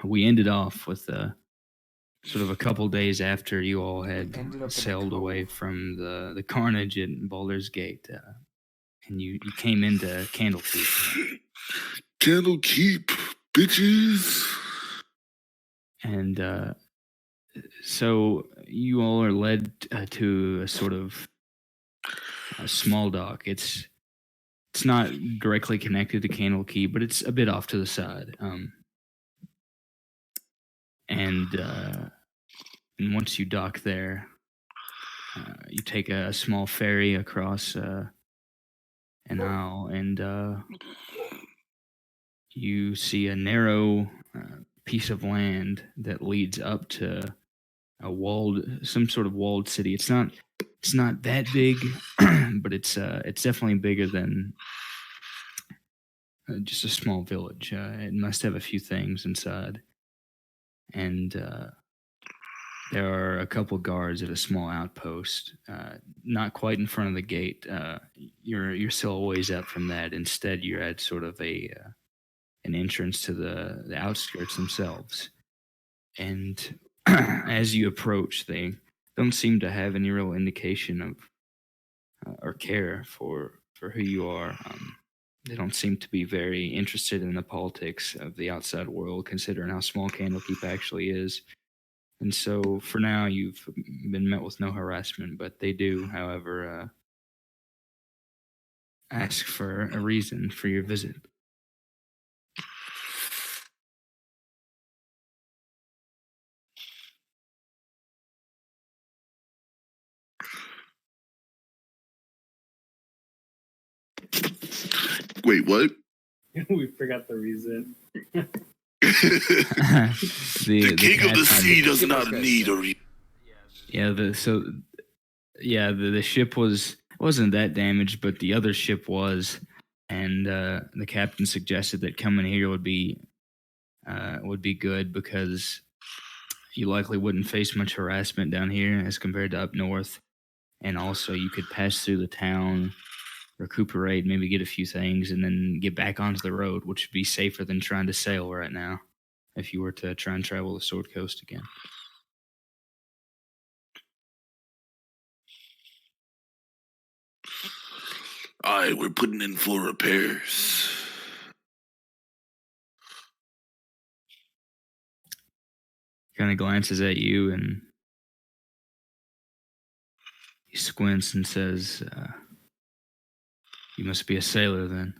we ended off with sort of a couple days after you all had Ended up in a sailed away cove. from the carnage at Baldur's Gate, and you came into Candlekeep, Candle Keep, bitches. and so you all are led to a sort of a small dock. It's not directly connected to Candlekeep, but it's a bit off to the side. And once you dock there, you take a small ferry across an aisle, and you see a narrow piece of land that leads up to some sort of walled city. It's not that big, but it's definitely bigger than just a small village. It must have a few things inside, and there are a couple guards at a small outpost, not quite in front of the gate. You're still a ways out from that. Instead, you're at sort of an entrance to the outskirts themselves. And as you approach, they don't seem to have any real indication of or care for who you are. They don't seem to be very interested in the politics of the outside world, considering how small Candlekeep actually is. And so, for now, you've been met with no harassment, but they do, however, ask for a reason for your visit. Wait, what? We forgot the reason. The king of the sea does not need a reason. Yeah, the ship wasn't that damaged, but the other ship was, and the captain suggested that coming here would be good because you likely wouldn't face much harassment down here as compared to up north, and also you could pass through the town, recuperate, maybe get a few things, and then get back onto the road, which would be safer than trying to sail right now if you were to try and travel the Sword Coast again. Alright, we're putting in full repairs. Kind of glances at you and he squints and says, "You must be a sailor then."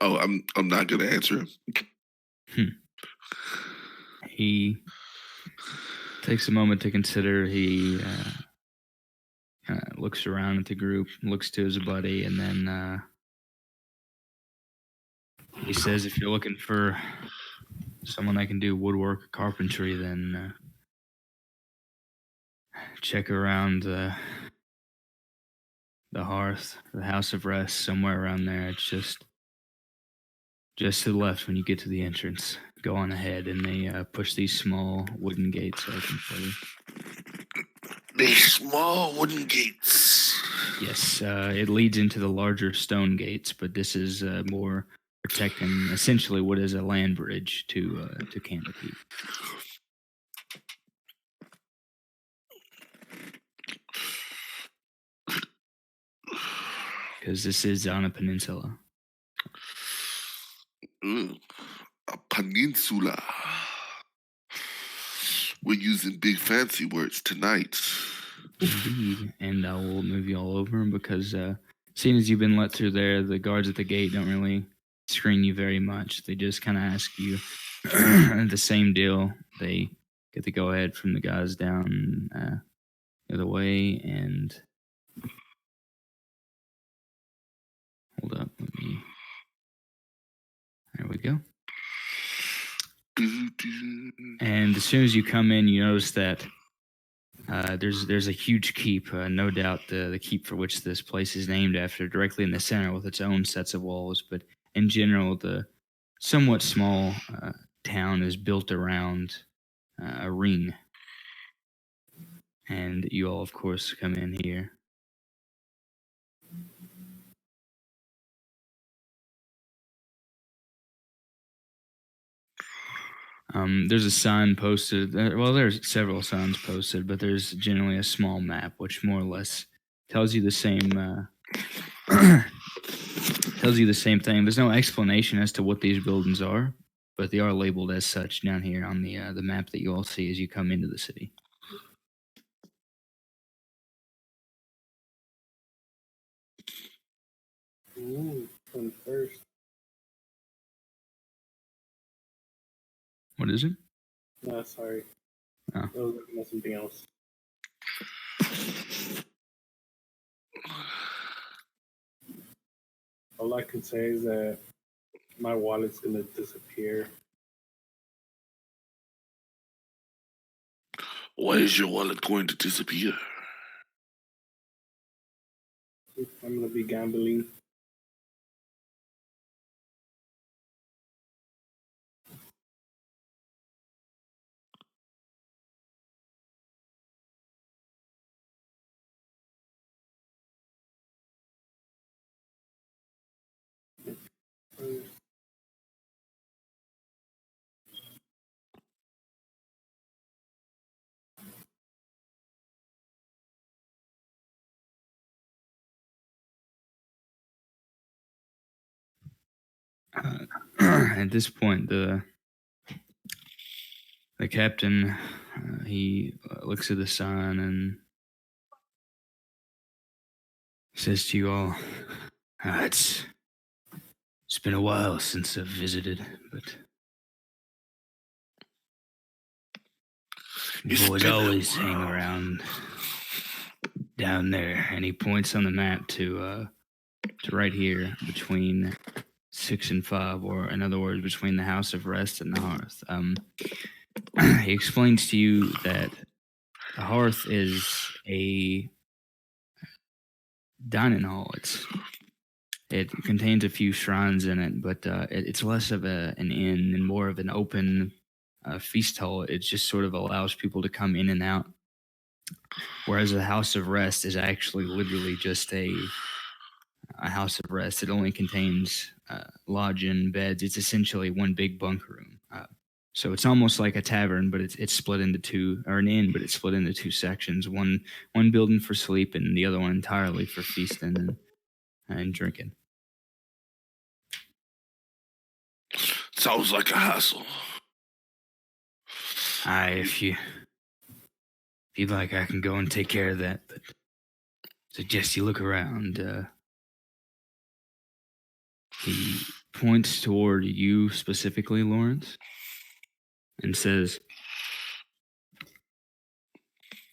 Oh, I'm not gonna answer him. He takes a moment to consider. He looks around at the group, looks to his buddy, and then he says, "If you're looking for someone that can do woodwork or carpentry, then check around the hearth, the house of rest, somewhere around there. It's just to the left when you get to the entrance. Go on ahead," and they push these small wooden gates open for you. These small wooden gates. Yes, it leads into the larger stone gates, but this is more protecting essentially what is a land bridge to Candlekeep. Because this is on a peninsula. A peninsula. We're using big fancy words tonight. Indeed, and I will move you all over because seeing as you've been let through there, the guards at the gate don't really screen you very much. They just kind of ask you the same deal. They get the go-ahead from the guys down the other way, and hold up, there we go. And as soon as you come in, you notice that there's a huge keep, no doubt the keep for which this place is named after, directly in the center with its own sets of walls. But in general, the somewhat small town is built around a ring. and you all, of course, come in here. There's a sign posted. Well, there's several signs posted, but there's generally a small map which more or less tells you the same. Tells you the same thing. There's no explanation as to what these buildings are, but they are labeled as such down here on the map that you all see as you come into the city. Ooh, from first. What is it? No, sorry. Oh. I was looking at something else. All I can say is that my wallet's gonna disappear. Why is your wallet going to disappear? I'm gonna be gambling. At this point, the captain he looks at the sign and says to you all, "It's been a while since I've visited, but you boys always hang around down there." And he points on the map to right here between 6 and 5, or in other words, between the House of Rest and the Hearth. He explains to you that the Hearth is a dining hall. It contains a few shrines in it, but it's less of an inn and more of an open feast hall. It just sort of allows people to come in and out. Whereas the House of Rest is actually literally just a house of rest. It only contains lodging, beds. It's essentially one big bunk room. So it's almost like a tavern, but it's split into two, or an inn, but it's split into two sections. One building for sleep, and the other one entirely for feasting and drinking. Sounds like a hassle. If you'd like, I can go and take care of that, but suggest you look around. He points toward you specifically, Lawrence, and says,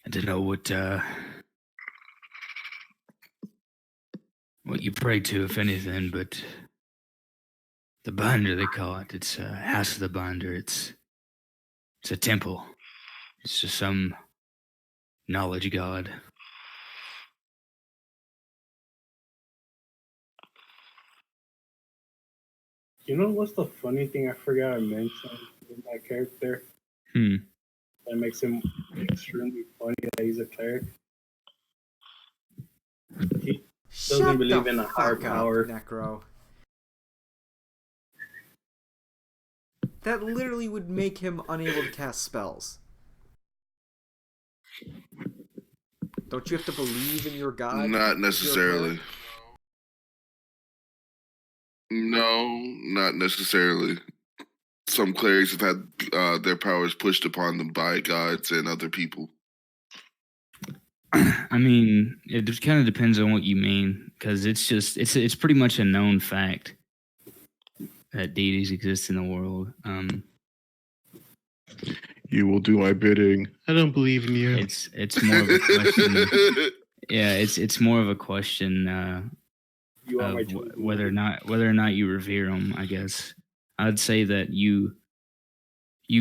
"I don't know what you pray to, if anything, but the binder, they call it. It's House of the Binder. It's a temple. It's just some knowledge god." You know what's the funny thing I forgot I mentioned in that character? That makes him extremely funny that he's a cleric. He doesn't believe in a higher power. Necro. That literally would make him unable to cast spells. Don't you have to believe in your god? Not necessarily. No, not necessarily. Some clerics have had their powers pushed upon them by gods and other people. I mean, it kind of depends on what you mean, because it's pretty much a known fact that deities exist in the world. You will do my bidding. I don't believe in you. It's more of a question. Yeah, it's more of a question of whether or not you revere them. I guess I'd say that you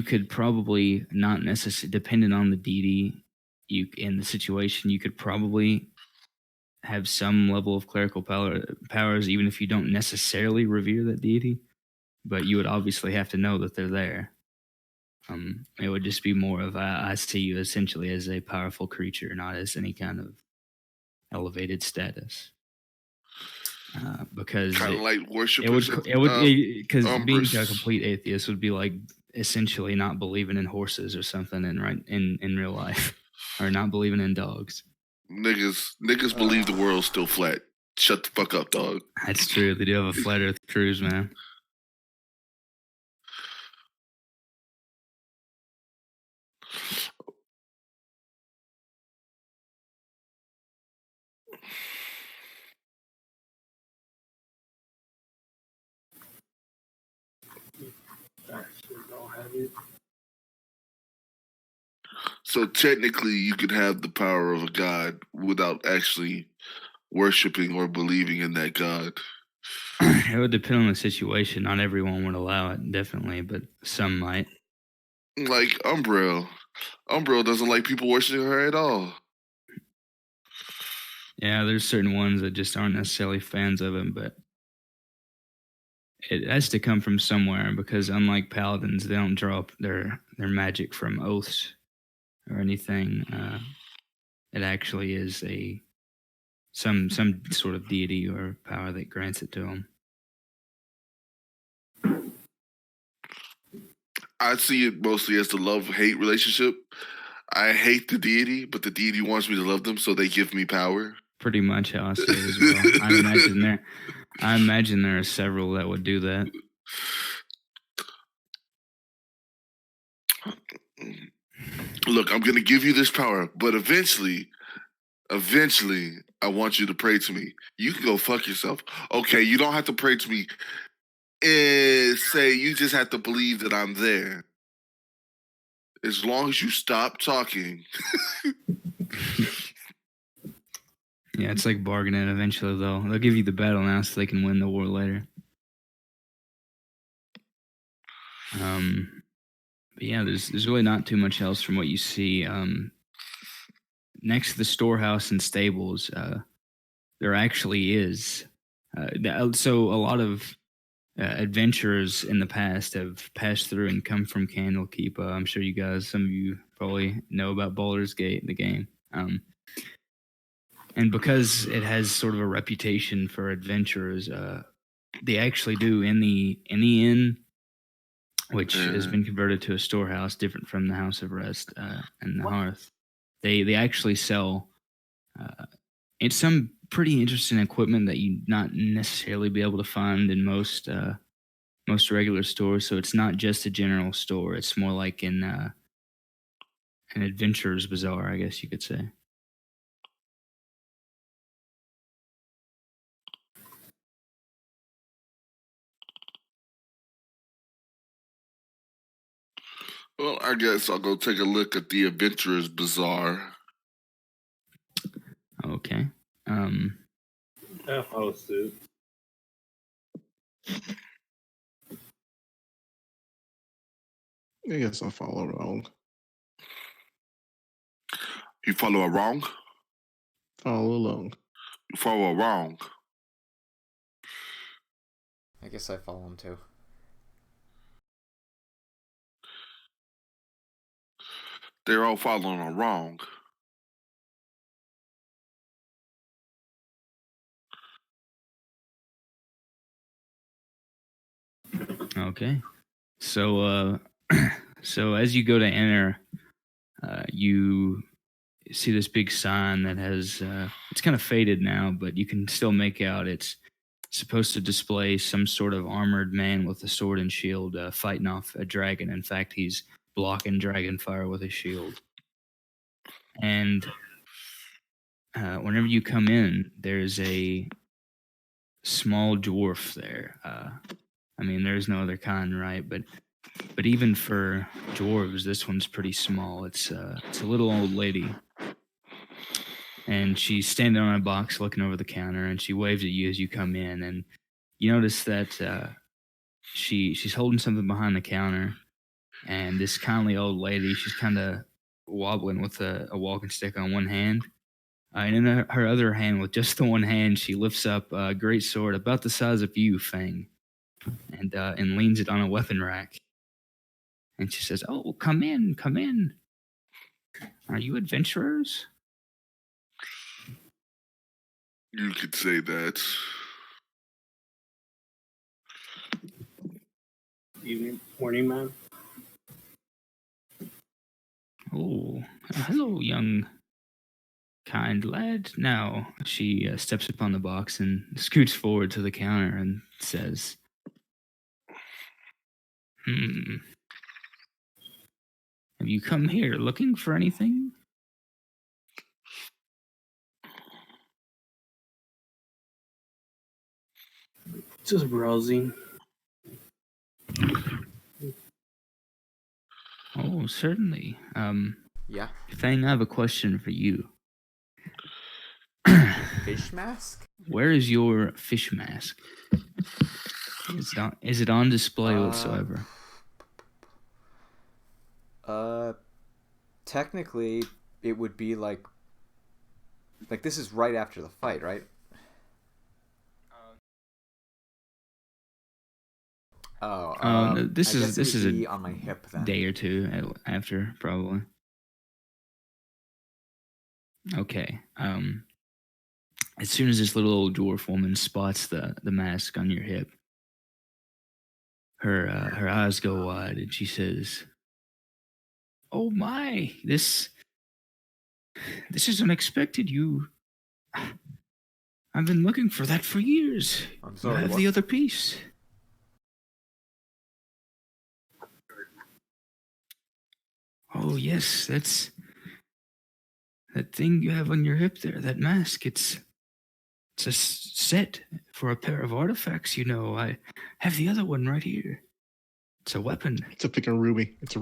could probably not necessarily, depending on the deity, you in the situation, you could probably have some level of clerical powers, even if you don't necessarily revere that deity. But you would obviously have to know that they're there. It would just be more of I see you essentially as a powerful creature, not as any kind of elevated status. Because Kind of like it worshiping would because being a Umbrus. complete atheist would be like essentially not believing in horses or something in real life, or not believing in dogs. Niggas believe the world's still flat. Shut the fuck up, dog. That's true. They do have a flat Earth cruise, man. Actually, don't have it. So technically, you could have the power of a god without actually worshiping or believing in that god. It would depend on the situation. Not everyone would allow it, definitely, but some might. Like Umbrel. Umbrel doesn't like people worshiping her at all. Yeah, there's certain ones that just aren't necessarily fans of it, but it has to come from somewhere because unlike paladins, they don't draw up their magic from oaths or anything. It actually is some sort of deity or power that grants it to them. I see it mostly as the love-hate relationship. I hate the deity, but the deity wants me to love them, so they give me power. Pretty much how I see it as well. I imagine there are several that would do that. Look, I'm gonna give you this power, but eventually, I want you to pray to me. You can go fuck yourself. Okay, you don't have to pray to me. Say you just have to believe that I'm there. As long as you stop talking. Yeah, it's like bargaining eventually, though. They'll give you the battle now so they can win the war later. But yeah, there's really not too much else from what you see. Next to the storehouse and stables, there actually is. So a lot of adventurers in the past have passed through and come from Candlekeep. I'm sure some of you probably know about Baldur's Gate, the game. And because it has sort of a reputation for adventurers, they actually do in the inn, which has been converted to a storehouse, different from the House of Rest and the Hearth. They actually sell it's some pretty interesting equipment that you not necessarily be able to find in most regular stores. So it's not just a general store; it's more like in an adventurer's bazaar, I guess you could say. Well, I guess I'll go take a look at the Adventurer's Bazaar. Okay. That house, dude. I guess I'll follow along. You follow along? Follow along. You follow along. I guess I follow him too. They're all following along. Okay. So so as you go to enter, you see this big sign that has it's kind of faded now, but you can still make out it's supposed to display some sort of armored man with a sword and shield fighting off a dragon. In fact, he's blocking dragon fire with his shield. And whenever you come in, there's a small dwarf there. I mean, there's no other kind, right? But even for dwarves, this one's pretty small. It's a little old lady, and she's standing on a box looking over the counter, and she waves at you as you come in, and you notice that she's holding something behind the counter, and this kindly old lady, she's kind of wobbling with a walking stick on one hand. And in her other hand, with just the one hand, she lifts up a great sword about the size of you, Fang, and leans it on a weapon rack. And she says, "Oh, come in, come in. Are you adventurers?" You could say that. Evening, morning, man. "Oh, hello, young kind lad." Now she steps upon the box and scoots forward to the counter and says, "Have you come here looking for anything?" Just browsing. "Oh, certainly. Yeah. Fang, I have a question for you. Fish mask? Where is your fish mask? Is it on display whatsoever?" Technically, it would be like this is right after the fight, right? This I is guess it would be a on my hip then. day or two after, probably. Okay. As soon as this little old dwarf woman spots the mask on your hip, her eyes go wide and she says, "Oh my, this is unexpected. I've been looking for that for years. I'm You sorry, have what? the other piece." "Oh yes, that's that thing you have on your hip there, that mask. It's a set for a pair of artifacts, you know. I have the other one right here. It's a weapon." It's a freaking ruby. It's a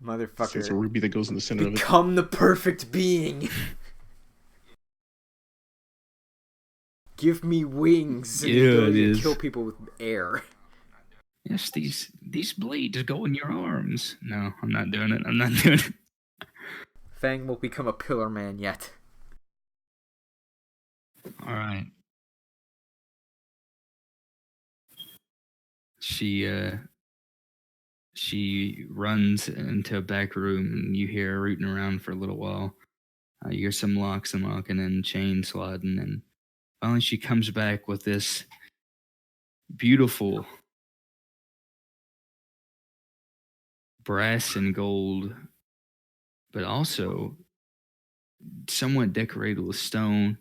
Motherfucker. ruby that goes in the center of it. Become the perfect being. Give me wings and the Yeah, ability it to is. kill people with air. "Yes, these blades go in your arms." No, I'm not doing it. I'm not doing it. Fang will become a pillar man yet. All right. She runs into a back room, and you hear her rooting around for a little while. You hear some locks unlocking and chain sliding, and finally she comes back with this beautiful brass and gold, but also somewhat decorated with stone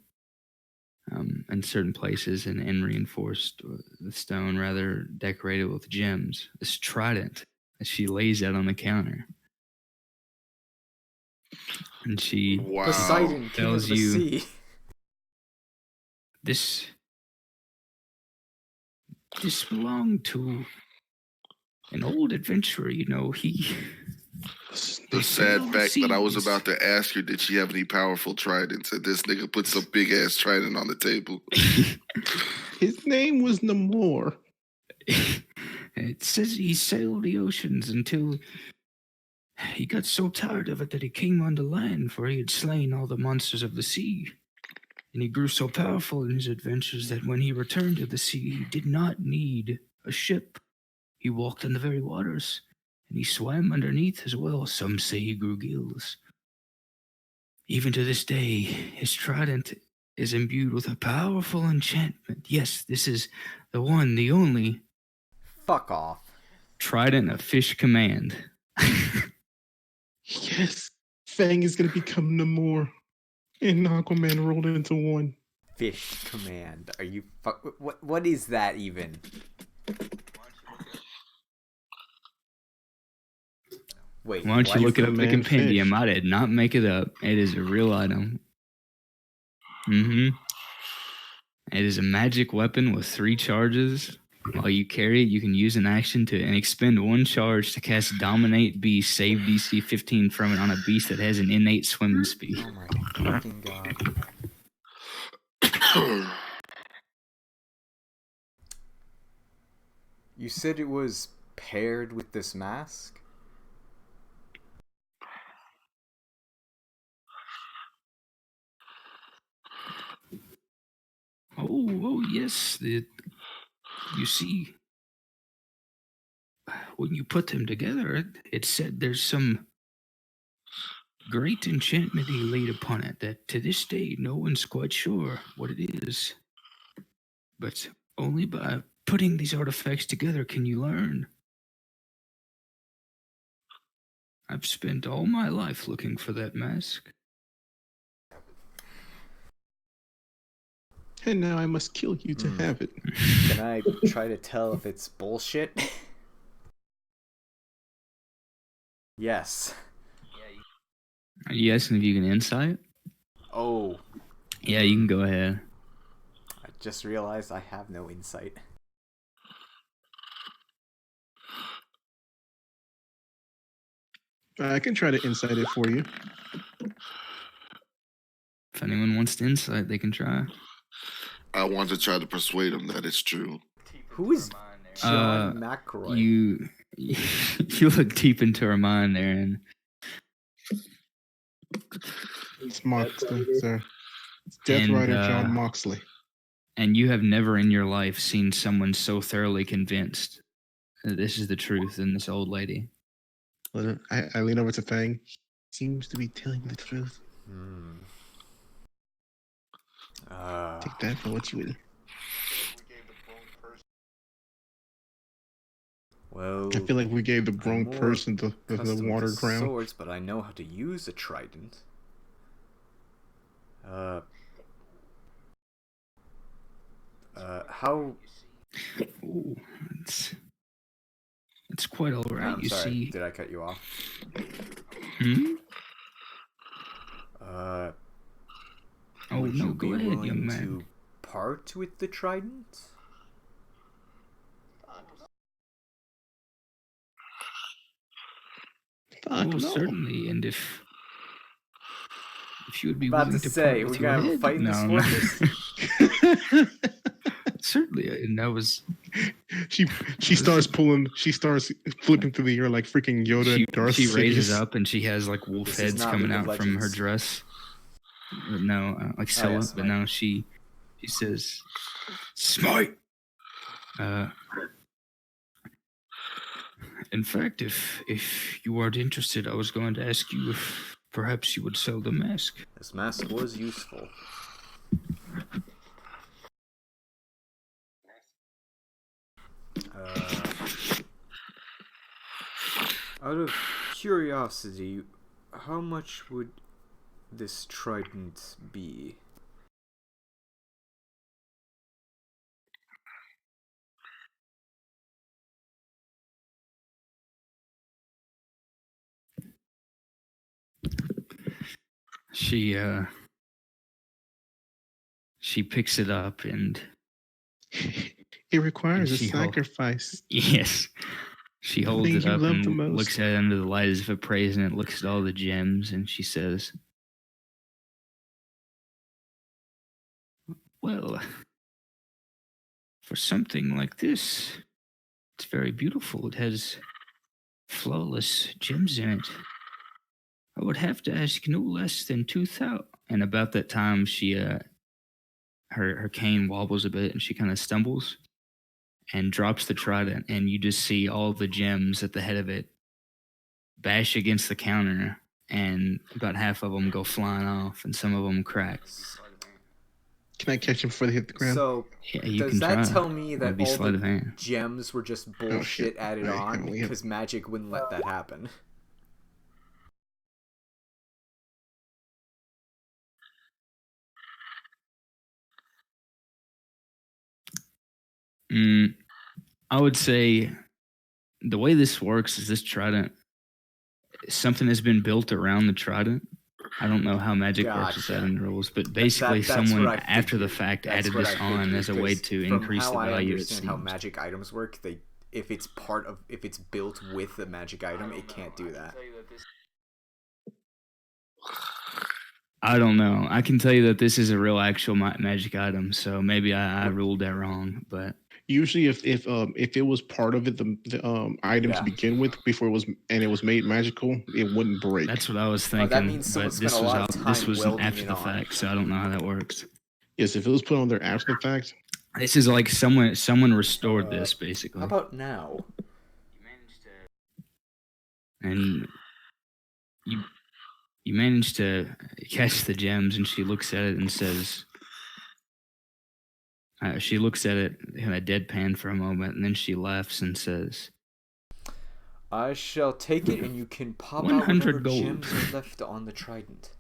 in certain places, and reinforced with stone, rather decorated with gems. This trident that she lays out on the counter. And she Wow. Poseidon, king tells of the you sea. this belonged to an old adventurer, you know. The sad fact that I was about to ask her, did she have any powerful tridents? And this nigga put some big ass trident on the table. His name was Namor. It says he sailed the oceans until he got so tired of it that he came onto land, for he had slain all the monsters of the sea. And he grew so powerful in his adventures that when he returned to the sea, he did not need a ship. He walked on the very waters, and he swam underneath as well. Some say he grew gills. Even to this day, his trident is imbued with a powerful enchantment. Yes, this is the one, the only Fuck off. trident of fish command. Yes, Fang is gonna become Namor, and Aquaman rolled into one. Fish command. Are you what is that even? Wait, Why don't you what? look it up in the Man compendium? fish. I did not make it up. It is a real item. It is a magic weapon with 3 charges. While you carry it, you can use an action to expend 1 charge to cast Dominate Beast, save DC 15 from it on a beast that has an innate swimming speed. Oh my fucking god. You said it was paired with this mask? Oh, yes. You see, when you put them together, it said there's some great enchantment he laid upon it that to this day no one's quite sure what it is. But only by putting these artifacts together can you learn. I've spent all my life looking for that mask. And now I must kill you to have it. Can I try to tell if it's bullshit? Yes. Are you asking if you can insight? Oh. Yeah, you can go ahead. I just realized I have no insight. I can try to insight it for you. If anyone wants to insight, they can try. I want to try to persuade him that it's true. Who is John McRoy? You look deep into her mind there, and It's Moxley, sir. It's Death Rider John Moxley. And you have never in your life seen someone so thoroughly convinced that this is the truth in this old lady. I lean over to Fang. Seems to be telling the truth. Take that for what you will. Well, I feel like we gave the wrong person the water crown. Swords, but I know how to use a trident. How? Ooh, it's quite all right. I'm you sorry. see? Did I cut you off? Oh no, go ahead, young man. To part with the trident? Oh, certainly, and if you would be willing to say, part with we your gotta head, fight in this no. fortress. Certainly, and that was. She starts flipping through the air like freaking Yoda and Darth She raises Sidious. up and she has like wolf heads coming out from her dress. No, like so, but now she says, "Smite." In fact, if you aren't interested, I was going to ask you if perhaps you would sell the mask. This mask was useful. Out of curiosity, how much would this trident be? She picks it up and it requires a sacrifice. Yes. She holds it up and looks at it under the light as if it prays, and it looks at all the gems, and she says, "Well, for something like this, it's very beautiful. It has flawless gems in it. I would have to ask no less than 2,000." And about that time, she her cane wobbles a bit, and she kind of stumbles and drops the trident, and you just see all the gems at the head of it bash against the counter, and about half of them go flying off, and some of them crack. Can I catch them before they hit the ground? So, yeah, does that tell me that all the hand. gems were just bullshit added on because magic wouldn't let that happen? I would say the way this works is this trident, something has been built around the trident. I don't know how magic works with that in the rules, but basically someone after the fact added this on as a way to increase the value. I understand how magic items work. If it's built with the magic item, it can't do that. I don't know. I can tell you that this is a real actual magic item, so maybe I ruled that wrong, but usually if it was part of it, the item to begin with before it was made magical, it wouldn't break. That's what I was thinking. That means but this was after the fact, so I don't know how that works. Yes, if it was put on there after the fact. This is like someone restored this basically. How about now? and you manage to catch the gems, and she looks at it and says, she looks at it in a deadpan for a moment, and then she laughs and says, I shall take it, and you can pop out 100 whatever gold. gems are left on the trident.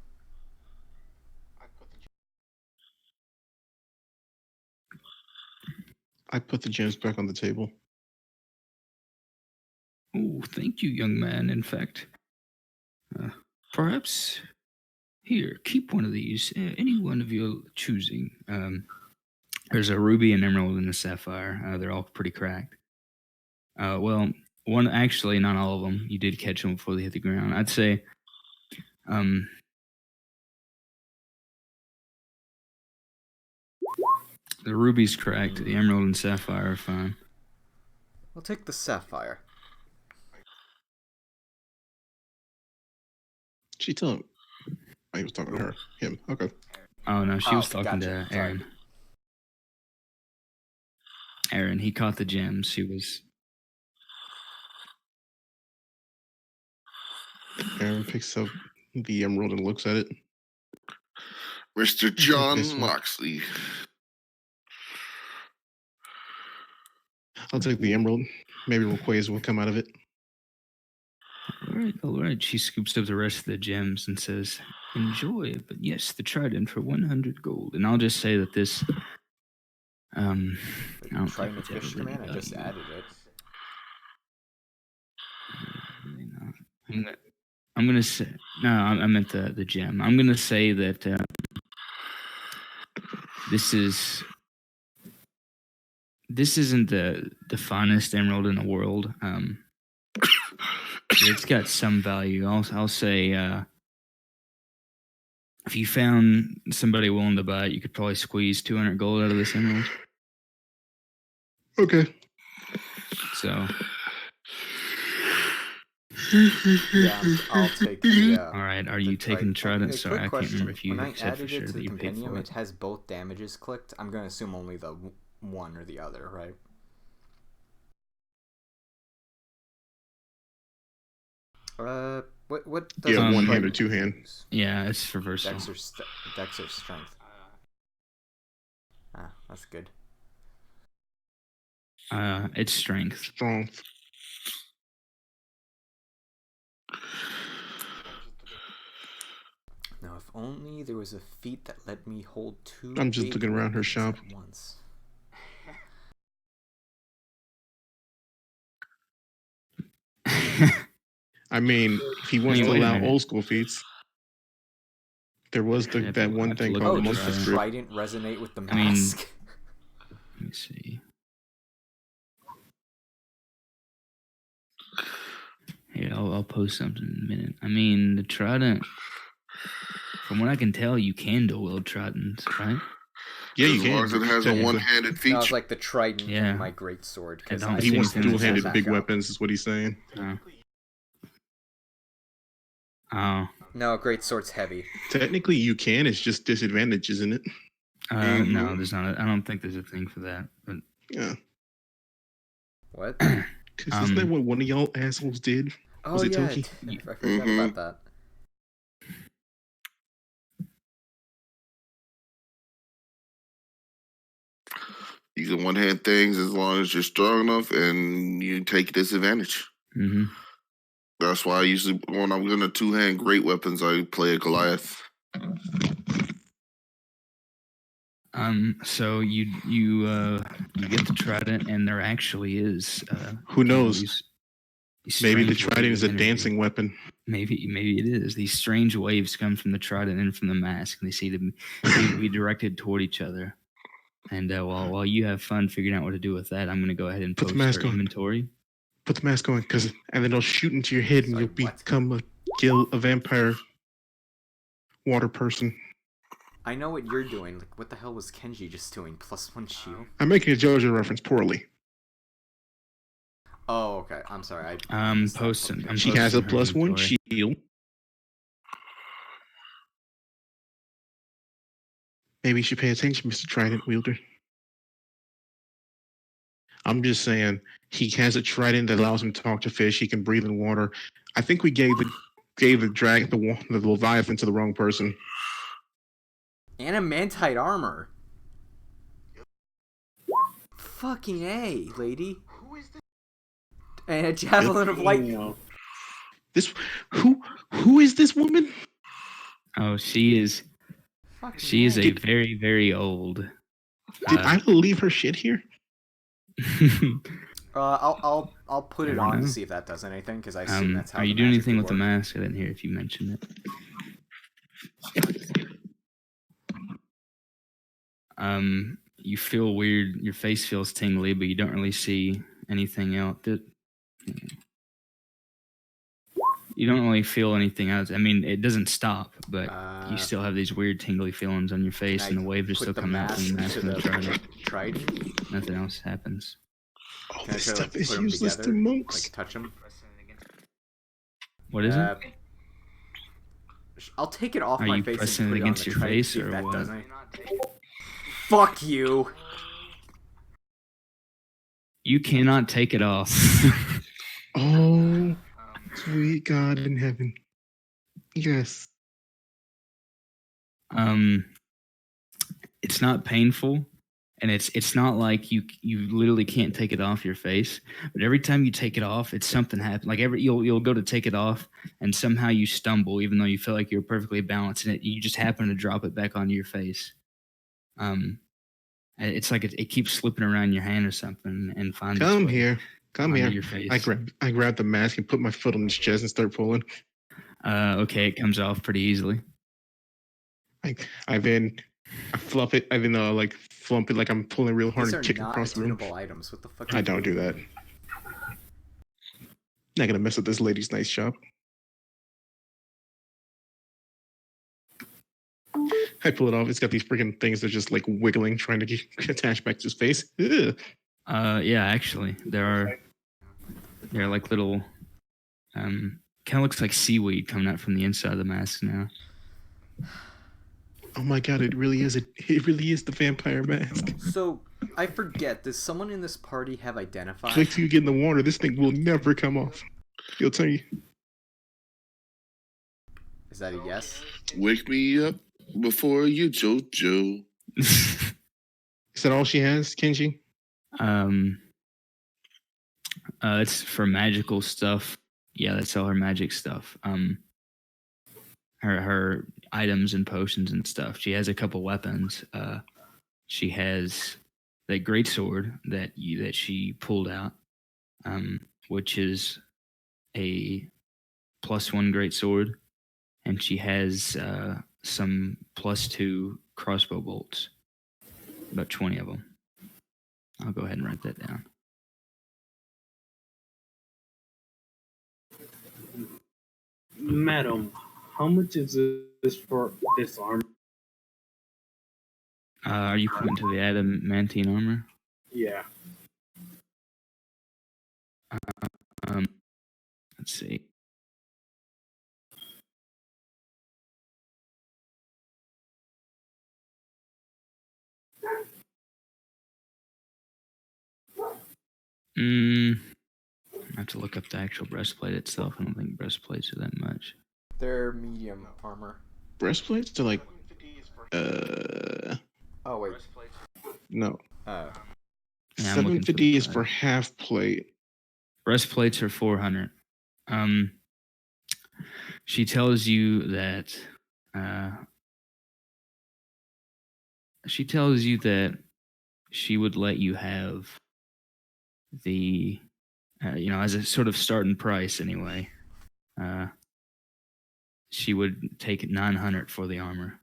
I put the gems back on the table. Oh, thank you, young man. In fact, perhaps here, keep one of these. Any one of your choosing. There's a ruby, an emerald, and a sapphire. They're all pretty cracked. Well, one actually, not all of them. You did catch them before they hit the ground. I'd say, the ruby's cracked. The emerald and sapphire are fine. I'll take the sapphire. She told him. Oh, he was talking to her. Him. Okay. Oh no, she was talking gotcha. to Aaron. Sorry. Aaron, he caught the gems. She was. Aaron picks up the emerald and looks at it. Mr. John Moxley. I'll take the emerald. Maybe Rayquaza will come out of it. All right. She scoops up the rest of the gems and says, enjoy, but yes, the trident for 100 gold. And I'll just say that this... I don't Trident of think it's Fish ever really Command? I just added it. Really not. I'm gonna say... No, I meant the gem. I'm gonna say that this isn't the finest emerald in the world. It's got some value. I'll say if you found somebody willing to buy it, you could probably squeeze 200 gold out of this emerald. Okay. So. Yeah, I'll take the. All right, are you taking the trident? Sorry, I can't remember if you when said I for added sure it to that the you paid compendium, for it it. has both damages clicked. I'm going to assume only the one or the other, right? What does Yeah, one hand or trident two hand. use? Yeah, it's for versatile. Dex or strength. Ah, that's good. It's strength. Strong. Now, if only there was a feat that let me hold two. I'm just big looking around her weapons shop. at once. I mean, if he wants to wait a allow minute. old school feats, there was that one thing look called at the the monster does the script. trident resonate with the I mean- mask? Let me see. Here, I'll post something in a minute. I mean, the trident. From what I can tell, you can dual-wield tridents, right? Yeah, you As long as can. it has a Technically. one-handed No, feature. it's like the trident Yeah. and my great sword. I don't He see wants anything that dual-handed says big that. weapons, is what he's saying. Oh. No, great sword's heavy. Technically, you can. It's just disadvantage, isn't it? No, there's not. I don't think there's a thing for that. But Yeah. What? Because isn't that what one of y'all assholes did? Oh Was it yeah, Toki? I forgot about that. You can one-hand things as long as you're strong enough and you take disadvantage. mm-hmm. That's why I usually, when I'm gonna two-hand great weapons, I play a Goliath. So you get the trident, and there actually is. Who knows? These Maybe the strange trident waves is a of energy. dancing weapon. Maybe it is. These strange waves come from the trident and from the mask, and they seem to be directed toward each other. And while you have fun figuring out what to do with that, I'm going to go ahead and Put the post mask our on. inventory. Put the mask on, and then they'll shoot into your head, and Sorry, you'll what? become a vampire water person. I know what you're doing. Like, what the hell was Kenji just doing? +1 shield? I'm making a JoJo reference poorly. Oh, okay. I'm sorry. I'm posting. She has a posting her +1 inventory. shield. Maybe you should pay attention, Mr. Trident Wielder. I'm just saying he has a trident that allows him to talk to fish. He can breathe in water. I think we gave the Leviathan to the wrong person. Adamantite armor. Fucking A, lady. And a javelin of lightning. This who is this woman? Oh, she is a very, very old. Did I leave her shit here? I'll put it on to see if that does anything, because I assume that's how. Are you doing anything with the mask? I didn't hear if you mentioned it. You feel weird. Your face feels tingly, but you don't really see anything else. You don't really feel anything else. I mean, it doesn't stop, but you still have these weird tingly feelings on your face, and the waves are still coming out when you mask and trident. Nothing else happens. Oh, this stuff is useless to monks. Like, touch them. What is it? I'll take it off my face. Are you pressing it against your face, or what? Fuck you. You cannot take it off. Oh, sweet God in heaven. Yes. It's not painful, and it's not like you literally can't take it off your face. But every time you take it off, it's something happens. Like you'll go to take it off, and somehow you stumble, even though you feel like you're perfectly balanced, and you just happen to drop it back onto your face. It's like it keeps slipping around your hand or something and finds Come here. Your face. I grab the mask and put my foot on his chest and start pulling. Okay, it comes off pretty easily. I fluff it. I then like flump it like I'm pulling real hard and kick across the room. Items. What the fuck? I don't do that. Not gonna mess up this lady's nice shop. I pull it off. It's got these freaking things that are just like wiggling, trying to get attached back to his face. Ugh. Yeah, actually, they're like little, kind of looks like seaweed coming out from the inside of the mask now. Oh my God! It really is the vampire mask. So I forget. Does someone in this party have identified? Wait till you get in the water. This thing will never come off. He'll tell you. Is that a yes? Wake me up before you, Jojo. Is that all she has, Kenji? It's for magical stuff. Yeah, that's all her magic stuff. Her items and potions and stuff. She has a couple weapons. She has that great sword that she pulled out, which is a +1 great sword, and she has some +2 crossbow bolts, about 20 of them. I'll go ahead and write that down. Madam, how much is this for this armor? Are you pointing to the adamantine armor? Yeah. Let's see. I have to look up the actual breastplate itself. I don't think breastplates are that much. They're medium armor. Breastplates are like, Oh wait. No. Yeah, 750 is for half plate. Breastplates are 400. She tells you that. She tells you that she would let you have the, as a sort of starting price anyway. She would take 900 for the armor.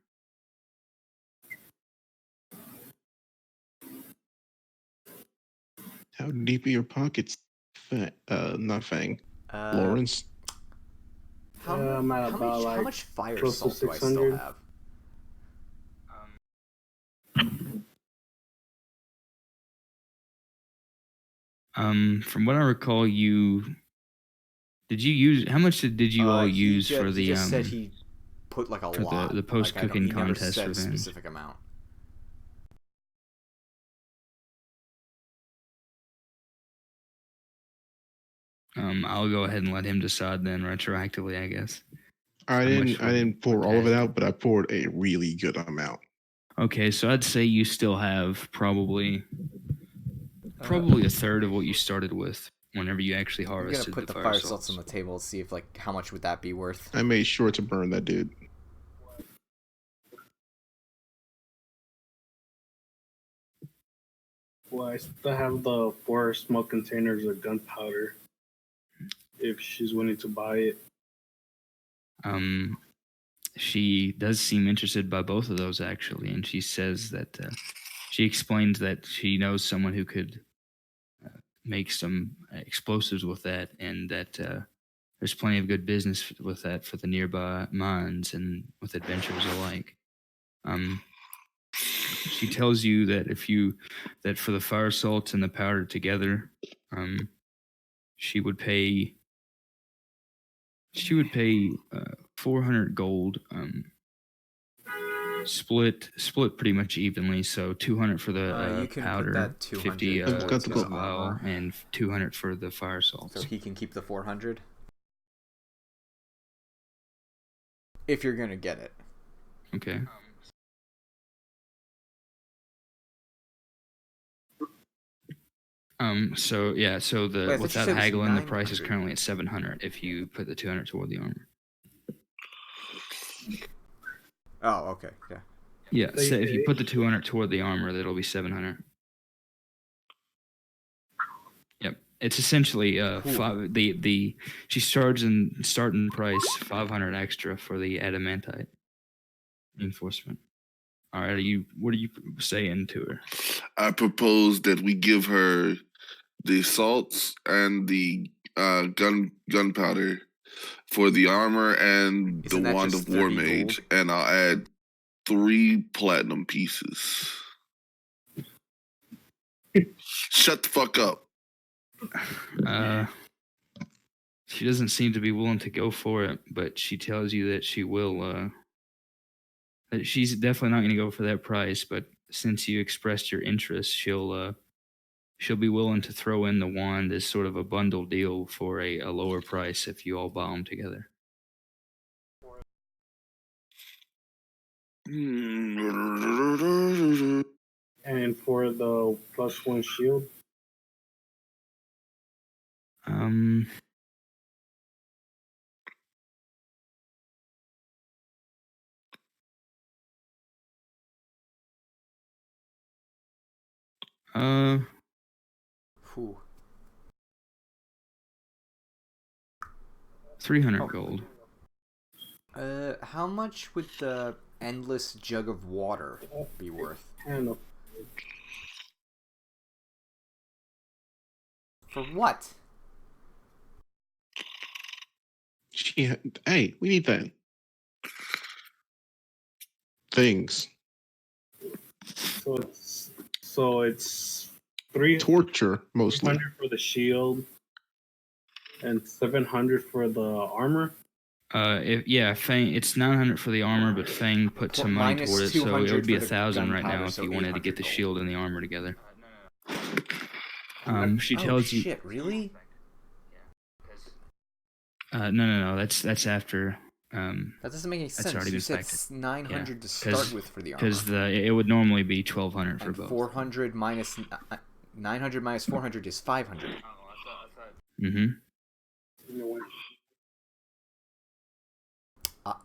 How deep are your pockets? Not Fang. Lawrence. How much fire salt do I still have? From what I recall, how much did you all use for the? He just said he put like a lot. The post cooking contest never said a revenge. specific amount. I'll go ahead and let him decide then retroactively, I guess. I How much didn't pour would all of it task- out, but I poured a really good amount. Okay, so I'd say you still have probably a third of what you started with whenever you actually I'm gonna harvested put the fire fire salts. salts on the table and see if how much would that be worth. I made sure to burn that dude. Well, I still have the 4 small containers of gunpowder. If she's willing to buy it. She does seem interested by both of those actually, and she says that she explains that she knows someone who could make some explosives with that, and that there's plenty of good business with that for the nearby mines and with adventurers alike. She tells you that that for the fire salts and the powder together, she would pay 400 gold, split pretty much evenly. So 200 for the You can put powder, that 200 50 I've got towards the his gold. armor, and 200 for the fire salts. so he can keep the 400. If you're gonna get it. Okay. So yeah, so Wait, I thought you without said it was haggling, the price is 900. currently at 700 if you put the 200 toward the armor. Oh, okay, yeah. Yeah, so if you put the 200 toward the armor, that'll be 700. Yep, it's essentially Cool. she's charging starting price 500 extra for the adamantite reinforcement. All right, what are you saying to her? I propose that we give her the salts and the gunpowder for the armor and Isn't the that wand just of war 30 mage, gold? and I'll add 3 platinum pieces. Shut the fuck up. She doesn't seem to be willing to go for it, but she tells you that she will. That she's definitely not going to go for that price, but since you expressed your interest, she'll be willing to throw in the wand as sort of a bundle deal for a lower price if you all buy them together. And for the +1 shield, Um. Whew. 300 Oh. gold. How much would the endless jug of water be worth? and For what? Hey, we need that. Things. so it's 300 Torture, mostly. for the shield and 700 for the armor. Fang. It's 900 for the armor, but Fang put some money minus toward it, so it 200 would be for the 1,000 right now gunpowder, if so you wanted to get 800 the gold. shield and the armor together. She Oh tells you. shit! Really? No. That's after. That doesn't make any sense. already You been said factored. 900 to start with for the armor. Because it would normally be 1,200 for and both. 400 minus 900 minus 400 is 500. Mm-hmm.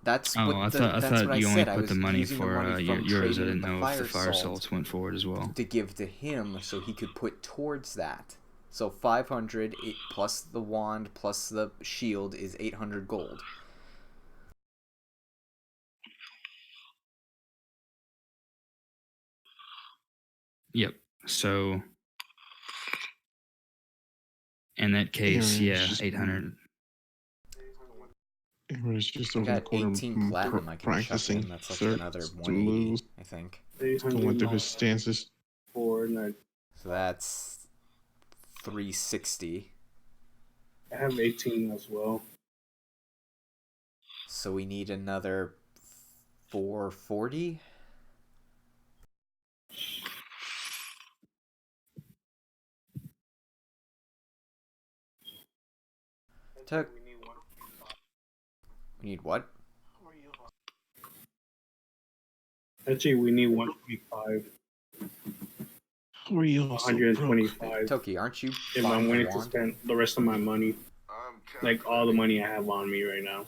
That's Oh, what I that's thought what you I only said. I put was the money using for the money from yours. I trading didn't the know fire if the fire salt salts went forward as well. to give to him so he could put towards that. So 500 plus the wand plus the shield is 800 gold. Yep. So in that case, Aaron's just 800. Aaron's just I over the got corner 18 platinum I can chuck practicing in. That's like certain another moves. 180, I think. Going through his stances. 490. So that's 360. I have 18 as well. So we need another 440. Tuck. We need what? Actually, we need 125. How are you all so broke? 125. Toki, aren't you If I'm buying a willing to wand? spend the rest of my money, like all the money I have on me right now.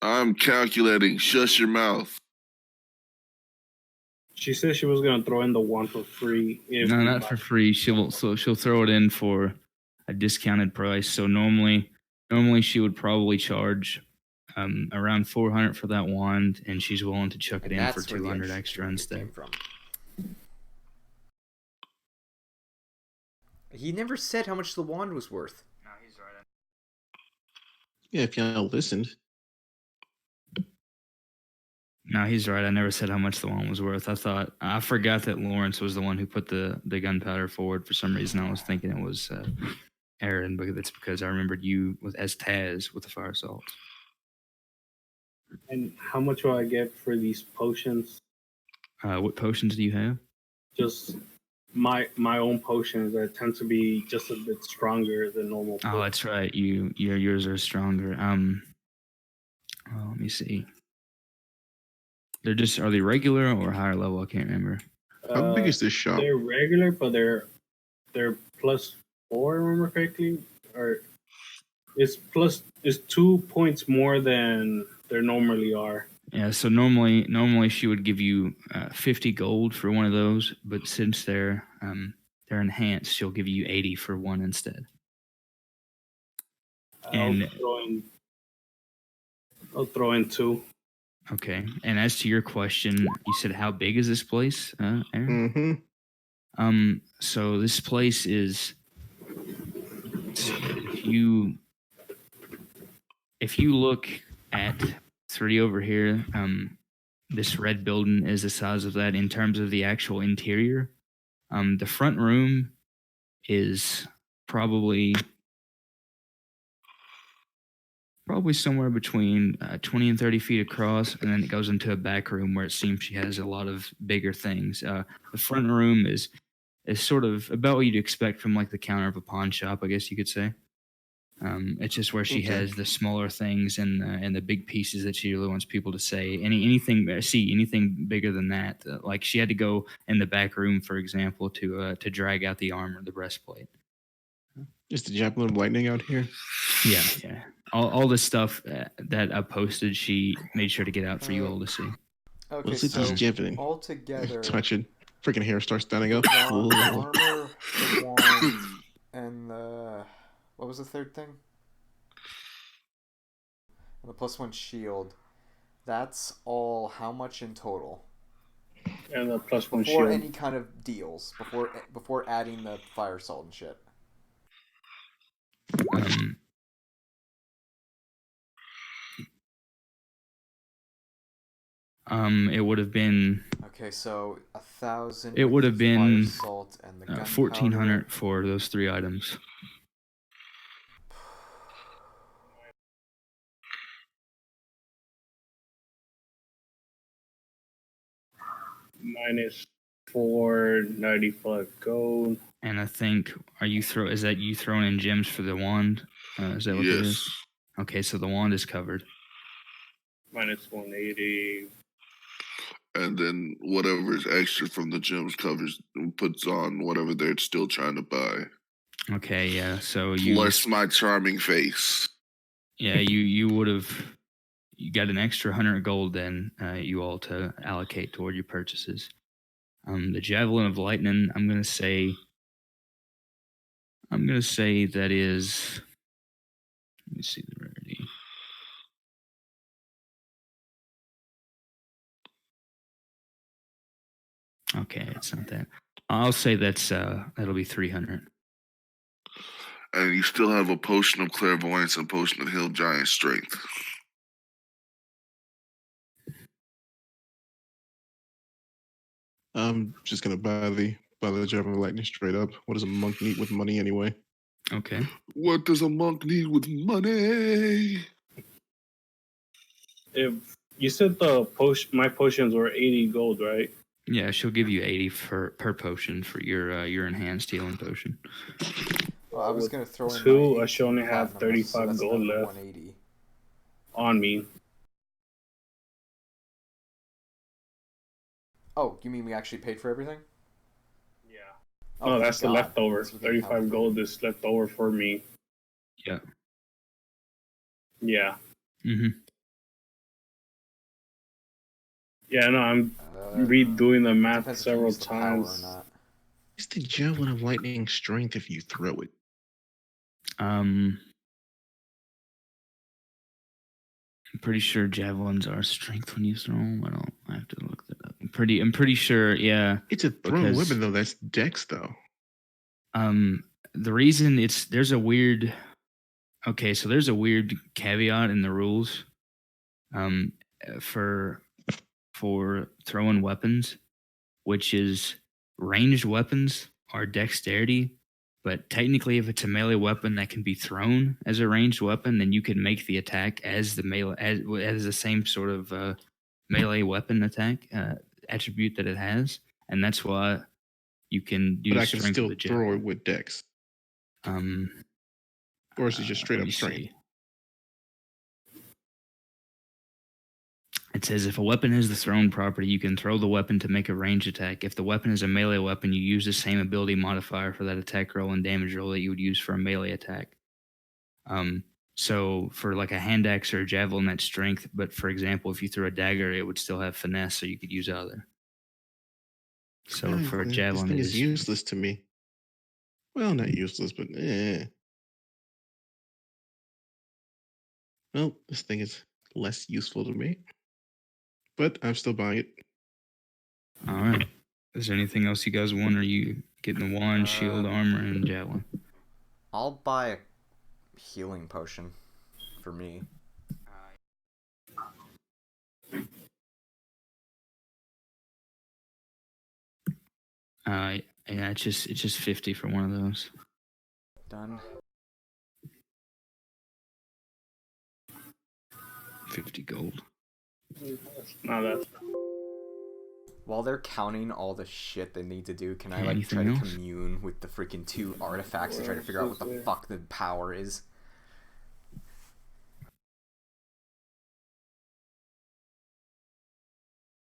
I'm calculating. Shut your mouth. She said she was gonna throw in the wand for free. If No, we not buy- for free. She'll throw it in for a discounted price. So normally she would probably charge around 400 for that wand, and she's willing to chuck it And in for that's where the 200 extra instead. came from. He never said how much the wand was worth. No, he's right. Yeah, if y'all listened. No, he's right. I never said how much the wand was worth. I forgot that Lawrence was the one who put the gunpowder forward. For some reason, I was thinking it was Aaron, but that's because I remembered you as Taz with the fire salt. And how much will I get for these potions? What potions do you have? Just my own potions that tend to be just a bit stronger than normal. Oh, that's right. Yours are stronger. Let me see. Are they regular or higher level? I can't remember. How big is this shop? They're regular, but they're +4, if I remember correctly, or it's 2 points more than there normally are. Yeah, so normally she would give you 50 gold for one of those, but since they're enhanced, she'll give you 80 for one instead. And I'll throw in 2. Okay, and as to your question, you said how big is this place, Aaron? Mm-hmm. So this place is, if you look at 3 over here, this red building is the size of that in terms of the actual interior. The front room is probably somewhere between 20 and 30 feet across, and then it goes into a back room where it seems she has a lot of bigger things. The front room is sort of about what you'd expect from like the counter of a pawn shop, I guess you could say. It's just where she has the smaller things and the big pieces that she really wants people to say. Anything bigger than that, like she had to go in the back room, for example, to drag out the armor, the breastplate. Is the javelin of lightning out here? Yeah. All the stuff that I posted, she made sure to get out for you all to see. Okay, What's it, so this javelin? altogether, Touch it. Freaking hair starts standing up. the armor, the wand, and the... What was the third thing? And the +1 shield. That's all how much in total? And the +1 shield. Before any kind of deals. Before adding the fire salt and shit. It would have been. Okay, so 1,000. It would have been fire salt and the 1,400 for those 3 items. -495 gold. And I think, is that you throwing in gems for the wand? Is that what it is? Yes. Okay, so the wand is covered. -180. And then whatever is extra from the gems covers and puts on whatever they're still trying to buy. Okay, yeah. So Plus my charming face. Yeah, you would have. You got an extra 100 gold then, you all to allocate toward your purchases. The javelin of lightning, I'm gonna say that is. Let me see the rarity. Okay, it's not that. I'll say that'll be 300. And you still have a potion of clairvoyance and potion of hill giant strength. I'm just gonna buy the javelin of lightning straight up. What does a monk need with money anyway? Okay. What does a monk need with money? If you said my potions were 80 gold, right? Yeah, she'll give you 80 per potion for your enhanced healing potion. Well, I was gonna throw in two, my I should only 18 have platinum, so 35 that's gold another left 180. on me. Oh, you mean we actually paid for everything? Yeah. Oh, No, thank that's the God. leftover. That's what they counted 35 for gold you. is left over for me. Yeah. Yeah. Mm-hmm. Yeah, no, I'm Uh, redoing the math depends if you several use the power or times. not. It's the javelin of lightning strength if you throw it. I'm pretty sure javelins are strength when you throw them. I have to look that up. I'm pretty sure, yeah. It's a thrown Because weapon though. That's dex though. the reason there's a weird caveat in the rules um for throwing weapons, which is ranged weapons are dexterity, but technically if it's a melee weapon that can be thrown as a ranged weapon, then you can make the attack as the melee as the same sort of melee weapon attack attribute that it has, and that's why you can But use I can strength still with a throw it javelin. with dex. Um, Or is it just straight let up me strength? see. It says if a weapon has the thrown property, you can throw the weapon to make a ranged attack. If the weapon is a melee weapon, you use the same ability modifier for that attack roll and damage roll that you would use for a melee attack. So for like a hand axe or a javelin, that's strength. But for example, if you threw a dagger, it would still have finesse, so you could use either. So for a This javelin, thing it is is strength. useless to me. Well, not useless, but Well, this thing is less useful to me. But I'm still buying it. All right. Is there anything else you guys want? Or are you getting the wand, shield, armor, and javelin? I'll buy a healing potion for me. Yeah, it's just 50 for one of those. Done. 50 gold. No, that's While they're counting all the shit they need to do, can I Okay, like try to anything else? commune with the freaking two artifacts and try to figure out what the fuck the power is?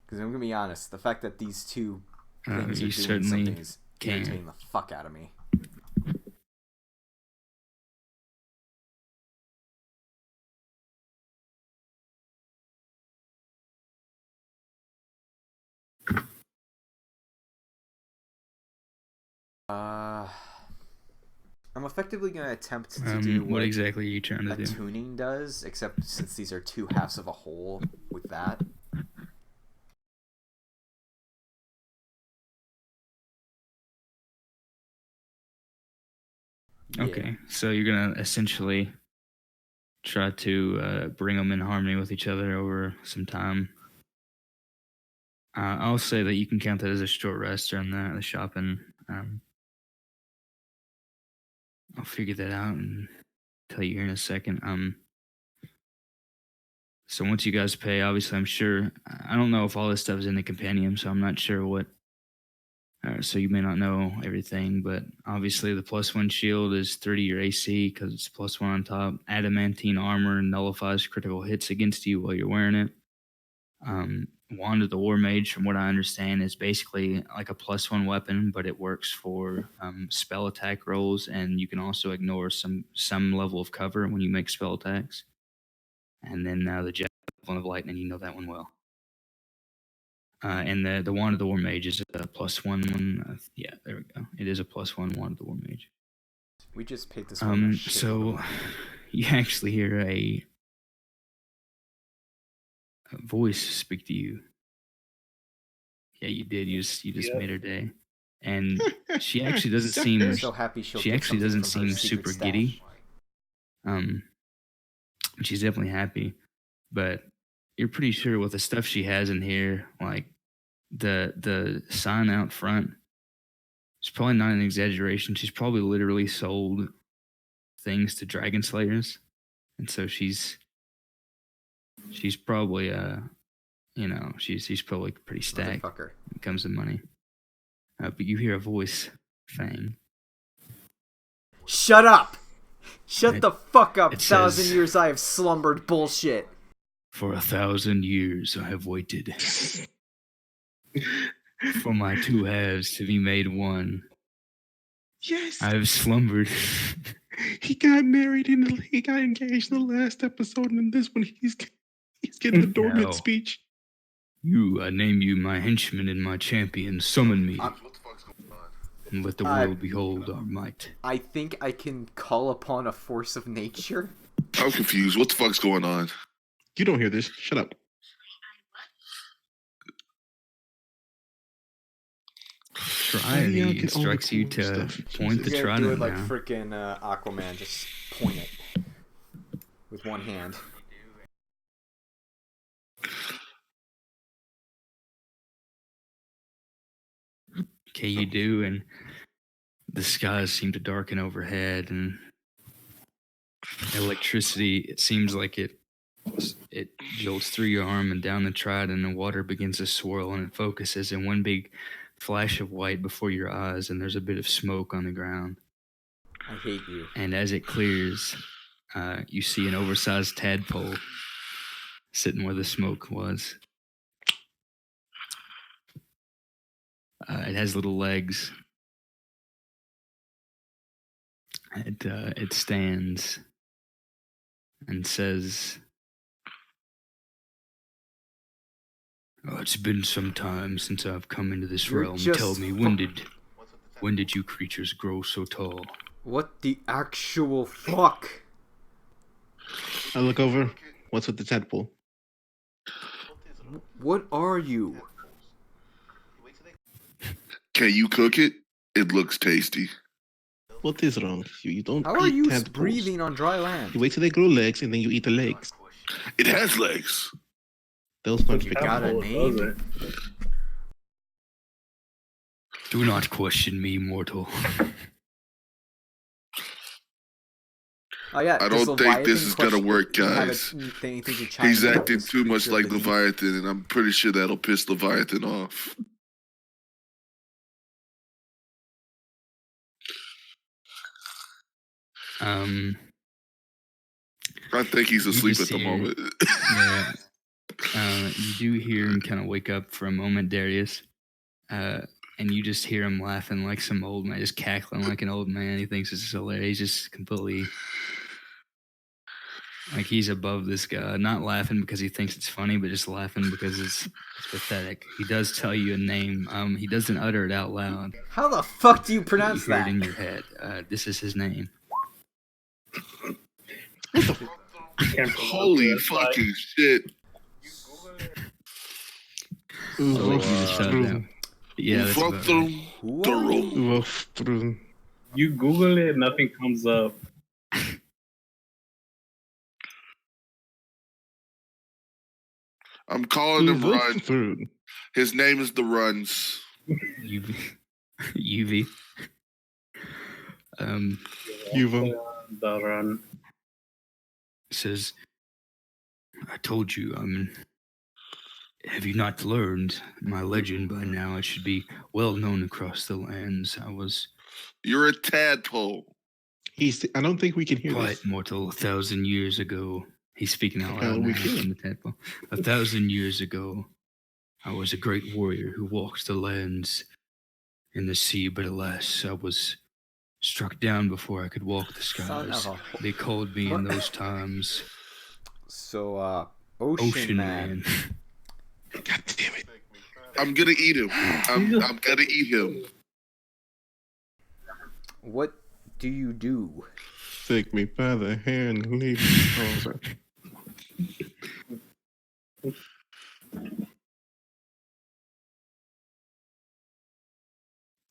Because I'm gonna be honest, the fact that these two things are You doing certainly something is can. irritating the fuck out of me. I'm effectively gonna attempt to do what exactly are you trying to a do? tuning does, except since these are two halves of a whole with that. Yeah. Okay, so you're gonna essentially try to bring them in harmony with each other over some time. I'll say that you can count that as a short rest during the shopping. I'll figure that out and tell you here in a second. So once you guys pay, obviously, I'm sure. I don't know if all this stuff is in the compendium, so I'm not sure what. So you may not know everything, but obviously the +1 shield is 30 your AC because it's +1 on top. Adamantine armor nullifies critical hits against you while you're wearing it. Wand of the War Mage, from what I understand, is basically like a +1 weapon, but it works for spell attack rolls, and you can also ignore some level of cover when you make spell attacks. And then the Javelin of Lightning, you know that one well. And the Wand of the War Mage is a +1 one. Yeah, there we go. It is a +1 Wand of the War Mage. We just paid this one. So you actually hear a voice speak to you. Yeah, you did. You just made her day, and she actually doesn't seem. I'm so happy She actually doesn't seem super giddy. She's definitely happy, but you're pretty sure with the stuff she has in here, like the sign out front, it's probably not an exaggeration. She's probably literally sold things to dragon slayers, and so she's probably she's probably pretty stacked when it comes to money. But you hear a voice, Fang. Shut up! Shut the fuck up, it 1,000 says- years I have slumbered bullshit. For 1,000 years I have waited for my two halves to be made one. Yes. I have slumbered. He got married he got engaged in the last episode, and in this one he's getting the dormant Now. speech. I name you my henchman and my champion. Summon me, What the fuck's going on? and let the world behold our might. I think I can call upon a force of nature. I'm confused. What the fuck's going on? You don't hear this. Shut up. Try Yeah, the get all the instructs you cool to stuff. point the You gotta do trident it like now. frickin' Aquaman, just point it with one hand. Okay, you do, and the skies seem to darken overhead, and electricity, it seems like it jolts through your arm and down the trident, and the water begins to swirl, and it focuses in one big flash of white before your eyes, and there's a bit of smoke on the ground. I hate you. And as it clears, you see an oversized tadpole sitting where the smoke was. It has little legs. It stands and says, "Oh, it's been some time since I've come into this You're realm. just Tell me, when did you creatures grow so tall?" What the actual fuck? I look over. What's with the tadpole? What are you? Can you cook it? It looks tasty. What is wrong? You don't How are eat you tadpoles. breathing on dry land? You wait till they grow legs, and then you eat the legs. It has legs. Those ones You got a Apple name? does it. Do not question me, mortal. Oh yeah, I does don't think this Leviathan is gonna question- work, you have guys. anything to chime He's in about acting this too much creature like beneath? Leviathan, and I'm pretty sure that'll piss Leviathan off. I think he's You asleep just at the hear- moment. Yeah. You do hear him kind of wake up for a moment, Darius. And you just hear him laughing like some old man, just cackling like an old man. He thinks it's hilarious. He's just completely like he's above this guy. Not laughing because he thinks it's funny, but just laughing because it's pathetic. He does tell you a name. He doesn't utter it out loud. How the fuck do you You pronounce hear that? it in your head. This is his name. Can't Holy pronounce that. fucking shit. I'll let you decide now. Yeah, that's about right. What? You Google it, nothing comes up. I'm calling him Run. Through. His name is the Runs. UV. UV. Yuva. The run. Says, "I told you, have you not learned my legend by now? It should be well known across the lands. I was You're a tadpole. I don't think we can hear quite this. mortal 1,000 years ago." He's speaking out Hell, loud we now can. from the tadpole. 1,000 years ago, I was a great warrior who walked the lands in the sea, but alas, I was struck down before I could walk the Son of skies. a- They called me in those times So, Ocean Man. God damn it. I'm gonna eat him. I'm gonna eat him. What do you do? Take me by the hand, lead me. Oh, sorry.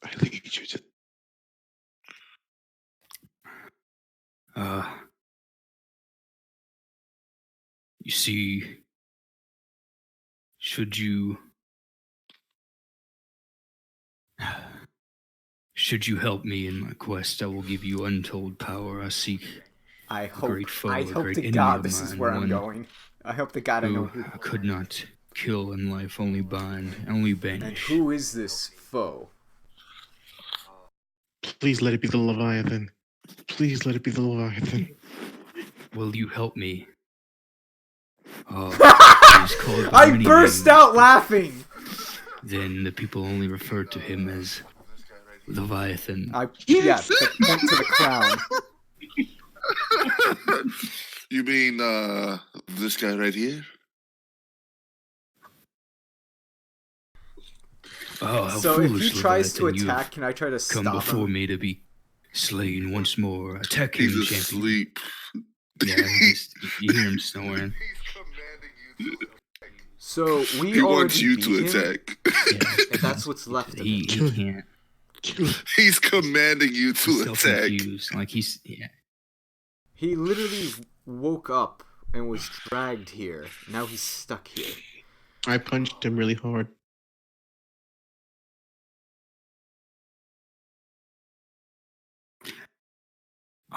I lead you to. You see, should you help me in my quest, I will give you untold power. I seek I a hope. great foe, I a hope great to enemy God of this is mine, where I'm one going. I hope to God I know who who. I could not kill in life, only bind, only And banish. who is this foe? Please let it be the Leviathan. Please let it be the Leviathan. Will you help me? Oh, he's called by I many burst names, out but laughing. then the people only refer to him as Leviathan. Yeah, point to the crown. You mean this guy right here? Oh, how So if he foolish, tries to Leviathan, you attack, have can I try to come stop before him? me to be slain once more. Attack him, He's champion. asleep. Yeah, you hear him snoring. So we He already wants you beat to him, attack. Yeah, and that's what's left of he him. can't. He's commanding you He's to self attack. confused. Like yeah. He literally woke up and was dragged here. Now he's stuck here. I punched him really hard.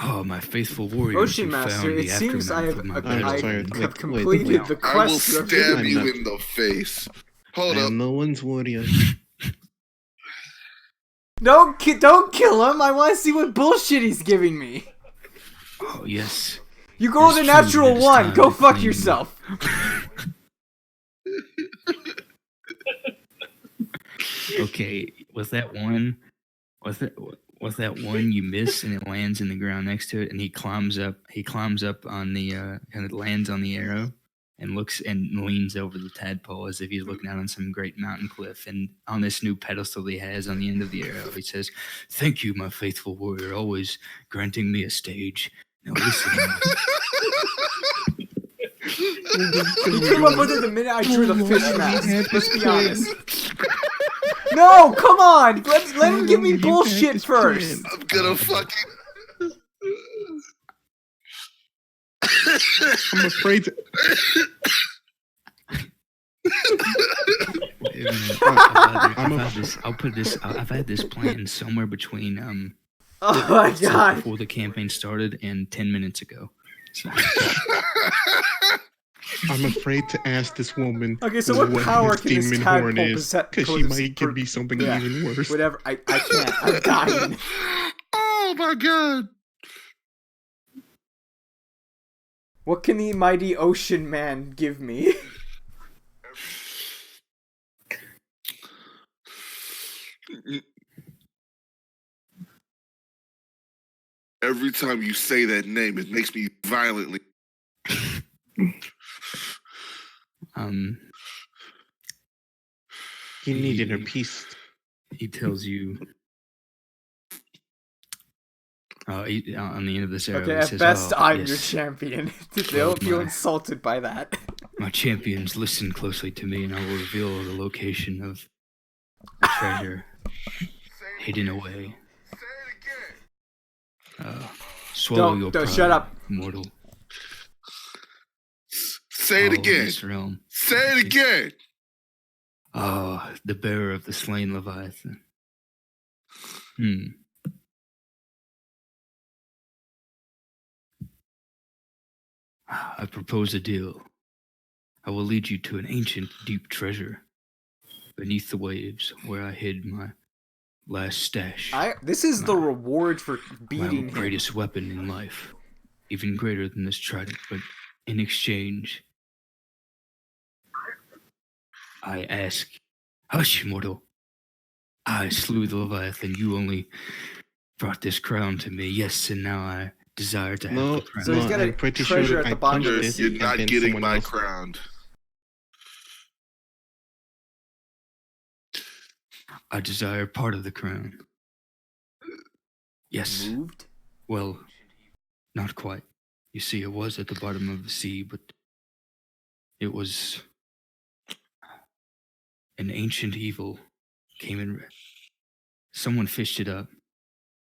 Oh, my faithful warriors Ocean who Master, found it the seems I aftermath have, of my I'm battle. sorry, I wait, have wait, completed wait. the I will quest. you have given stab I'm you not- in the face. I Hold up. am no one's warrior. Don't kill him. I want to see what bullshit he's giving me. Oh yes. You go It's with a true, natural it is one. time Go to fuck claim- yourself. Okay, was that one you miss and it lands in the ground next to it and he climbs up on the and it lands on the arrow and looks and leans over the tadpole as if he's looking out on some great mountain cliff, and on this new pedestal he has on the end of the arrow he says, "Thank you, my faithful warrior, always granting me a stage. Now listen." He came up with it the minute I drew the fish mask. Let's be honest. No, come on. Let him give me bullshit first. I'm gonna fucking. I'm afraid to... Wait a minute. I've had this plan somewhere between Oh my god. before the campaign started and 10 minutes ago. So, I'm afraid to ask this woman. Okay, so what power his can this demon tadpole horn is, because she might give me something yeah, even worse. Whatever. I can't. I'm dying. Oh my god. What can the mighty ocean man give me? Every time you say that name, it makes me violently. He needed her peace. he tells you on the end of this arrow, Okay, he at says, best, "Oh, I'm your yes, champion. Don't feel my- insulted by that. my champions, listen closely to me, and I will reveal the location of the treasure hidden away. Swallow your Don't, pride, shut up. mortal. Say it All of again. this realm. Say it again. Ah, the bearer of the slain Leviathan. I propose a deal. I will lead you to an ancient, deep treasure beneath the waves where I hid my last stash. This is the reward for My beating him. greatest weapon in life. Even greater than this trident, but in exchange, I ask, hush, mortal. I slew the Leviathan. You only brought this crown to me. Yes, and now I desire to have No, the crown. So he's got a I'm pretty treasure sure at the I bottom punched of the it sea. You're and not then getting someone my else- crown. I desire part of the crown. Yes. Moved? Well, not quite. You see, it was at the bottom of the sea, but it was an ancient evil came in. Someone fished it up.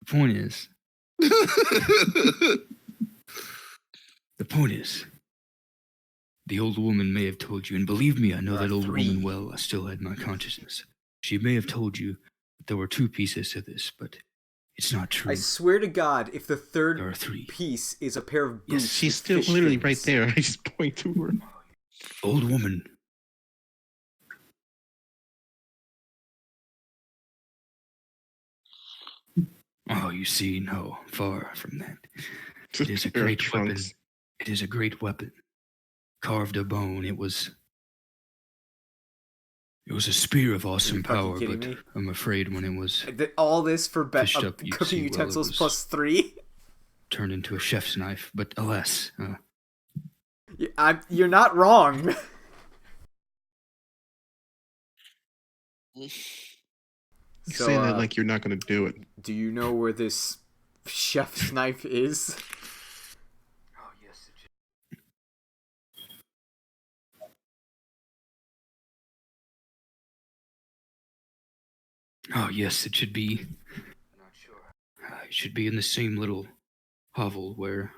The point is, the old woman may have told you, and believe me, I know that old woman well. I still had my consciousness. She may have told you that there were two pieces to this, but it's not true. I swear to God, if the third There are three. piece is a pair of Yes, boots, She's with still fish literally fins. right there. I just point to her. Old woman. Oh, you see, no, far from that. It is a Pair of great weapon. trunks. It is a great weapon. Carved of bone. It was a spear of awesome fucking power, kidding but me? I'm afraid when it was All this for fished up, you cooking see, well, it utensils was- plus 3? turned into a chef's knife, but alas, You're not wrong. You So, say that like you're not going to do it. do you know where this chef's knife is? oh yes, it should be. I'm not sure. It should be in the same little hovel where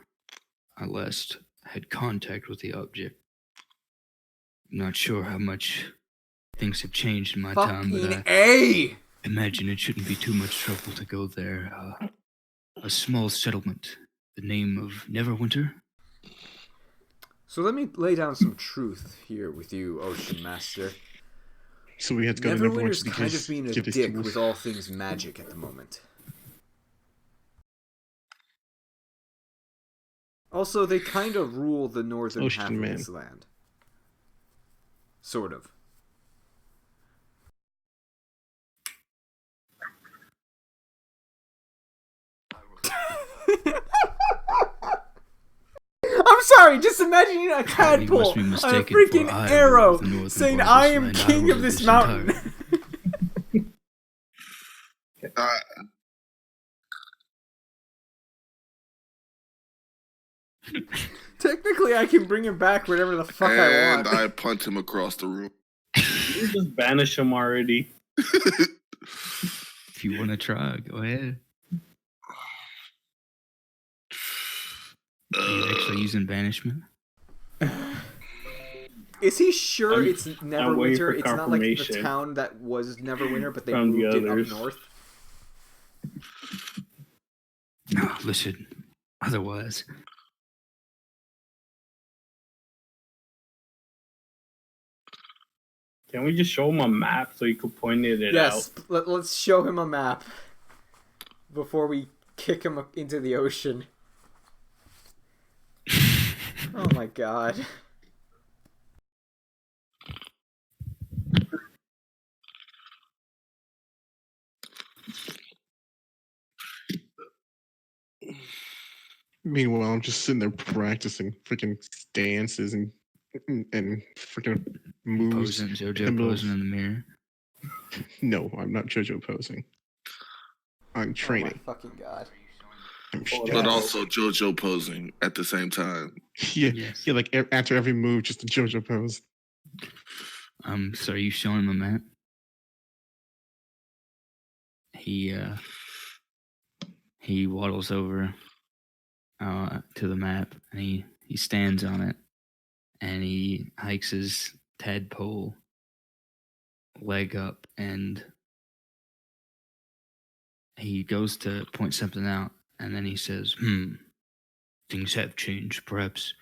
I last had contact with the object. I'm not sure how much things have changed in my time, but Fucking I A! imagine it shouldn't be too much trouble to go there. A small settlement, the name of Neverwinter. So let me lay down some truth here with you, Ocean Master. So we had to go to Neverwinter's Neverwinter kind of being a get his dick tools. with all things magic at the moment. Also, they kind of rule the northern Ocean half of Man. this land. Sort of. I'm sorry, just imagining a tadpole must be on a mistaken freaking for I arrow rule the northern saying, part of I this am land. I king of rule this this mountain. Uh, Technically, I can bring him back whenever the fuck I and want. I punt him across the room. You just banish him already. If you want to try, go ahead. Are you actually using banishment? Is he sure I'm- it's waiting Neverwinter? for It's not like the confirmation town that was Neverwinter, but they from the moved it up others. north? No, listen. Otherwise, Can we just show him a map so he could point it Yes, out? let's show him a map before we kick him into the ocean. Oh my god. Meanwhile, I'm just sitting there practicing freaking dances and freaking moves. posing, JoJo and posing moves. in the mirror. No, I'm not JoJo posing. I'm training. Oh my fucking god. I'm But But stressed. also JoJo posing at the same time. Yeah, Yes. yeah, like after every move, just a JoJo pose. So are you showing him a map? He waddles over to the map and he stands on it and he hikes his tadpole leg up and he goes to point something out and then he says, things have changed. Perhaps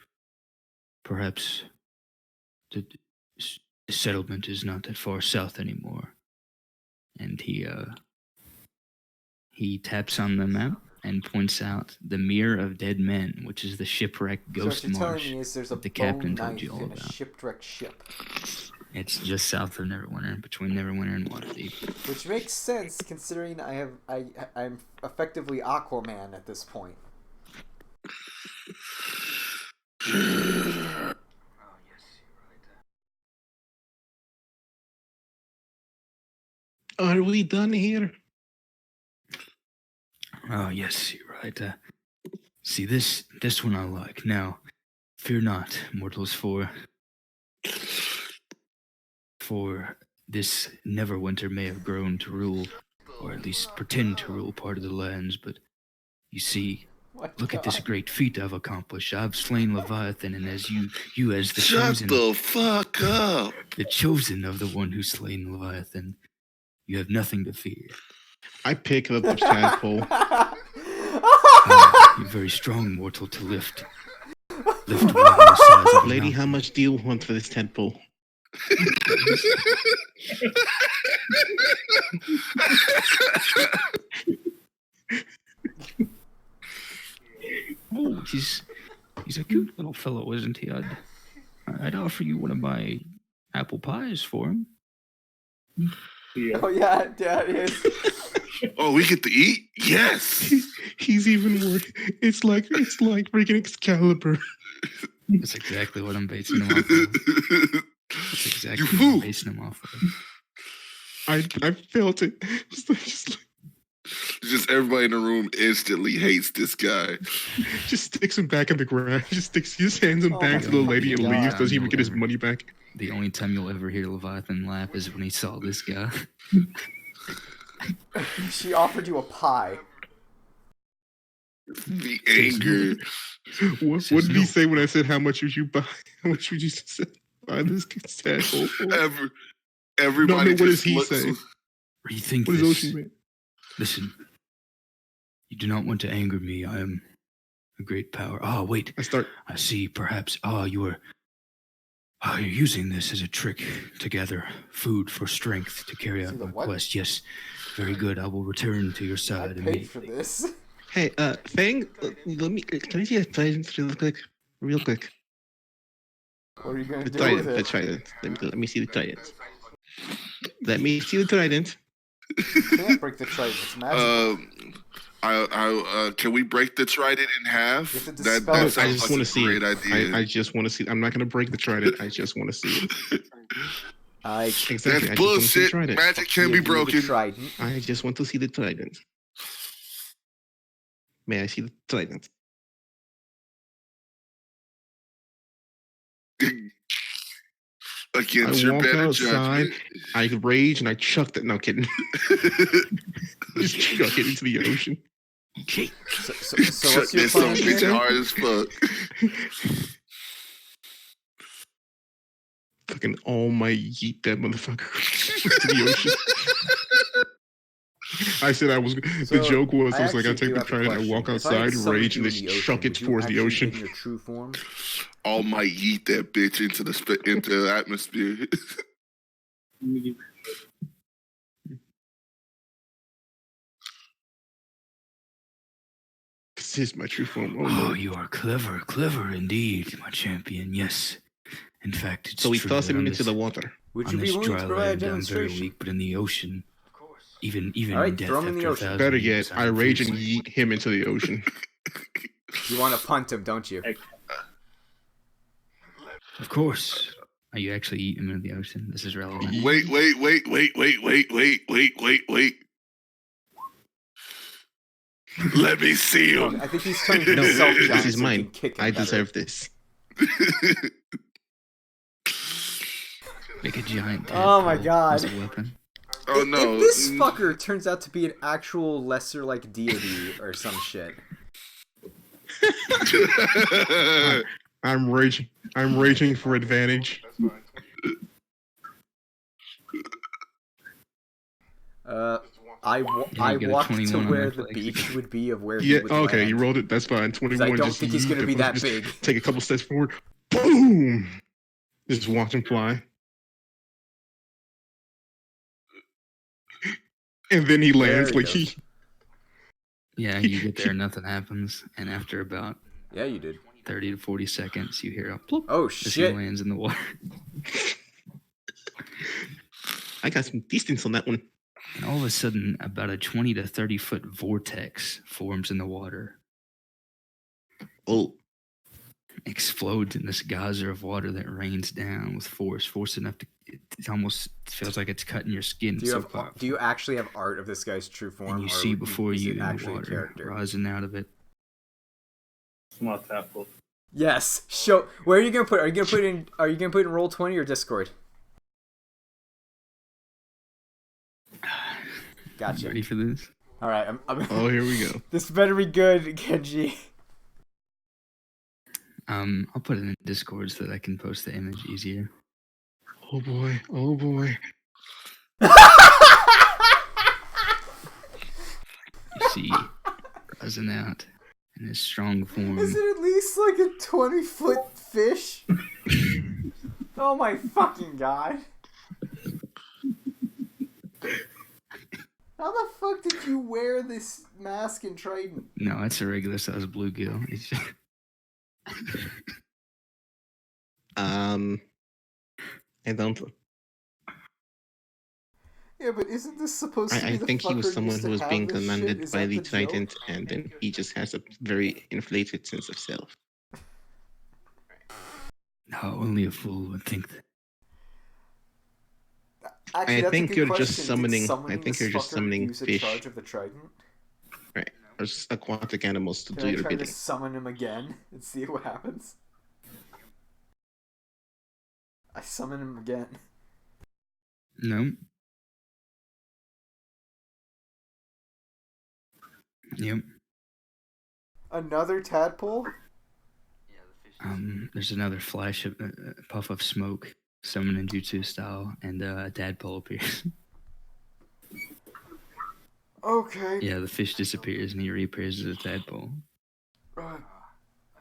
the settlement is not that far south anymore. And he taps on the map and points out the Mere of Dead Men, which is the shipwrecked ghost so what you're telling marsh me is there's a that the bone captain told knife you all in a about. shipwrecked ship. It's just south of Neverwinter, between Neverwinter and Waterdeep. Which makes sense considering I'm effectively Aquaman at this point. Are we done here? Oh yes, you're right. See this one I like. Now, fear not, mortals, for this Neverwinter may have grown to rule, or at least pretend to rule part of the lands, but you see, look at this great feat I've accomplished. I've slain Leviathan, and as you as the Shut chosen, the fuck up. the chosen of the one who's slain Leviathan, you have nothing to fear. I pick up the tadpole. You're very strong, mortal, to lift one the size of a Lady, how mountain. much do you want for this tadpole? he's a cute little fellow, isn't he? I'd offer you one of my apple pies for him. Yeah. Oh yeah, Dad is. Oh, we get to eat? Yes. He's even worse. It's like freaking Excalibur. That's exactly what I'm basing him off of. That's exactly You what I'm fool. basing him off of. I felt it. Just everybody in the room instantly hates this guy. Just sticks him back in the ground. Just sticks his hands him Oh back my to the lady and God. leaves. Doesn't even get his money back. The only time you'll ever hear Leviathan laugh is when he saw this guy. She offered you a pie. The anger. What did he say when I said how much would you buy? How much would you buy this asshole for? Everybody what does just he looks. say? Rethink What is this. Ocean Man? Listen, you do not want to anger me. I am a great power. Oh, wait. I see. Perhaps. You're using this as a trick to gather food for strength to carry out my quest. Yes, very good. I will return to your I side paid for this. Hey, Fang, can I see a trident real quick? Real quick. What are you gonna The do trident, with the it? trident. Let me see the trident. Let me see the trident. You can't break the trident. It's magical. Can we break the trident in half? You have to That dispel it. sounds I just like want a to see great it. idea. I just want to see. I'm not gonna break the trident. I just want to see it. Exactly. That's I just want to see the bullshit. trident. Magic can be Give you the broken. trident. I just want to see the trident. May I see the trident? Against I your walk better outside, judgment. I rage, and I chucked it. No kidding. Just chuck it into the ocean. So Shut what's your this some plan bitch here? hard as fuck. Fucking all my yeet that motherfucker into the ocean. I said I was. So, the joke was, I was like, I actually take do the have a trident, I question. walk If I had outside, summoned rage, and you then in the chuck ocean, it would you towards the actually ocean. be in your true form? All might yeet that bitch into the atmosphere. This is my true form. Oh, Oh, no. you are clever indeed, my champion. Yes. In fact, it's So we true toss that him on into this, the water. Would on you be this willing dry to provide a land, I'm very demonstration? weak, but in the ocean, even All right, in death throw him in the after a ocean. 1,000 Better years, yet, I I'm rage and fierce. yeet him into the ocean. You want to punt him, don't you? Of course. Are you actually eating him in the ocean? This is relevant. Wait. Let me see Oh, him. I think he's turning No, himself this giant is so he mine. can kick him I better. deserve this. Make a giant Oh my tadpole God. as a weapon. Oh no. If this fucker turns out to be an actual lesser like deity or some shit. I'm raging. I'm raging for advantage. I you get a walked to 21 on where that the flex. beach would be of where Yeah, he would okay, land. you rolled it. That's fine. 21. I don't just think he's yeet gonna the be that just big. Take a couple steps forward. Boom! Just watch him fly. And then he lands There like he he. Yeah, you get there, nothing happens, and after about Yeah, you did. 30 to 40 seconds, you hear a plop Oh as he shit! lands in the water. I got some distance on that one. And all of a sudden, about a 20 to 30 foot vortex forms in the water, Oh, explodes in this geyser of water that rains down with force enough to it almost feels like it's cutting your skin. Do you so have? powerful. Do you actually have art of this guy's true form? And you or see before is you it in the actually a water character? rising out of it. Small tadpole. Yes. Show. Where are you gonna put? Are you gonna put it in? Are you gonna put it in Roll20 or Discord? Gotcha. Ready for this? All right. oh, here we go. This better be good, Genji. I'll put it in Discord so that I can post the image easier. Oh boy. Oh boy. You see, rising out in his strong form. Is it at least like a 20-foot fish? Oh my fucking god. How the fuck did you wear this mask and trident? No, it's a regular size bluegill. I don't. Yeah, but isn't this supposed to be I the think he was fucker someone used who to was have being this shit? commanded Is by that the the joke? Titan, and then he just has a very inflated sense of self. No, only a fool would think that. Actually, I that's a think good you're question. just summoning. Did I summoning think this you're just fucker summoning use a fish, charge of the trident? right? Or just aquatic animals to Can do I your try to bidding. summon him again and see what happens? I summon him again. No. Yep. Another tadpole? There's another flash of puff of smoke, summoning jutsu style, and a tadpole appears. Okay. Yeah, the fish disappears and he reappears as a tadpole.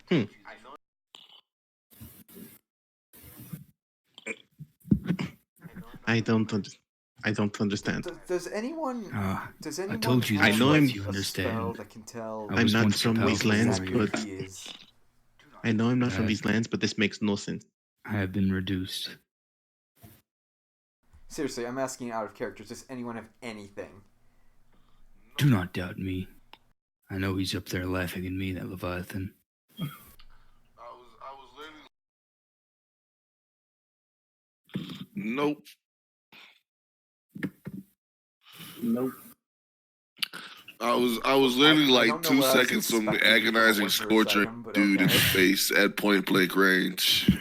Hmm. I don't understand. Does anyone? Does anyone? told you have, I know him- like, you a understand. spell that can tell I I'm was not once a from these powerful lands, warrior. but exactly who he is? I know I'm not from Uh, these lands, but this makes no sense. I have been reduced. Seriously, I'm asking out of character. Does anyone have anything? Do not doubt me. I know he's up there laughing at me, that Leviathan. I was literally. Nope. Nope. I was literally I like don't know 2 what I was seconds from expecting from a agonizing word-for-word scorcher item, but dude in the okay. face at point blank range.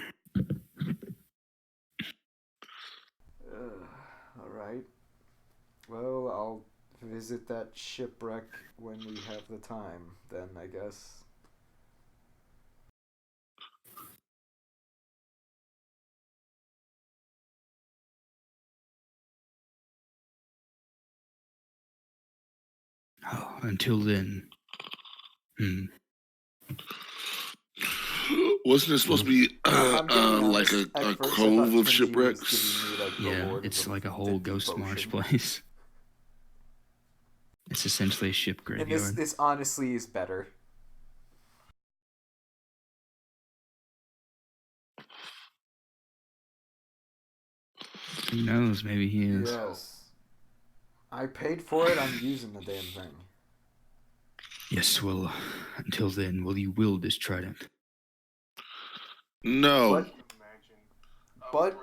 Alright. Well, I'll visit that shipwreck when we have the time, then, I guess. Oh, until then. Wasn't it supposed to be I'm being like honest, a at first I cove thought of Kenji shipwrecks? was giving me, like, the Yeah, Lord it's of like a the whole Deep Ghost Marsh Ocean. place. It's essentially a ship And graveyard. this honestly is better. Who knows? Maybe he is. Yes. I paid for it, I'm using the damn thing. Yes, well, until then, will you wield this trident? No. But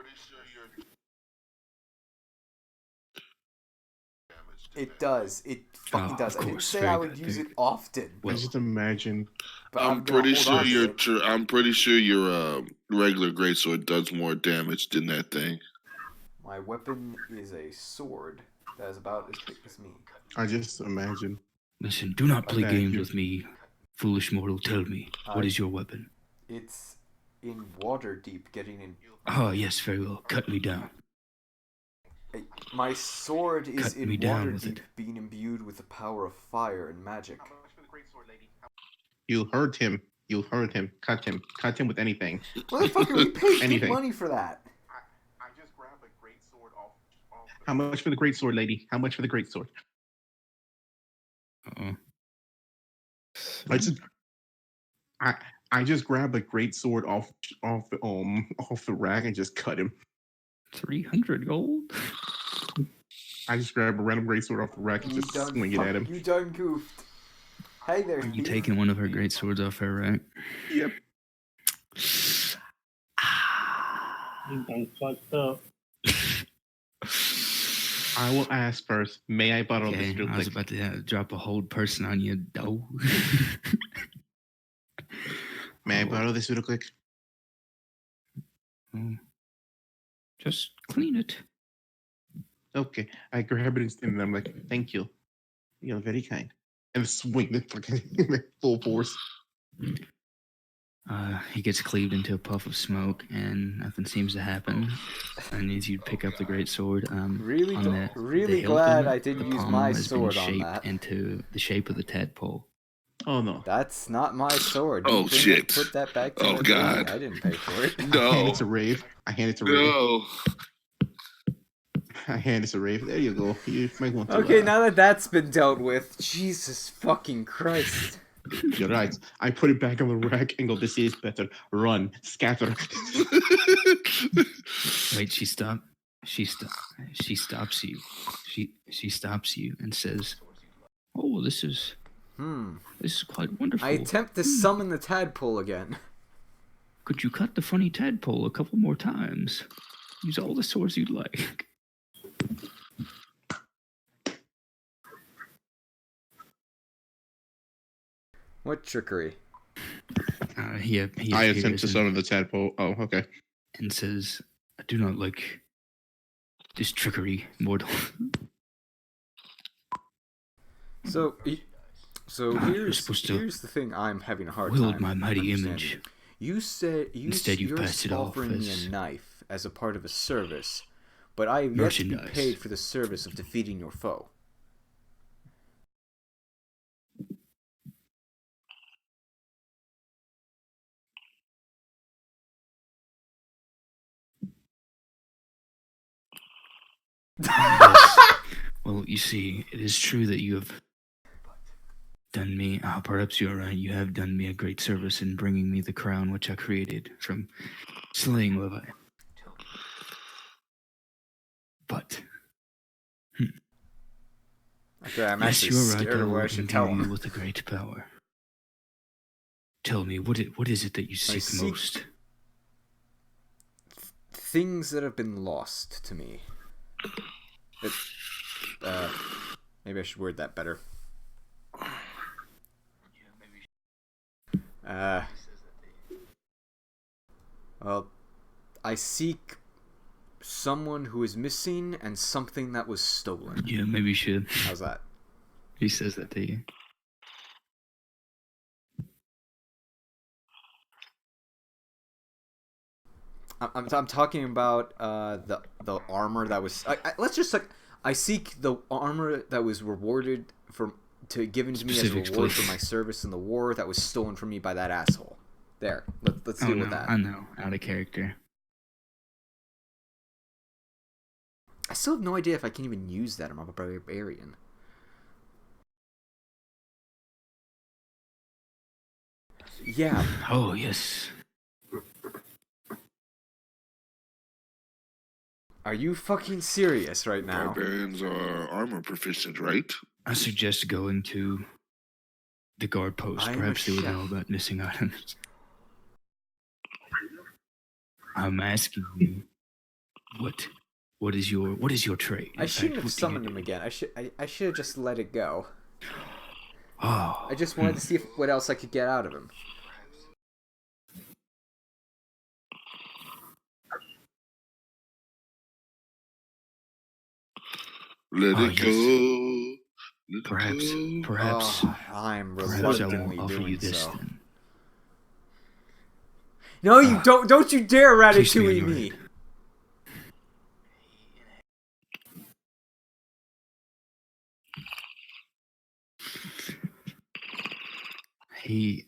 it does. It fucking Oh, does. of I didn't course. say Very I would good, use very it often. I just imagine. But I'm gonna pretty hold sure on to your it. I'm pretty sure your regular greatsword does more damage than that thing. My weapon is a sword that is about as thick as me. I just imagine. Listen, do not play that games you- with me, foolish mortal. Tell me, what is your weapon? It's in water deep, getting in. Oh, yes, very well. Cut me down. My sword is Cut me in down water with deep, it. being imbued with the power of fire and magic. You heard him. You heard him. Cut him. Cut him with anything. Motherfucker, we paid good Anything. money for that. I just grabbed a great sword off How much for the great sword, lady? How much for the great sword? Uh-oh. I just grabbed a great sword off the rack and just cut him. 300 gold? I just grabbed a random great sword off the rack and just swing it at him. You done goofed. Hey there, Are you thief. taking one of her great swords off her rack? Yep. You done fucked up. I will ask first. May I borrow Okay, this real I was quick? about to drop a hold person on you, though. May I borrow this real quick? Oh. Just clean it. Okay. I grab it and I'm like, thank you. You're very kind. And swing it fucking full force. He gets cleaved into a puff of smoke, and nothing seems to happen. I need you to pick up the great sword. Really, on the really hilt glad of it, I didn't the use pommel my has been sword on shaped that. into the shape of the tadpole. Oh no. That's not my sword. Oh, You bring shit. It, put that back to Oh, the God. thing. I didn't pay for it. I hand No. it to Rave. I hand it to Rave. No. I hand it to Rave. There you go. You might want to. Okay, now that that's been dealt with, Jesus fucking Christ. You're right. I put it back on the rack and go, this is better. Run. Scatter. Wait, she stops you. She stops you and says, "Oh, this is quite wonderful. I attempt to summon the tadpole again. Could you cut the funny tadpole a couple more times? Use all the swords you'd like." What trickery? He I attempt appears to summon the tadpole. Oh, okay. and says, "I do not like this trickery, mortal." So here's supposed to the thing I'm having a hard Wield time my mighty understanding. image. You said Instead, you've you're passed it off offering me as a knife as a part of a service, but I have yet to be merchandise. paid for the service of defeating your foe. Yes. Well, you see, it is true that you have done me. Perhaps you're right. You have done me a great service in bringing me the crown which I created from slaying Levi. But Okay, I'm yes, actually you are right. scared I of what I will should endue tell you him. with a great power. Tell me, what is it that you seek seek- most? Things that have been lost to me. Maybe I should word that better. Well, I seek someone who is missing and something that was stolen. Yeah, maybe you should. How's that? He says that to you. I'm talking about the armor that was. Let's just like I seek the armor that was rewarded given to me as a Specifics, reward please. for my service in the war that was stolen from me by that asshole. There, let's Oh deal no, with that. I know, out of character. I still have no idea if I can even use that. I'm a barbarian. Yeah. Oh yes. Are you fucking serious right now? Barbarians are armor proficient, right? I suggest going to the guard post. I am Perhaps a they would chef. know about missing items. I'm asking you, what is your trade? I In shouldn't fact, have what do you summoned do? him again. I should have just let it go. Oh, I just wanted to see what else I could get out of him. Let Oh, it yes. go. Let perhaps, it go. perhaps, Oh, I'm perhaps I reluctantly will offer doing you this so. then. No, you don't! Don't you dare Place me on ratatouille your me! head. He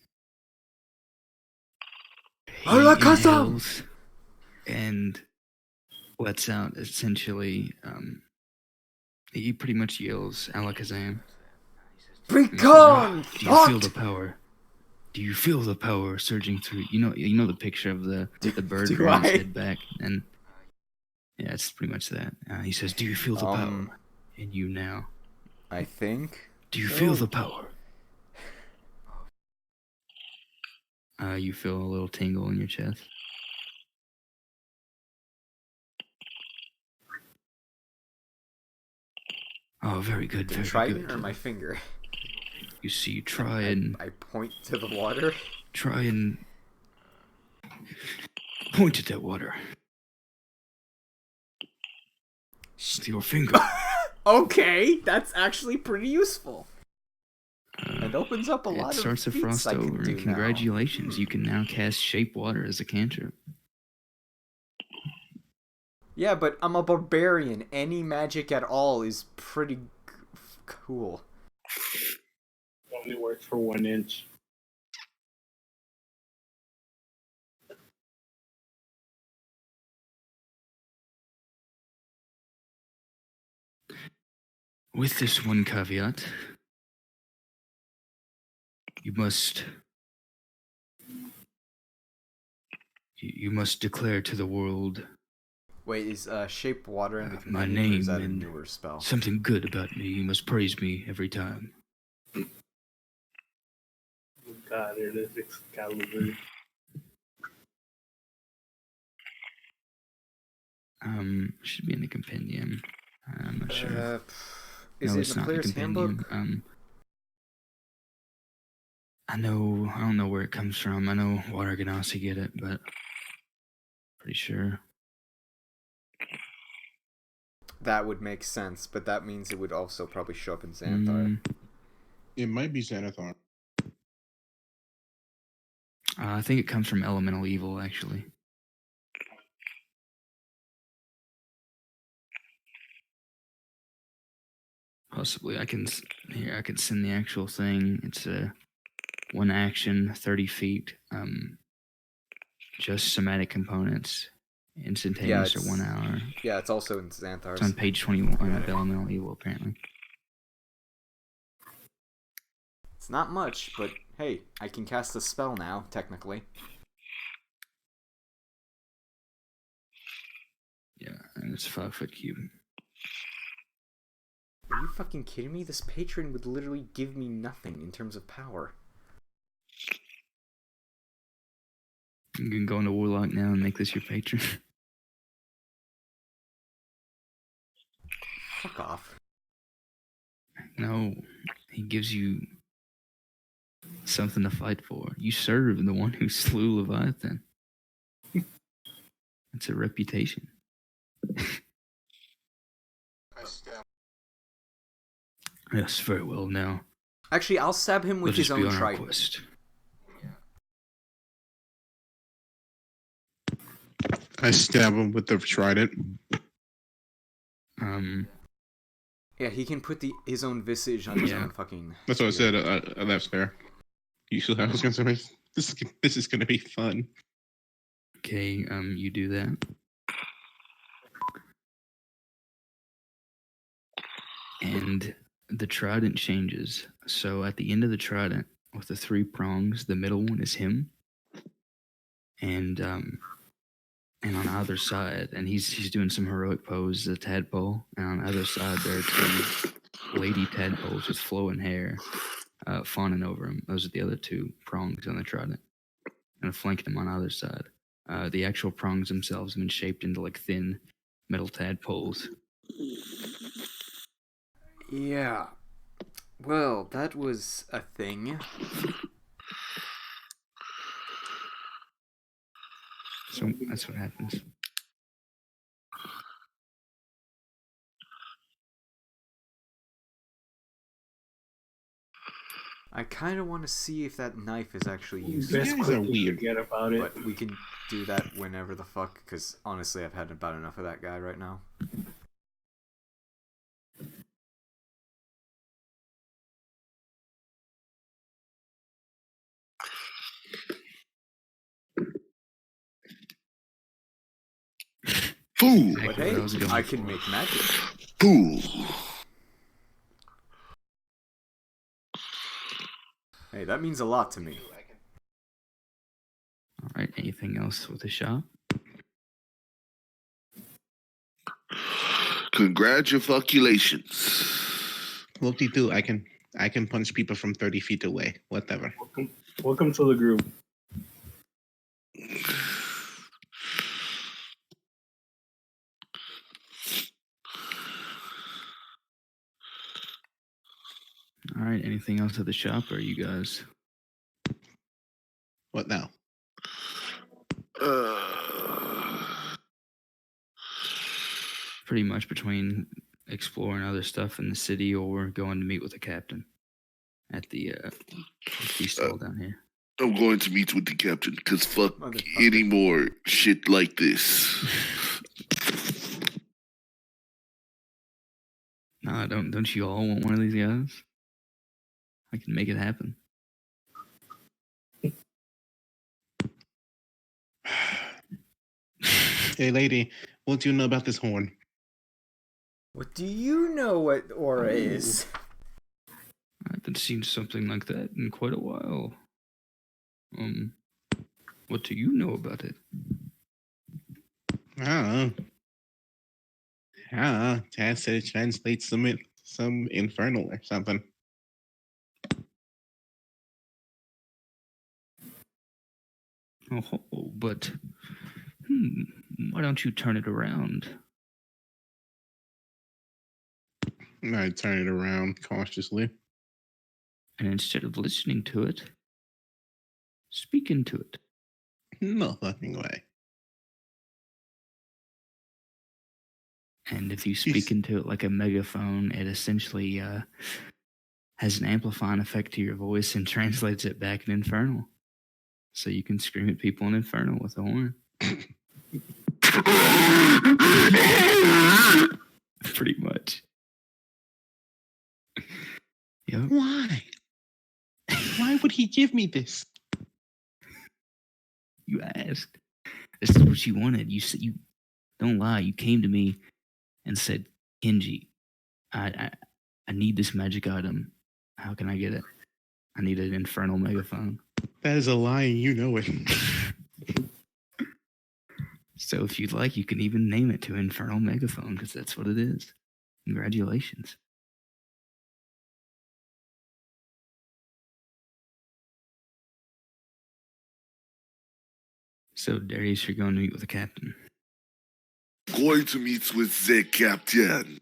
Alakazam! inhales and lets out essentially. He pretty much yells Alakazam. And he says, Become do you feel the thought! power? Do you feel the power surging through? You know the picture of the bird do rearing its I? head back, and yeah, it's pretty much that. He says, "Do you feel the power in you now? I think. Do you feel the power?" You feel a little tingle in your chest. Oh, very good, The very trident good. or my finger? You see, try and I point to the water. point at that water with your finger. Okay, that's actually pretty useful. It opens up a lot It starts to of feats frost I can over, do and now. congratulations, you can now cast Shape Water as a cantrip. Yeah, but I'm a barbarian. Any magic at all is pretty cool. Only works for 1 inch. With this one caveat, You must. You must declare to the world Wait, is shape water in the my companion, or is name that a and newer spell? something good about me. You must praise me every time. God, it is Excalibur. Should be in the compendium. I'm not sure. Is No, it it's in the not in the player's compendium. handbook? I don't know where it comes from. I know Water Ganassi get it, but pretty sure. That would make sense, but that means it would also probably show up in Xanthar. It might be Xanathar. I think it comes from Elemental Evil, actually. Possibly. I can send the actual thing. It's a 1 action, 30 feet. Just somatic components. Instantaneous or 1 hour. Yeah, it's also in Xanthar's. It's on page 21 of Elemental Evil, apparently. It's not much, but hey, I can cast a spell now, technically. Yeah, and it's a 5-foot cube. Are you fucking kidding me? This patron would literally give me nothing in terms of power. You can go into Warlock now and make this your patron. Fuck off. No, he gives you something to fight for. You serve the one who slew Leviathan. It's a reputation. Yes, very well now. Actually, I'll stab him with Let his us be own on our trident. quest. I stab him with the trident. Yeah, he can put his own visage on his own fucking... That's what I said. That's fair. Usually I was going to say, this is going to be fun. Okay, you do that. And the trident changes. So at the end of the trident, with the 3 prongs, the middle one is him. And on either side, and he's doing some heroic pose, a tadpole, and on either side there are 2 lady tadpoles with flowing hair, fawning over him. Those are the other 2 prongs on the trident, and flanking him on either side. The actual prongs themselves have been shaped into like thin metal tadpoles. Yeah. Well, that was a thing. So that's what happens. I kind of want to see if that knife is actually useful. These guys are weird. Forget about it. But we can do that whenever the fuck, because honestly, I've had about enough of that guy right now. Fool! But hey, I can make magic. Fool! Hey, that means a lot to me. All right. Anything else with the shop? Congratulations. Whoop-de-doo, I can punch people from 30 feet away. Whatever. Welcome to the group. All right. Anything else at the shop, or you guys? What now? Pretty much between exploring other stuff in the city or going to meet with the captain at the feast hall down here. I'm going to meet with the captain because fuck Motherfucker. any more shit like this. Nah, don't you all want one of these guys? I can make it happen. Hey, lady, what do you know about this horn? What do you know what aura is? haven't seen something like that in quite a while. What do you know about it? I don't know. Tad said it translates some infernal or something. Oh, but why don't you turn it around? I turn it around cautiously. And instead of listening to it, speak into it. No fucking way. And if you speak into it like a megaphone, it essentially has an amplifying effect to your voice and translates it back in Infernal. So you can scream at people in Infernal with a horn. Pretty much. Yep. Why? Why would he give me this? You asked. This is what you wanted. You said, you don't lie. You came to me and said, Kenji, I need this magic item. How can I get it? I need an infernal megaphone. That is a lie, and you know it. So if you'd like, you can even name it to Infernal Megaphone, because that's what it is. Congratulations. So, Darius, you're going to meet with the captain. Going to meet with the captain.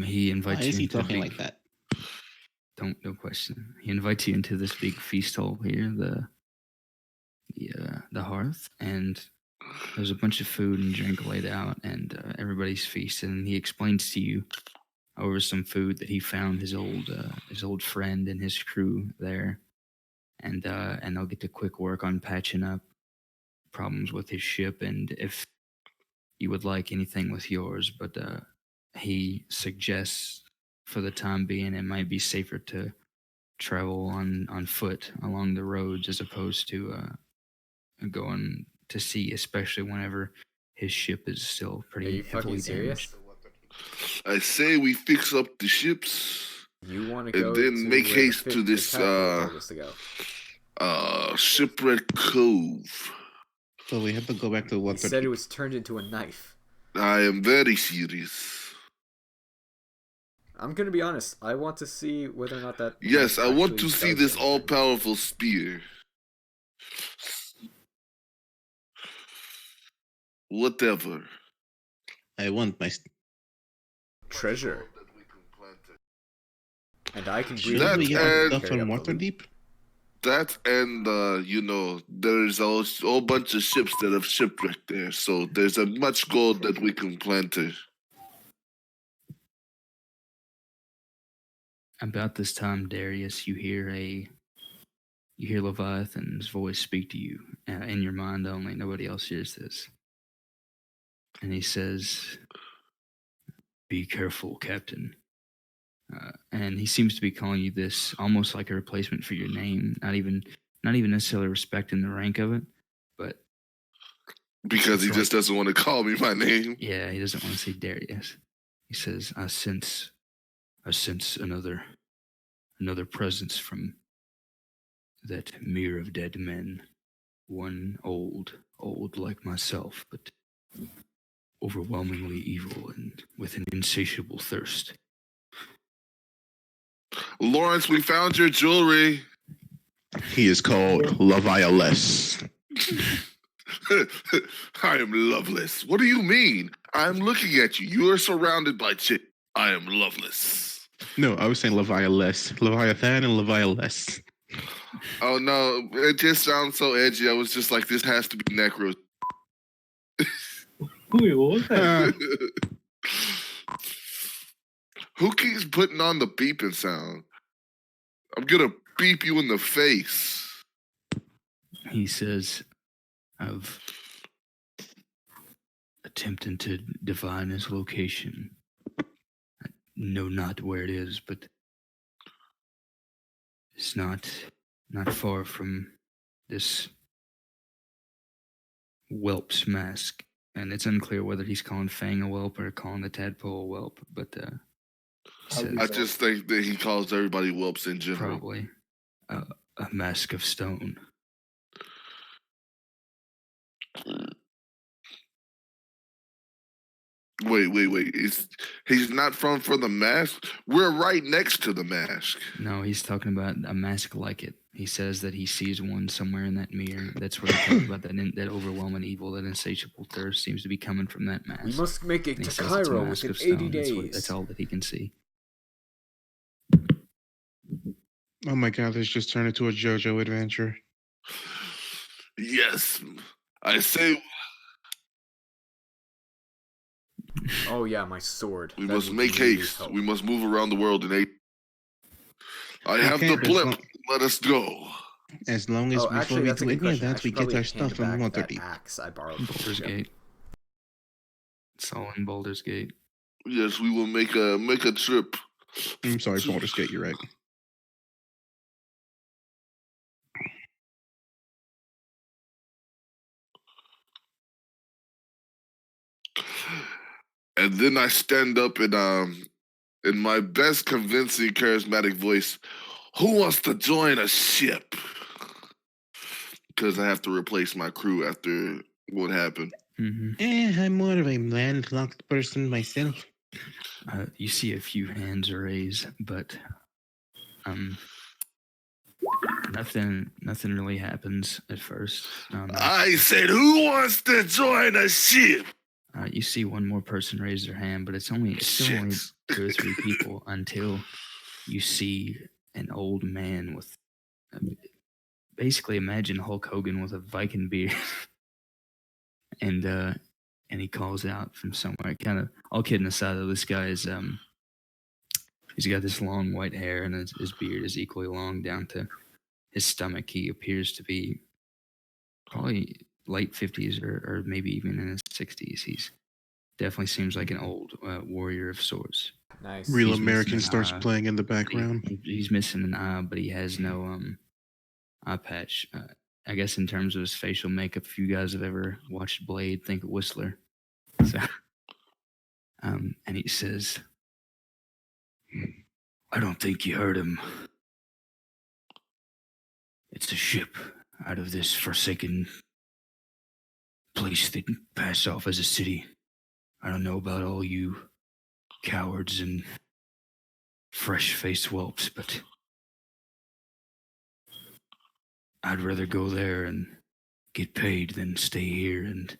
He Why invites is you he into the talking big, like that? No question. He invites you into this big feast hall here, the hearth, and there's a bunch of food and drink laid out, and everybody's feasting. And he explains to you over some food that he found his old friend and his crew there, and they'll get to quick work on patching up problems with his ship, and if you would like anything with yours, but he suggests for the time being it might be safer to travel on foot along the roads as opposed to going to sea, especially whenever his ship is still Are pretty you heavily fucking serious? damaged. I say we fix up the ships You want to go and then to make where haste the to this tadpole told us to go. shipwreck cove. So we have to go back to He what? said it was turned into a knife. I am very serious. I'm gonna be honest. I want to see whether or not that. Yes, knife I want actually to see does this anything. all-powerful spear. Whatever. I want my. treasure, and I can breathe. Shouldn't That we get and- stuff carry from up the loot. Waterdeep? That and there's a whole bunch of ships that have shipwrecked there, so there's a much gold that we can planter. About this time, Darius, you hear Leviathan's voice speak to you in your mind only. Nobody else hears this. And he says, "Be careful, Captain." And he seems to be calling you this almost like a replacement for your name. Not even necessarily respecting the rank of it, but Because he That's just doesn't want to call me my name. yeah, he doesn't want to say Darius. He says, I sense another presence from that mirror of dead men. One old like myself, but overwhelmingly evil and with an insatiable thirst. Lawrence, we found your jewelry. He is called Leviathan. I am loveless. What do you mean? I'm looking at you. You are surrounded by shit. I am loveless. No, I was saying Leviathan and Leviathan. Oh no, it just sounds so edgy. I was just like, this has to be Necro. Wait, what was that? Who keeps putting on the beeping sound? I'm gonna beep you in the face. He says, I've attempted to divine his location. I know not where it is, but it's not far from this whelp's mask. And it's unclear whether he's calling Fang a whelp or calling the tadpole a whelp, but He says, I just think that he calls everybody whelps in general. probably a mask of stone. Wait. He's not from for the mask? We're right next to the mask. No, he's talking about a mask like it. He says that he sees one somewhere in that mirror. That's where he talks about that overwhelming evil, that insatiable thirst seems to be coming from that mask. We must make it And he to says it's a Cairo mask within of stone. 80 days. That's all that he can see. Oh my god, this just turned into a JoJo adventure. Yes. I say Oh yeah, my sword. we That must needs make immediate haste. help. We must move around the world in 8. I have Okay, the but as blip. long- Let us go. As long as Oh, before actually, we that's a do good any of question. I that, we should get probably our hand stuff back from that Waterdeep. axe I borrowed. from Baldur's Shep. Gate. It's all in Baldur's Gate. Yes, we will make a trip. I'm sorry, Baldur's Gate, you're right. And then I stand up in my best convincing charismatic voice, who wants to join a ship? Because I have to replace my crew after what happened. I'm more of a landlocked person myself. You see a few hands raise, but nothing really happens at first. I said, who wants to join a ship? You see one more person raise their hand, but it's still only Shit. 2 or 3 people until you see an old man with basically imagine Hulk Hogan with a Viking beard, and he calls out from somewhere. Kind of all kidding aside, though, this guy is he's got this long white hair, and his beard is equally long down to his stomach. He appears to be probably late 50s or maybe even in his 60s. He's definitely seems like an old warrior of sorts. Nice. Real He's American missing starts an eye. playing in the background. He's missing an eye, but he has no eye patch. I guess in terms of his facial makeup, if you guys have ever watched Blade, think of Whistler. So, and he says, I don't think you heard him. It's a ship out of this forsaken place that passed off as a city. I don't know about all you cowards and fresh-faced whelps, but I'd rather go there and get paid than stay here and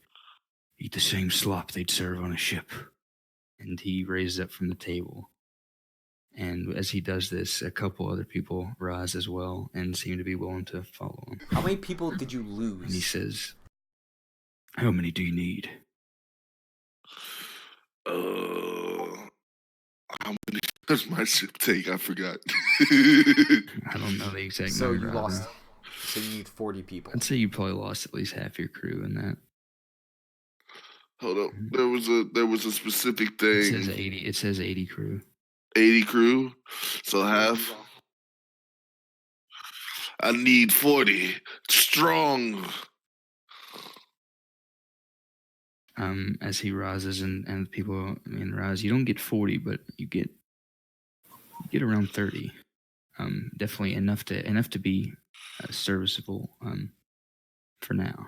eat the same slop they'd serve on a ship. And he raises up from the table. And as he does this, a couple other people rise as well and seem to be willing to follow him. How many people did you And he lose? says, how many do you need? How many does my ship take? I forgot. I don't know the exact So number. you either. lost. So you need 40 people. I'd say you probably lost at least half your crew in that. Hold up. There was a specific It thing. says 80. It says 80 crew. 80 crew. So half. I need 40 strong. As he rises and people rise, you don't get 40, but you get around 30. Definitely enough to be serviceable for now.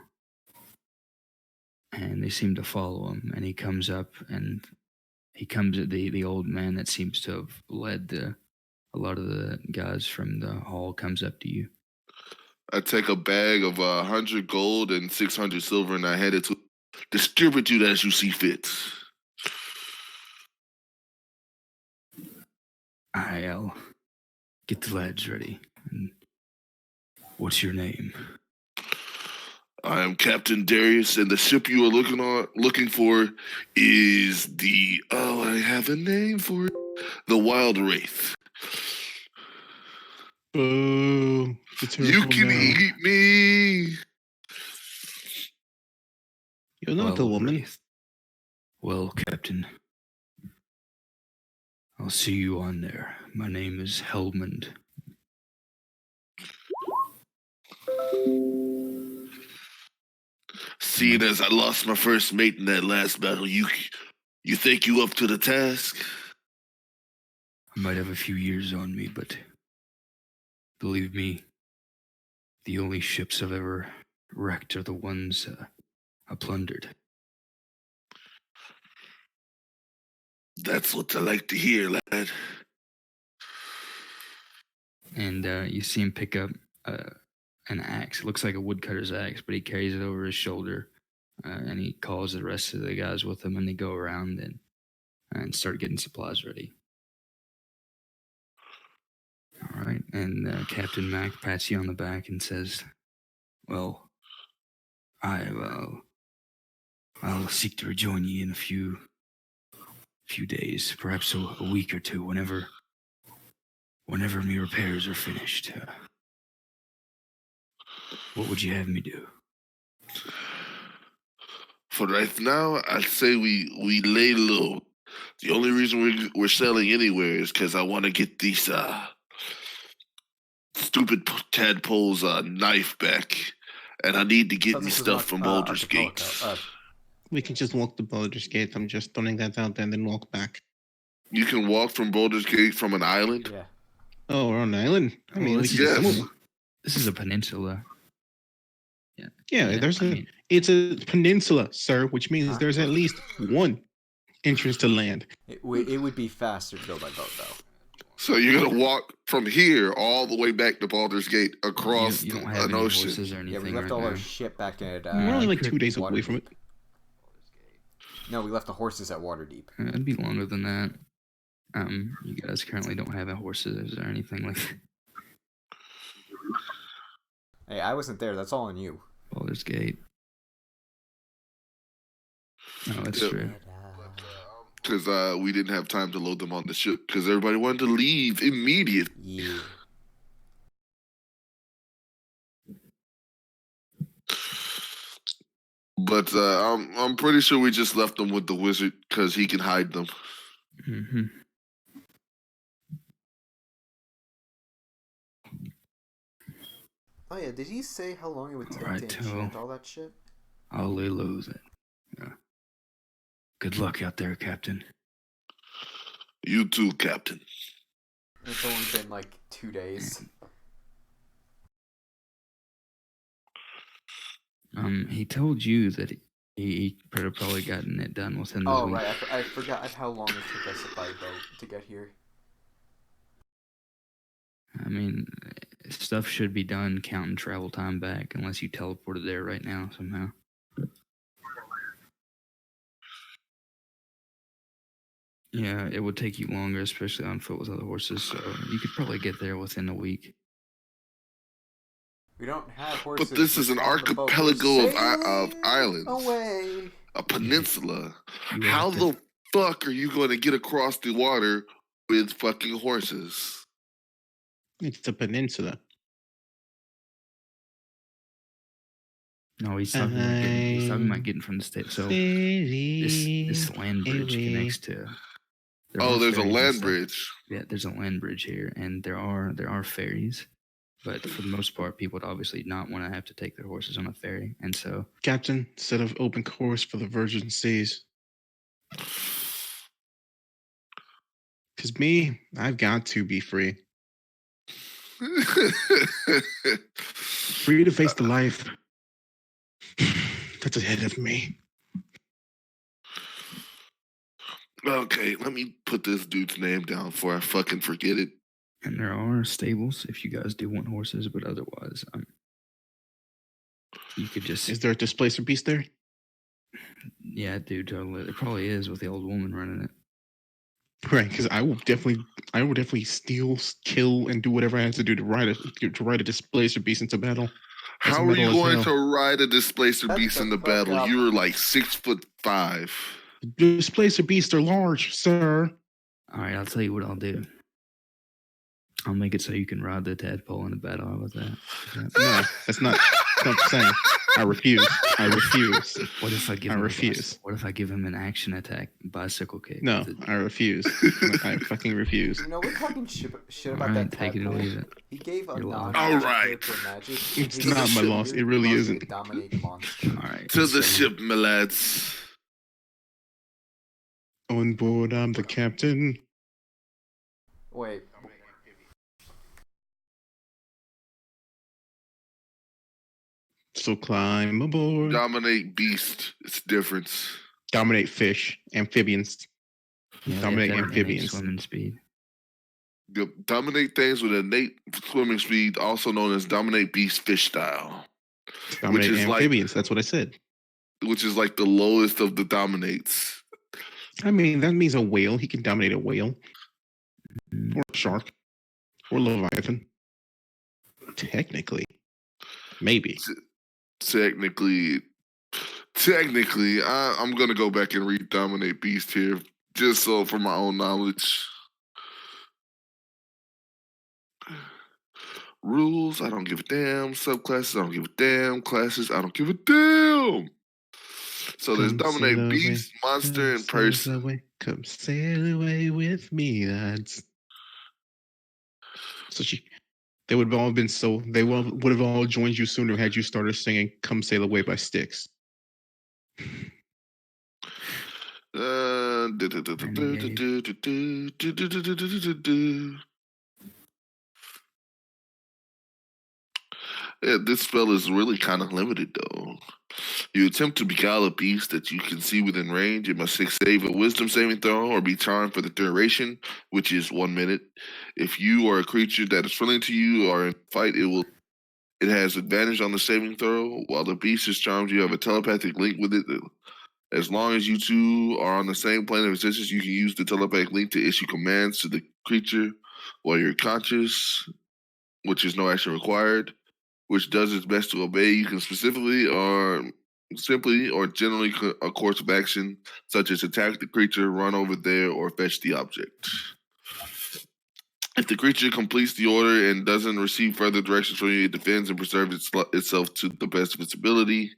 And they seem to follow him, and he comes up, and he comes at the old man that seems to have led a lot of the guys from the hall comes up to you. I take a bag of 100 gold and 600 silver, and I hand it to. Distribute it as you see fit. I'll get the lads ready. And what's your name? I am Captain Darius, and the ship you are looking for is the. Oh, I have a name for it. The Wild Wraith. Boo. You can eat me. You're not a woman. Wraith. Well, Captain, I'll see you on there. My name is Helmond. Seeing as I lost my first mate in that last battle, you think you up to the task? might have a few years on me, but believe me, the only ships I've ever wrecked are the ones I plundered. That's what I like to hear, lad. And you see him pick up an axe. It looks like a woodcutter's axe, but he carries it over his shoulder. And he calls the rest of the guys with him, and they go around and start getting supplies ready. All right, and Captain Mac pats you on the back and says, "Well, I'll seek to rejoin you in a few days, perhaps a week or two, whenever my repairs are finished. What would you have me do?" For right now, I'd say we lay low. The only reason we're selling anywhere is because I want to get these stupid tadpoles knife back, and I need to get me stuff from Baldur's Gate. We can just walk to Baldur's Gate. I'm just throwing that out there and then walk back. You can walk from Baldur's Gate from an island? Yeah. Oh, we're on an island? I mean, yes. This is a peninsula. Yeah, it's a peninsula, sir, which means there's at least one entrance to land. It would be faster to go by boat, though. So you're gonna walk from here all the way back to Baldur's Gate across you don't have an any ocean. horses or anything. Yeah, we left right all now. our shit back at. We're only like 2 days away from it. No, we left the horses at Waterdeep. It'd be longer than that. You guys currently don't have horses or anything like that. Hey, I wasn't there. That's all on you. Baldur's Gate. Oh, that's Yeah. true. Because we didn't have time to load them on the ship because everybody wanted to leave immediately. Yeah. But I'm pretty sure we just left them with the wizard because he can hide them. Mm-hmm. Oh yeah, did he say how long it would take Alright, to enchant all that shit? I'll lay low then. Yeah. Good luck out there, Captain. You too, Captain. It's only been like 2 days. He told you that he could have probably gotten it done within the Oh week. right, I forgot how long it took us by boat to get here. I mean, stuff should be done counting travel time back, unless you teleported there right now somehow. Yeah, it would take you longer, especially on foot with other horses, so you could probably get there within a week. We don't have horses. But this is an on the boat. archipelago of Sailing islands. away. A peninsula. You How have to- the fuck are you going to get across the water with fucking horses? It's a peninsula. No, he's talking about getting from the state. So this land bridge connects to. There's a ferries and land stuff. bridge. Yeah, there's a land bridge here, and there are ferries, but for the most part, people would obviously not want to have to take their horses on a ferry, and so Captain, set of open course for the Virgin Seas. Because me, I've got to be free. Free to face the life that's ahead of me. Okay, let me put this dude's name down before I fucking forget it. and there are stables if you guys do want horses, but otherwise, you could just Is there a displacer beast there? yeah, dude, totally. There probably is with the old woman running it. Right, because I will definitely steal, kill, and do whatever I have to do to ride a displacer beast into battle. That's How are you metal as going hell. to ride a displacer Shut beast the in the fuck battle? up. You're like 6'5". Displacer beasts are large, sir. All right, I'll tell you what I'll do. I'll make it so you can ride the tadpole in the battle. How about that? No, that's not what I'm saying. I refuse. I refuse. What if I give I him refuse. What if I give him an action attack bicycle kick? No, I refuse. I fucking refuse. You know, we're talking shit All about right, that take it or tadpole. leave it. He gave a You're lost. non-magic All right. character magic. It's He's not my a loss. It weird, really mostly isn't. dominate monster. All right. To the so- ship, my lads. On board, I'm the captain. Wait. So climb aboard. Dominate beast. It's difference. Dominate fish, amphibians. Yeah, Dominate they have to have innate amphibians. swimming speed. Dominate things with innate swimming speed, also known as dominate beast fish style, Dominate is like- amphibians. That's what I said. which is like the lowest of the dominates. I mean, that means a whale. He can dominate a whale or a shark or leviathan. Technically, maybe. Technically, I'm gonna go back and read dominate beast here, just so for my own knowledge. Rules, I don't give a damn. Subclasses, I don't give a damn. Classes, I don't give a damn. So there's Come sail dominate away, beast, monster, come and sail person. away, come sail away with me, lads. So they would have all been so they would have all joined you sooner had you started singing "Come Sail Away" by Styx. Yeah, this spell is really kind of limited though. You attempt to beguile a beast that you can see within range. It must save a wisdom saving throw or be charmed for the duration, which is 1 minute. If you or a creature that is friendly to you are in fight, it has advantage on the saving throw. While the beast is charmed, you have a telepathic link with it. As long as you two are on the same plane of existence, you can use the telepathic link to issue commands to the creature while you're conscious, which is no action required, which does its best to obey. You can specifically or simply or generally a course of action, such as attack the creature, run over there, or fetch the object. If the creature completes the order and doesn't receive further directions from you, it defends and preserves itself to the best of its ability.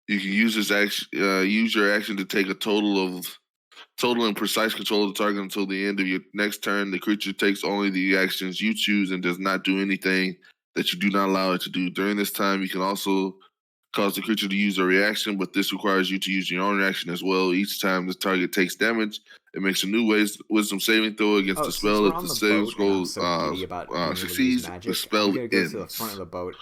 You can use this action, use your action to take a total and precise control of the target until the end of your next turn. The creature takes only the actions you choose and does not do anything that you do not allow it to do. During this time, you can also cause the creature to use a reaction, but this requires you to use your own reaction as well. Each time the target takes damage, it makes a new wisdom saving throw against the spell. If the saving throw succeeds, the spell I'm gonna go ends. to the front of the boat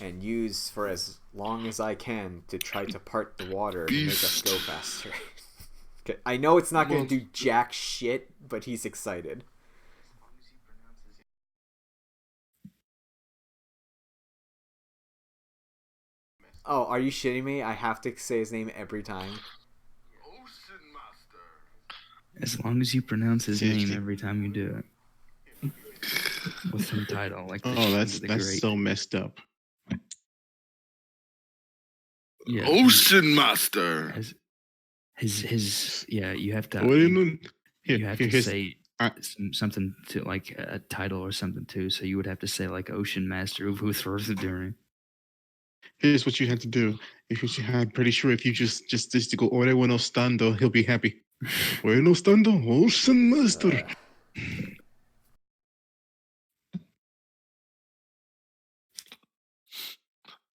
and use for as long as I can to try to part the water to make us go faster. I know it's not gonna do jack shit, but he's excited. Oh, are you shitting me? I have to say his name every time. As long as you pronounce his name every time you do it. With some title like Oh, that's so messed up. Yeah, Ocean Master. His you have to you have to say something to like a title or something too. So you would have to say like Ocean Master of during. Here's what you have to do. I'm pretty sure if you just to go ore bueno stando, he'll be happy. Bueno stando, Ocean Master.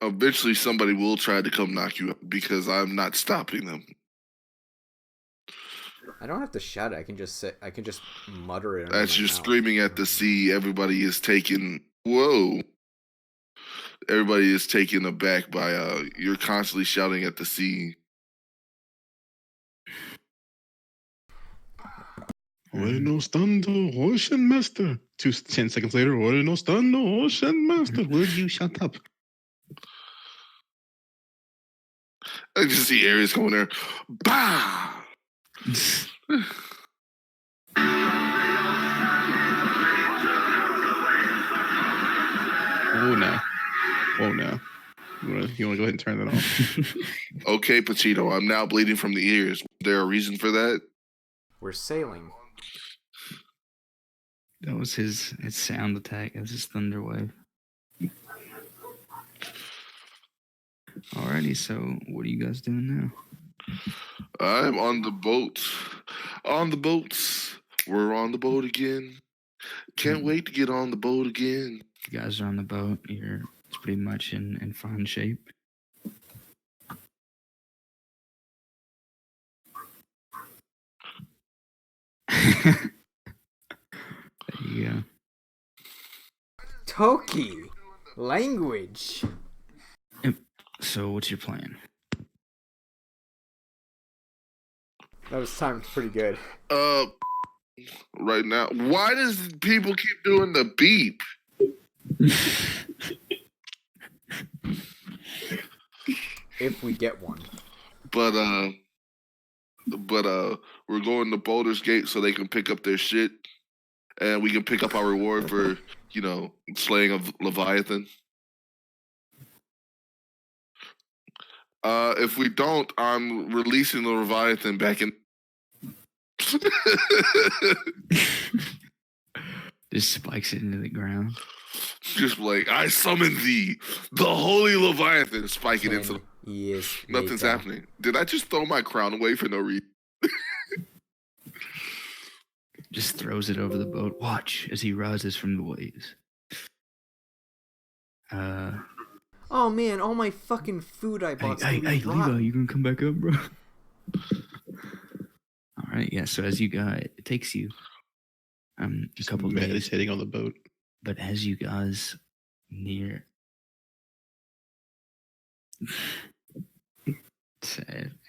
Eventually, somebody will try to come knock you up because I'm not stopping them. I don't have to shout it. I can just mutter it. As you're screaming at the sea, everybody is taken. Whoa! Everybody is taken aback by you're constantly shouting at the sea. Bueno stando, Ocean Master. 10 seconds later, bueno stando, Ocean Master. Will you shut up? I just see Ares going there. Bah! Oh no. Oh no. You want to go ahead and turn that off? Okay, Pacino, I'm now bleeding from the ears. Was there a reason for that? We're sailing. That was his sound attack. That was his thunder wave. Alrighty, so what are you guys doing now? I'm on the boat. On the boats. We're on the boat again. Can't wait to get on the boat again. You guys are on the boat. It's pretty much in fine shape. You you go. Toki, language. So what's your plan? That was timed pretty good. Right now, why does people keep doing the beep? If we get one. But we're going to Boulder's Gate so they can pick up their shit, and we can pick up our reward for slaying of Leviathan. If we don't, I'm releasing the Leviathan back in. Just spikes it into the ground. Just like, I summon thee, the holy Leviathan. Spike it into. Yes. Nothing's happening. Did I just throw my crown away for no reason? Just throws it over the boat. Watch as he rises from the waves. Oh man, all my fucking food I bought. Hey, Levi, you gonna come back up, bro? All right, yeah. So as you guys, it takes you a couple days. Meditating on the boat. But as you guys near,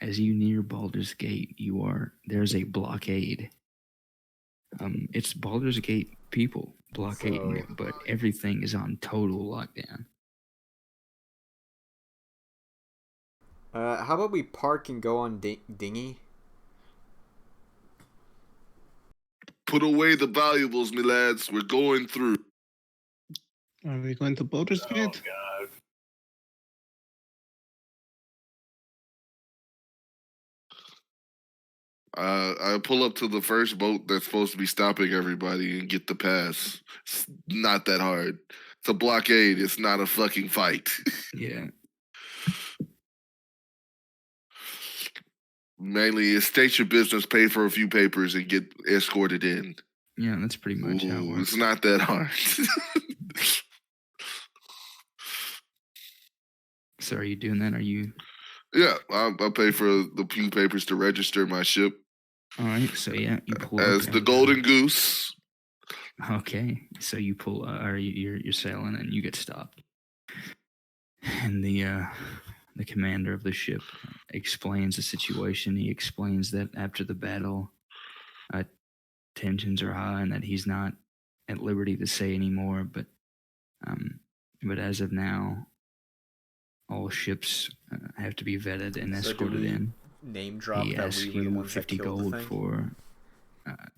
as you near Baldur's Gate, there's a blockade. It's Baldur's Gate people blockading it, but everything is on total lockdown. How about we park and go on dinghy? Put away the valuables, me lads. We're going through. Are we going to Baldur's Oh Gate? god. I pull up to the first boat that's supposed to be stopping everybody and get the pass. It's not that hard. It's a blockade. It's not a fucking fight. Yeah. Mainly, state your business, pay for a few papers, and get escorted in. Yeah, that's pretty much how it works. It's not that hard. So are you doing that? Are you? Yeah, I'll pay for the few papers to register my ship All right. So yeah, you pull as up the and, Golden Goose. Okay, so you pull, or you're sailing, and you get stopped, and the commander of the ship explains the situation. He explains that after the battle, tensions are high, and that he's not at liberty to say anymore. But as of now, all ships have to be vetted and escorted in. Name drop He that asks we were the you ones that 50 killed the gold thing. for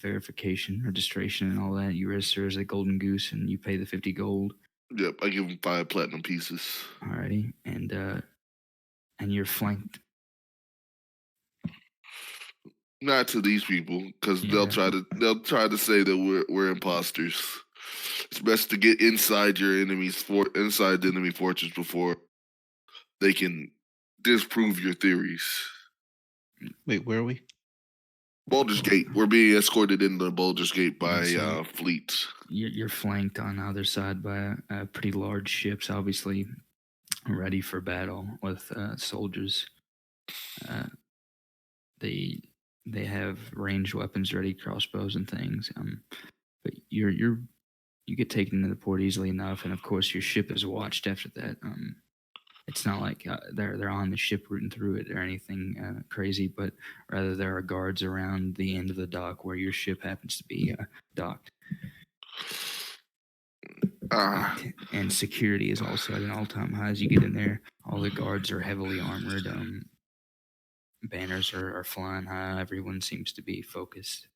verification, registration, and all that. You register as a Golden Goose, and you pay the 50 gold. Yep, I give him 5 platinum pieces. Alrighty, and you're flanked. Not to these people, because they'll try to say that we're imposters. It's best to get inside your inside the enemy fortress before they can disprove your theories. Wait, where are we? Baldur's Gate. We're being escorted into Baldur's Gate by fleets. You're flanked on either side by pretty large ships, obviously ready for battle with soldiers. They have ranged weapons ready, crossbows and things. But you get taken into the port easily enough, and of course your ship is watched after that. It's not like they're on the ship rooting through it or anything crazy, but rather there are guards around the end of the dock where your ship happens to be docked. And security is also at an all-time high as you get in there. All the guards are heavily armored. Banners are flying high. Everyone seems to be focused.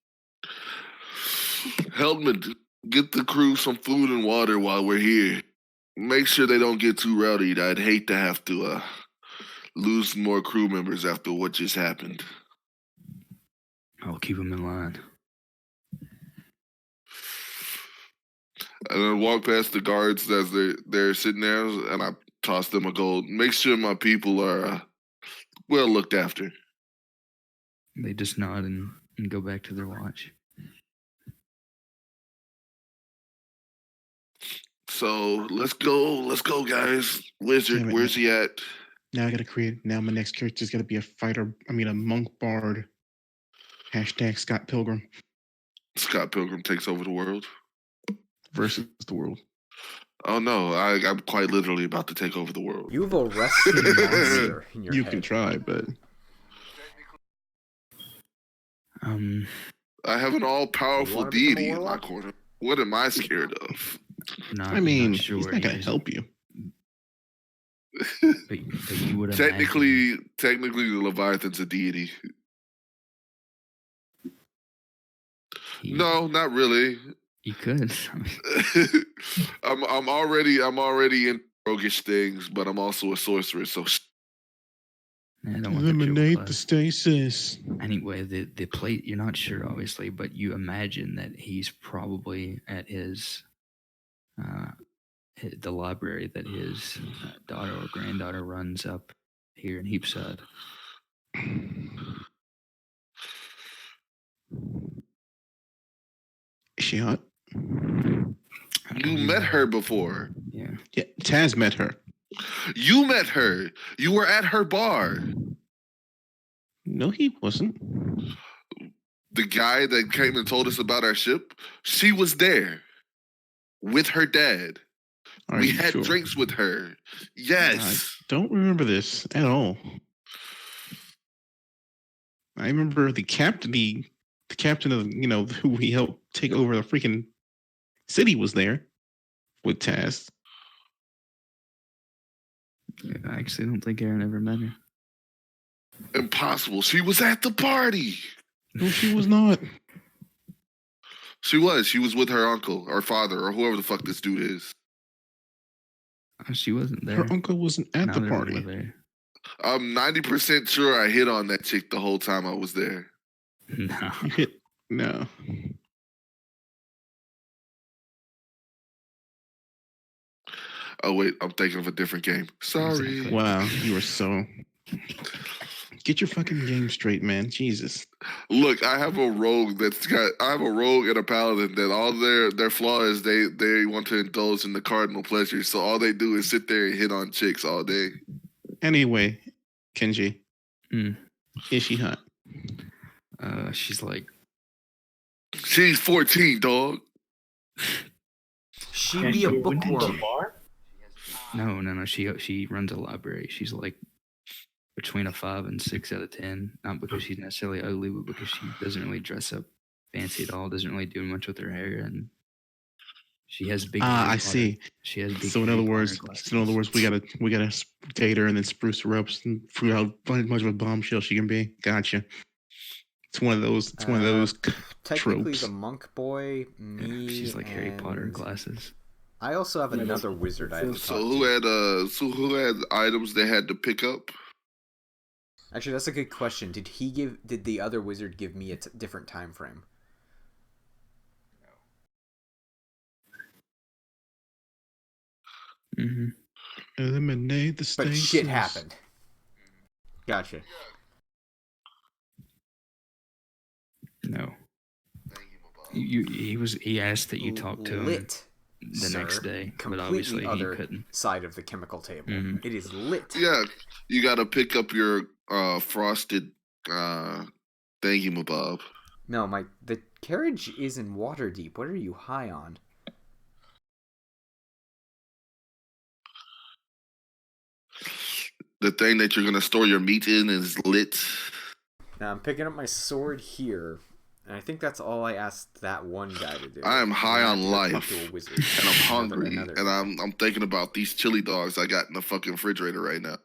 Helmet, get the crew some food and water while we're here. Make sure they don't get too rowdy. I'd hate to have to lose more crew members after what just happened. I'll keep them in line. And then walk past the guards as they're sitting there, and I toss them a gold. Make sure my people are well looked after. They just nod and go back to their watch. So let's go, guys. Wizard, where's he at? Now I gotta create. Now my next character's gotta be a monk bard. # Scott Pilgrim. Scott Pilgrim takes over the world. versus the world. Oh no, I'm quite literally about to take over the world. You've arrested a monster in your You head. can try, but I have an You all-powerful wanna become a deity in my warlock? corner. What am I scared of? not, I mean, not sure he's where not he gonna is, help you. but you would imagine. Technically, the Leviathan's a deity. No, not really. You could. I mean, I'm already in roguish things, but I'm also a sorcerer. So I don't want the Eliminate triple the plus. stasis. Anyway, the plate, you're not sure, obviously, but you imagine that he's probably at his the library that his daughter or granddaughter runs up here in Heapside. Is she hot? you met her before. Yeah. Yeah, Taz met her. You met her. You were at her bar. No, he wasn't. The guy that came and told us about our ship, she was there with her dad. Are We you had sure? drinks with her. Yes. Don't remember this at all. I remember the captain of who we helped take over the freaking city was there with Taz. I actually don't think Aaron ever met her. Impossible. She was at the party. No, she was not. She was. She was with her uncle or father or whoever the fuck this dude is. She wasn't there. Her uncle wasn't at Neither the of them party. were there. I'm 90% sure I hit on that chick the whole time I was there. No. You hit no. Oh wait, I'm thinking of a different game. Sorry. Exactly. Wow, you were so. Get your fucking game straight, man. Jesus. Look, I have a rogue and a paladin that all their flaw is they want to indulge in the cardinal pleasure. So all they do is sit there and hit on chicks all day. Anyway, Kenji, Mm. is she hot? She's like, She's 14, dog. She And be a she went to the bookworm. bar? no. She runs a library. She's like between a 5 and 6 out of 10. Not because she's necessarily ugly, but because she doesn't really dress up fancy at all. Doesn't really do much with her hair, and she has big. I see. She has big. So in other words, we gotta date her and then spruce her up and figure out how much of a bombshell she can be. Gotcha. It's one of those. It's one of those Technically, tropes. the monk boy, me, she's like Harry Potter and glasses. I also have Yeah, another that's- wizard I have to So talk who had items they had to pick up? Actually, that's a good question. Did the other wizard give me a different time frame? Mm-hmm. Eliminate the But stasis. shit happened. Gotcha. No. He asked that you talk to him Lit, the sir. next day, but Completely obviously he other couldn't. side of the chemical table. Mhm. It is lit. Yeah, you got to pick up your frosted thingamabob. No, the carriage is in water deep. What are you high on? The thing that you're gonna store your meat in is lit. Now I'm picking up my sword here, and I think that's all I asked that one guy to do. I am high Now on I have to go life, talk to a wizard. and I'm hungry, Another and guy. I'm thinking about these chili dogs I got in the fucking refrigerator right now.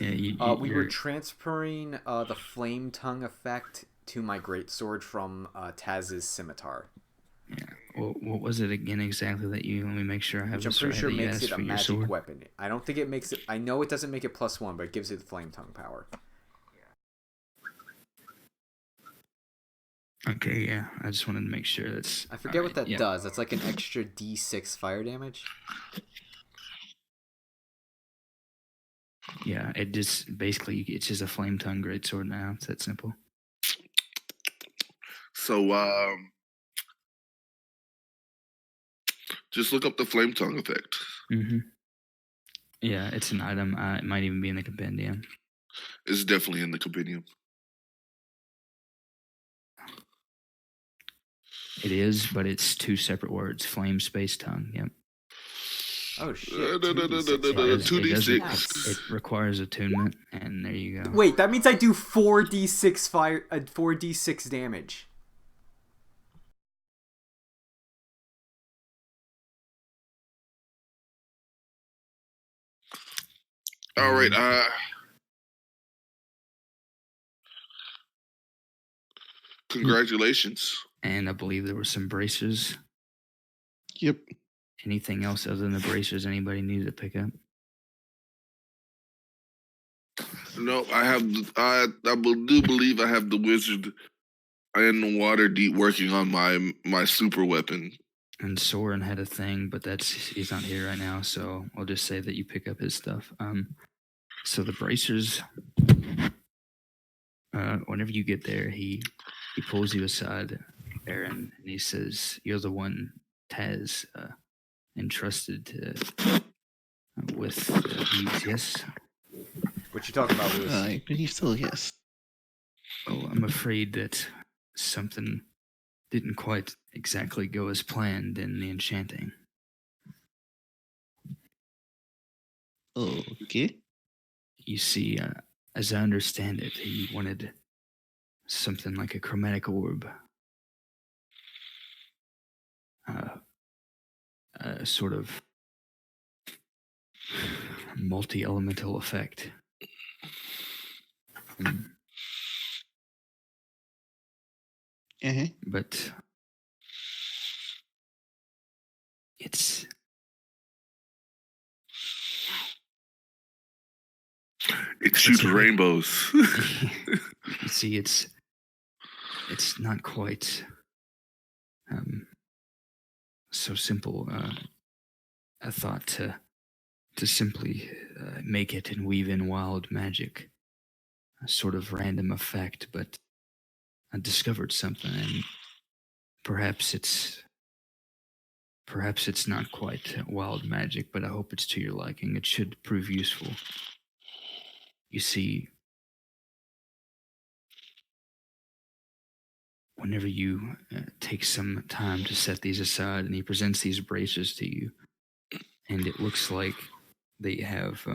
Yeah, We were transferring the flame tongue effect to my greatsword from Taz's scimitar, Well, what was it again exactly that you? Let me make sure I have which I'm this pretty right. sure that you makes asked it a for your magic sword. weapon. I don't think it makes it. I know it doesn't make it +1, but it gives it flame tongue power. Okay, yeah. I just wanted to make sure that's. I forget what alright, that yeah. does. That's like an extra D6 fire damage. Yeah, it just basically it's just a flame tongue greatsword now. It's that simple. So just look up the flame tongue effect. Mm-hmm. Yeah, it's an item. It might even be in the compendium. It's definitely in the compendium. It is, but it's two separate words: flame, space, tongue. Yep. Oh shit! No, 2d6 2 It does. d6. It requires attunement, and there you go. Wait, that means I do 4d6 fire, 4d6 damage. All right. Congratulations. And I believe there were some bracers. Yep. Anything else other than the bracers anybody needed to pick up? No, I have. I do believe I have the wizard and the water deep working on my super weapon. And Soren had a thing, but he's not here right now, so I'll just say that you pick up his stuff. So the bracers, whenever you get there, he pulls you aside, Aaron, and he says, "You're the one Taz entrusted with these, yes?" What you talking about, Lewis? I believe still yes. Well, I'm afraid that something didn't quite exactly go as planned in the enchanting. Okay. You see, as I understand it, he wanted something like a chromatic orb. A sort of multi-elemental effect. But it shoots rainbows. You see, it's not quite so simple. I thought to simply make it and weave in wild magic, a sort of random effect, but I discovered something, and perhaps it's not quite wild magic, but I hope it's to your liking. It should prove useful. You see, whenever you take some time to set these aside, and he presents these braces to you, and it looks like they have,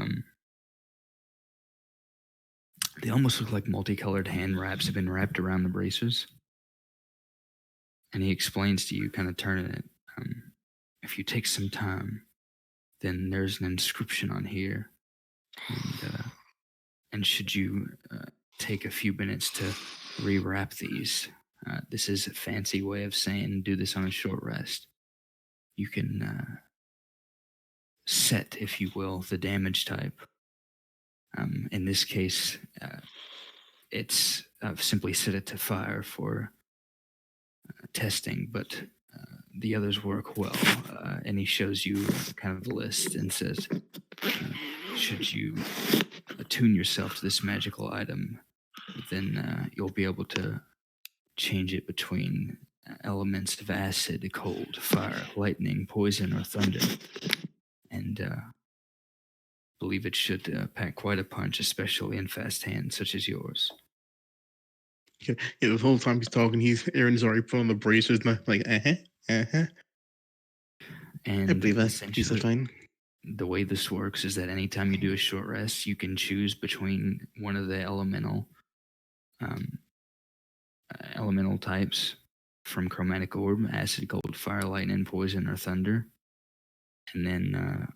they almost look like multicolored hand wraps have been wrapped around the braces. And he explains to you, kind of turning it, if you take some time, then there's an inscription on here. And should you take a few minutes to rewrap these, this is a fancy way of saying do this on a short rest. You can set, if you will, the damage type. In this case, it's I've simply set it to fire for testing, but the others work well. And he shows you kind of the list and says, should you attune yourself to this magical item, then you'll be able to change it between elements of acid, cold, fire, lightning, poison, or thunder. And believe it should pack quite a punch, especially in fast hands such as yours. Yeah, the whole time he's talking, Aaron's already put on the bracers, like, And I believe that. He's fine. The way this works is that anytime you do a short rest, you can choose between one of the elemental types from chromatic orb: acid, cold, fire, lightning, poison, or thunder. And then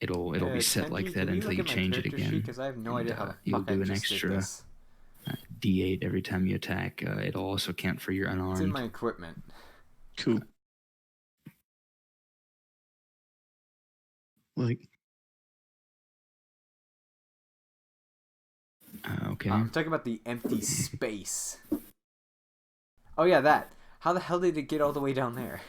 it'll be set like that until you change it again. Because I have no idea how the you'll fuck do I an just did extra this. D8 every time you attack. It'll also count for your unarmed. It's in my equipment. Cool. Okay. I'm talking about the empty space. Oh yeah, that. How the hell did it get all the way down there?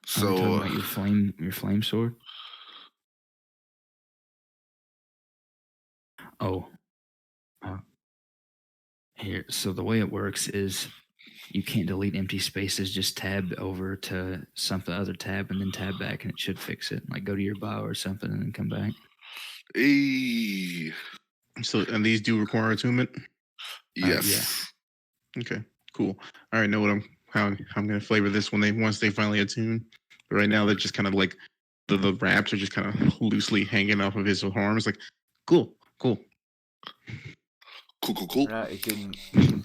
So I'm talking about your flame sword. Oh. Here. So the way it works is you can't delete empty spaces. Just tab over to something other tab and then tab back, and it should fix it. Like go to your bio or something and then come back. Hey. So, and these do require attunement? Yes. Okay, cool. I already know how I'm gonna flavor this once they finally attune. But right now they're just kind of like the wraps are just kind of loosely hanging off of his arms. Like, cool. Cool. It didn't.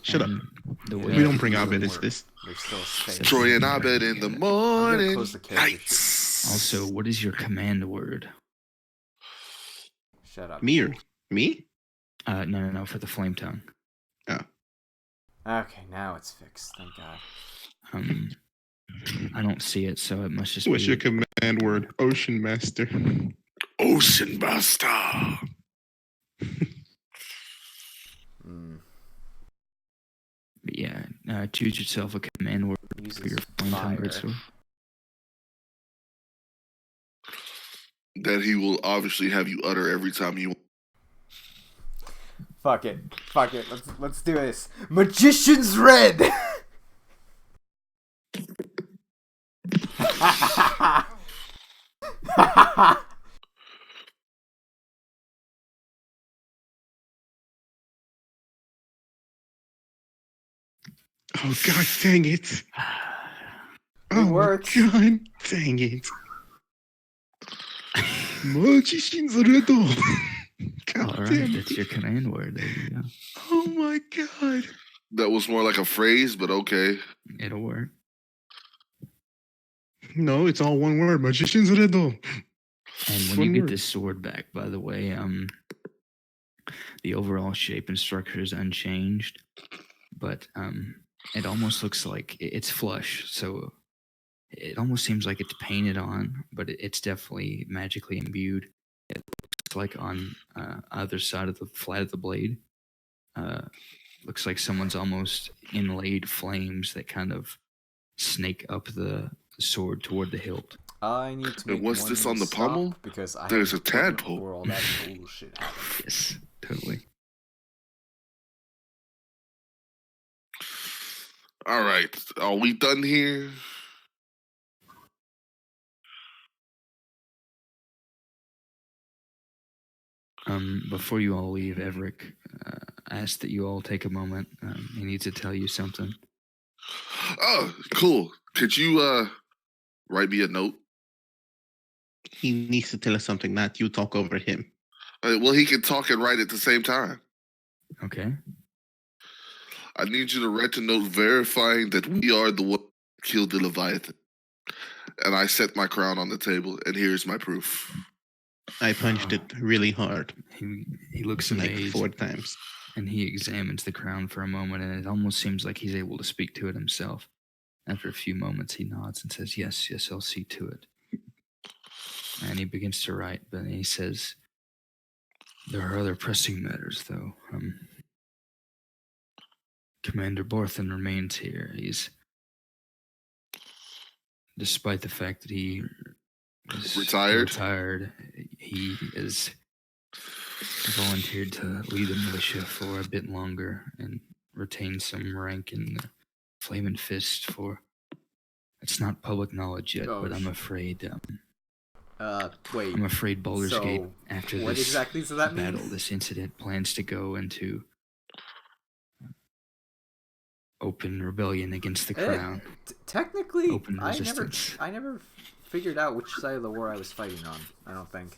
Shut up. And the Yeah, way We don't bring doesn't Abed into work. this. There's still a space. Troy and Abed in the I'm gonna morning. close the character sheet. Nice. Also, what is your command word? Shut up. Me? No, for the flame tongue. Okay, now it's fixed. Thank God. I don't see it, so it must just What's be. your command word? Ocean Master. Ocean Master. But yeah, choose yourself a command word for your flame tongue greatsword. That he will obviously have you utter every time you. Fuck it. Let's do this. Magician's Red. Oh god dang it. It works. God dang it. Magician's Riddle. God All right, damn that's it. your command word. There you go. Oh my god. That was more like a phrase, but okay. It'll work. No, it's all one word. Magician's Riddle. And when you get this sword back, by the way, the overall shape and structure is unchanged, but it almost looks like it's flush. So it almost seems like it's painted on, but it's definitely magically imbued. It looks like on either side of the flat of the blade. Looks like someone's almost inlaid flames that kind of snake up the sword toward the hilt. I need to make And what's one this on the stop pommel? because I There's have a an appointment tadpole. before all that bullshit happens. Yes, totally. All right. Are we done here? Before you all leave, Everick asked that you all take a moment. He needs to tell you something. Oh, cool. Could you write me a note? He needs to tell us something, not you talk over him. Well, he can talk and write at the same time. Okay. I need you to write a note verifying that we are the one who killed the Leviathan. And I set my crown on the table, and here's my proof. I punched it really hard. He looks like amazed. 4 times. And he examines the crown for a moment, and it almost seems like he's able to speak to it himself. After a few moments, he nods and says, yes, I'll see to it. And he begins to write, but he says, there are other pressing matters, though. Commander Borthen remains here. Despite the fact that he is retired, he is volunteered to lead the militia for a bit longer and retain some rank in the Flaming Fist for... It's not public knowledge yet, but I'm afraid... wait. I'm afraid Baldur's So Gate, after what this exactly does that battle, mean? this incident, plans to go into open rebellion against the crown. Technically, Open resistance. I never figured out which side of the war I was fighting on. I don't think.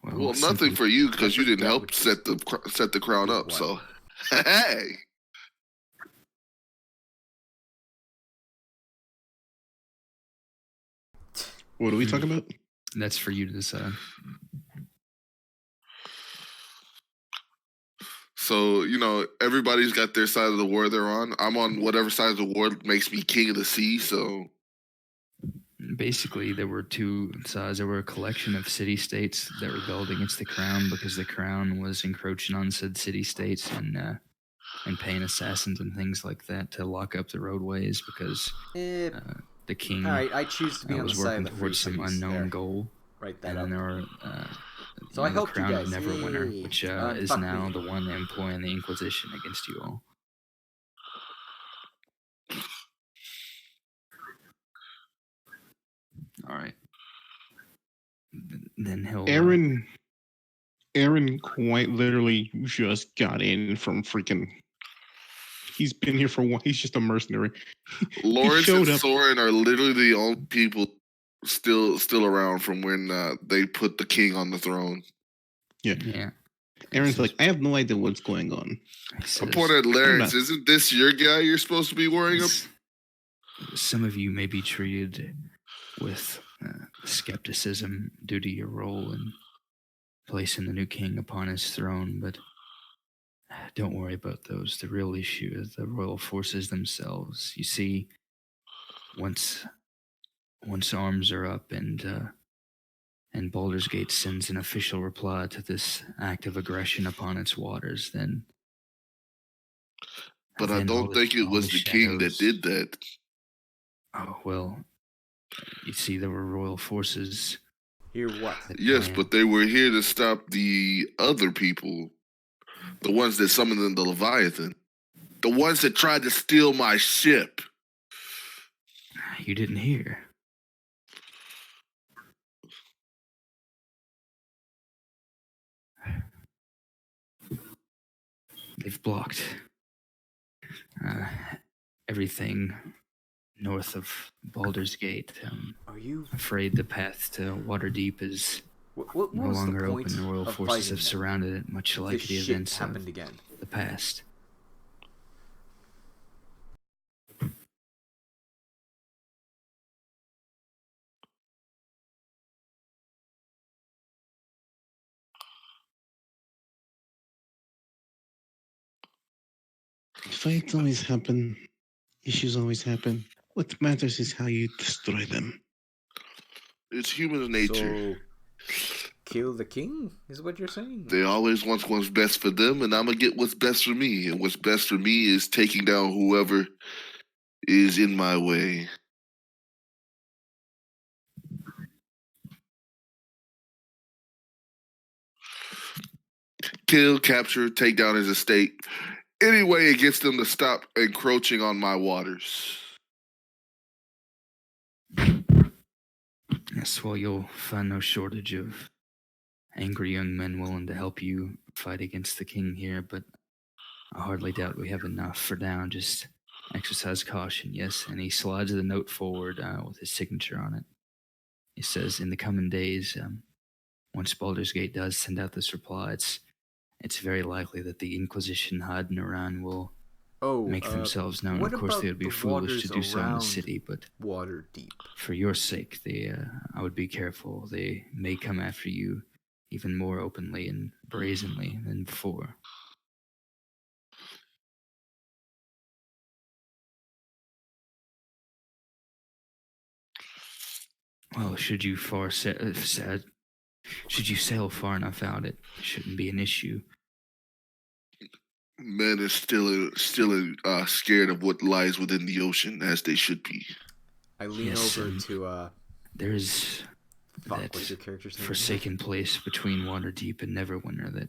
Well, nothing for you because you didn't help set the crown up. So, hey. What are we talking about? That's for you to decide. So, everybody's got their side of the war they're on. I'm on whatever side of the war makes me king of the sea, so... Basically, there were 2 sides. There were a collection of city-states that rebelled against the crown because the crown was encroaching on said city-states and paying assassins and things like that to lock up the roadways because the king all right, I choose to be on the was side working of the free towards some cities. unknown there. goal. Write that And up. then there were so I the helped you crown of guys. Neverwinter, Yay. which is Fuck now me. the one employing the Inquisition against you all. All right. Then he'll... Aaron Aaron quite literally just got in from freaking. He's been here for one. He's just a mercenary. Lawrence and showed up. Soren are literally the only people still around from when they put the king on the throne. Yeah. Aaron's like, I have no idea what's going on. He I says, point at Lawrence. Isn't this your guy you're supposed to be worrying about? some of you may be treated with skepticism due to your role in placing the new king upon his throne, but don't worry about those. The real issue is the royal forces themselves. You see, once arms are up and Baldur's Gate sends an official reply to this act of aggression upon its waters, then. But I don't think it was the king that did that. Oh, well, you see, there were royal forces. Hear what? Yes, but they were here to stop the other people. The ones that summoned in the Leviathan. The ones that tried to steal my ship. You didn't hear. They've blocked everything north of Baldur's Gate. Are you afraid the path to Waterdeep is what no longer the open? The royal forces have surrounded it, much like the events happened of again. the past. Fights always happen. Issues always happen. What matters is how you destroy them. It's human nature. So, kill the king is what you're saying? They always want what's best for them, and I'm going to get what's best for me. And what's best for me is taking down whoever is in my way. Kill, capture, take down his estate. Any way it gets them to stop encroaching on my waters. Yes, well, you'll find no shortage of angry young men willing to help you fight against the king here, but I hardly doubt we have enough for now. Just exercise caution, yes. And he slides the note forward with his signature on it. He says, in the coming days, once Baldur's Gate does send out this reply, it's very likely that the Inquisition hiding around will make themselves known. Of course, they would be foolish to do so in the city, but Waterdeep. For your sake, I would be careful. They may come after you even more openly and brazenly than before. Well, should you sail far enough out, it shouldn't be an issue. Men are still scared of what lies within the ocean, as they should be. I lean over to there's that what's your character's name? forsaken place between Waterdeep and Neverwinter that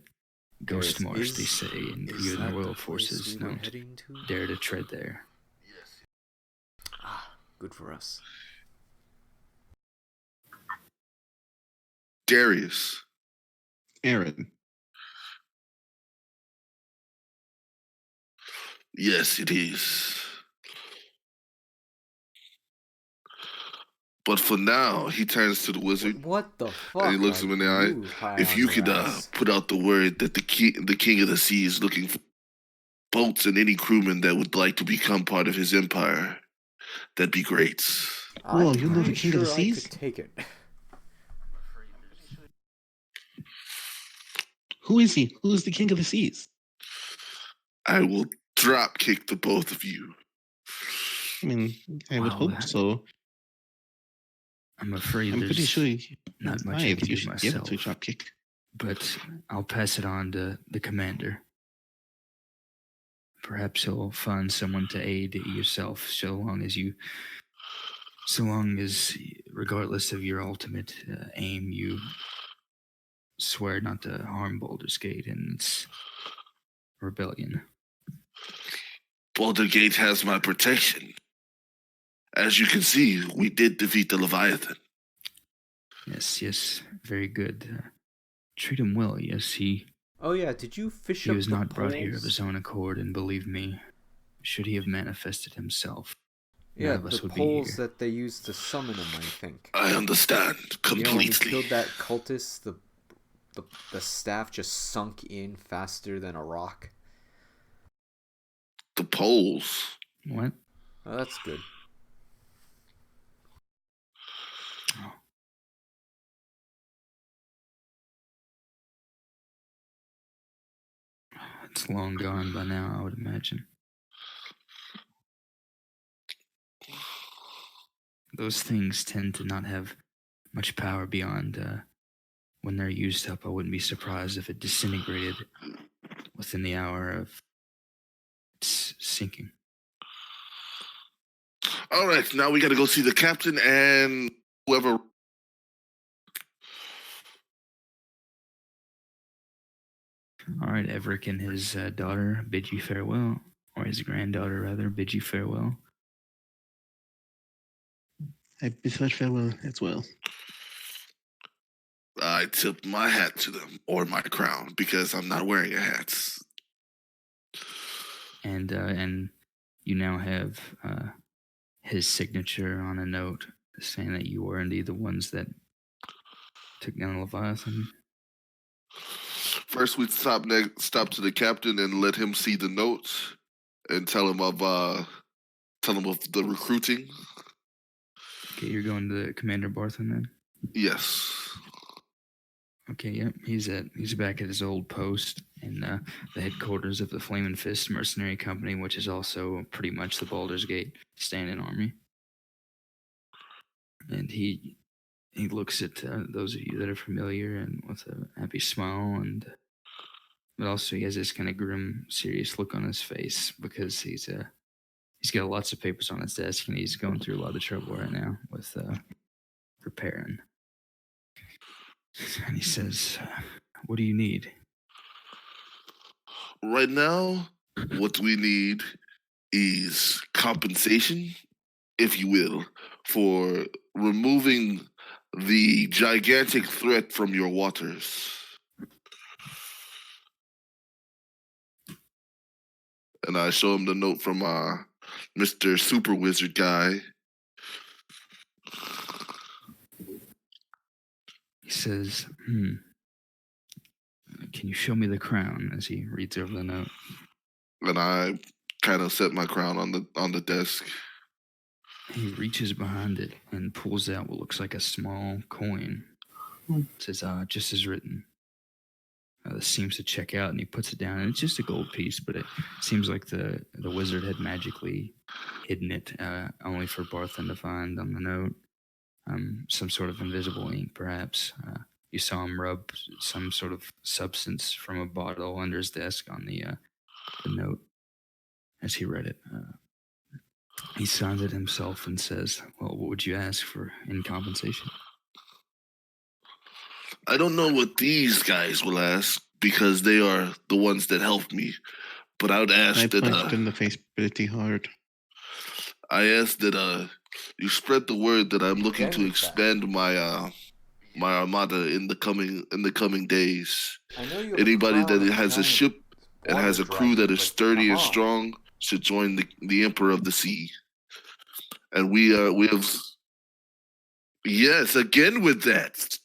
Ghost Marsh, they say, and you and the royal forces don't dare to tread there. Ah, good for us. Darius. Aaron. Yes, it is. But for now, he turns to the wizard. What the fuck? And he looks him in the eye. If you could put out the word that the king of the sea is looking for boats and any crewman that would like to become part of his empire, that'd be great. Well, you know the king of the seas? Take it. Who is he? Who is the king of the seas? I will drop kick the both of you. I mean, I would hope so. I'm afraid I'm pretty sure not much I can do should myself. To drop kick. But I'll pass it on to the commander. Perhaps he'll find someone to aid yourself, so long as, regardless of your ultimate aim, you swear not to harm Baldur's Gate and its rebellion. Baldur's Gate has my protection. As you can see, we did defeat the Leviathan. Yes, very good. treat him well. Yes, Oh yeah, did you fish he up was the not brought here of poles? his own accord, and believe me, should he have manifested himself, none Yeah, of the us would be poles here. that they used to summon him, I think. I understand You know, when we completely. killed that cultist, the staff just sunk in faster than a rock. The poles. What? Oh, that's good. Oh. It's long gone by now, I would imagine. Those things tend to not have much power beyond when they're used up. I wouldn't be surprised if it disintegrated within the hour of its sinking. All right, now we got to go see the captain and whoever. All right, Everett and his daughter bid you farewell, or his granddaughter rather bid you farewell. I bid such farewell as well. I tip my hat to them, or my crown, because I'm not wearing a hat. And you now have his signature on a note saying that you were indeed the ones that took down Leviathan. First, we stop to the captain and let him see the notes and tell him of the recruiting. Okay, you're going to Commander Barthen then? Yes. Okay, yep. He's back at his old post in the headquarters of the Flamin' Fist Mercenary Company, which is also pretty much the Baldur's Gate standing army. And he looks at those of you that are familiar and with a happy smile, but also he has this kind of grim, serious look on his face because he's got lots of papers on his desk and he's going through a lot of trouble right now with preparing. And he says, "What do you need?" Right now, what we need is compensation, if you will, for removing the gigantic threat from your waters. And I show him the note from Mr. Super Wizard guy. He says, "Can you show me the crown?" As he reads over the note. And I kind of set my crown on the desk. He reaches behind it and pulls out what looks like a small coin. Says, "Just as written." This seems to check out, and he puts it down, and it's just a gold piece, but it seems like the wizard had magically hidden it, only for Barthen to find on the note. Some sort of invisible ink, perhaps. You saw him rub some sort of substance from a bottle under his desk on the note as he read it. He signs it himself and says, "Well, what would you ask for in compensation?" I don't know what these guys will ask because they are the ones that helped me. But I would ask I that punched in the face pretty hard. I ask that you spread the word that I'm looking Again to with that. expand my armada in the coming days. I know you have Anybody a crown that of has a giant ship and water has a crew dragon, that is but sturdy come and on. strong should join the Emperor of the Sea. And we have yes, again with that.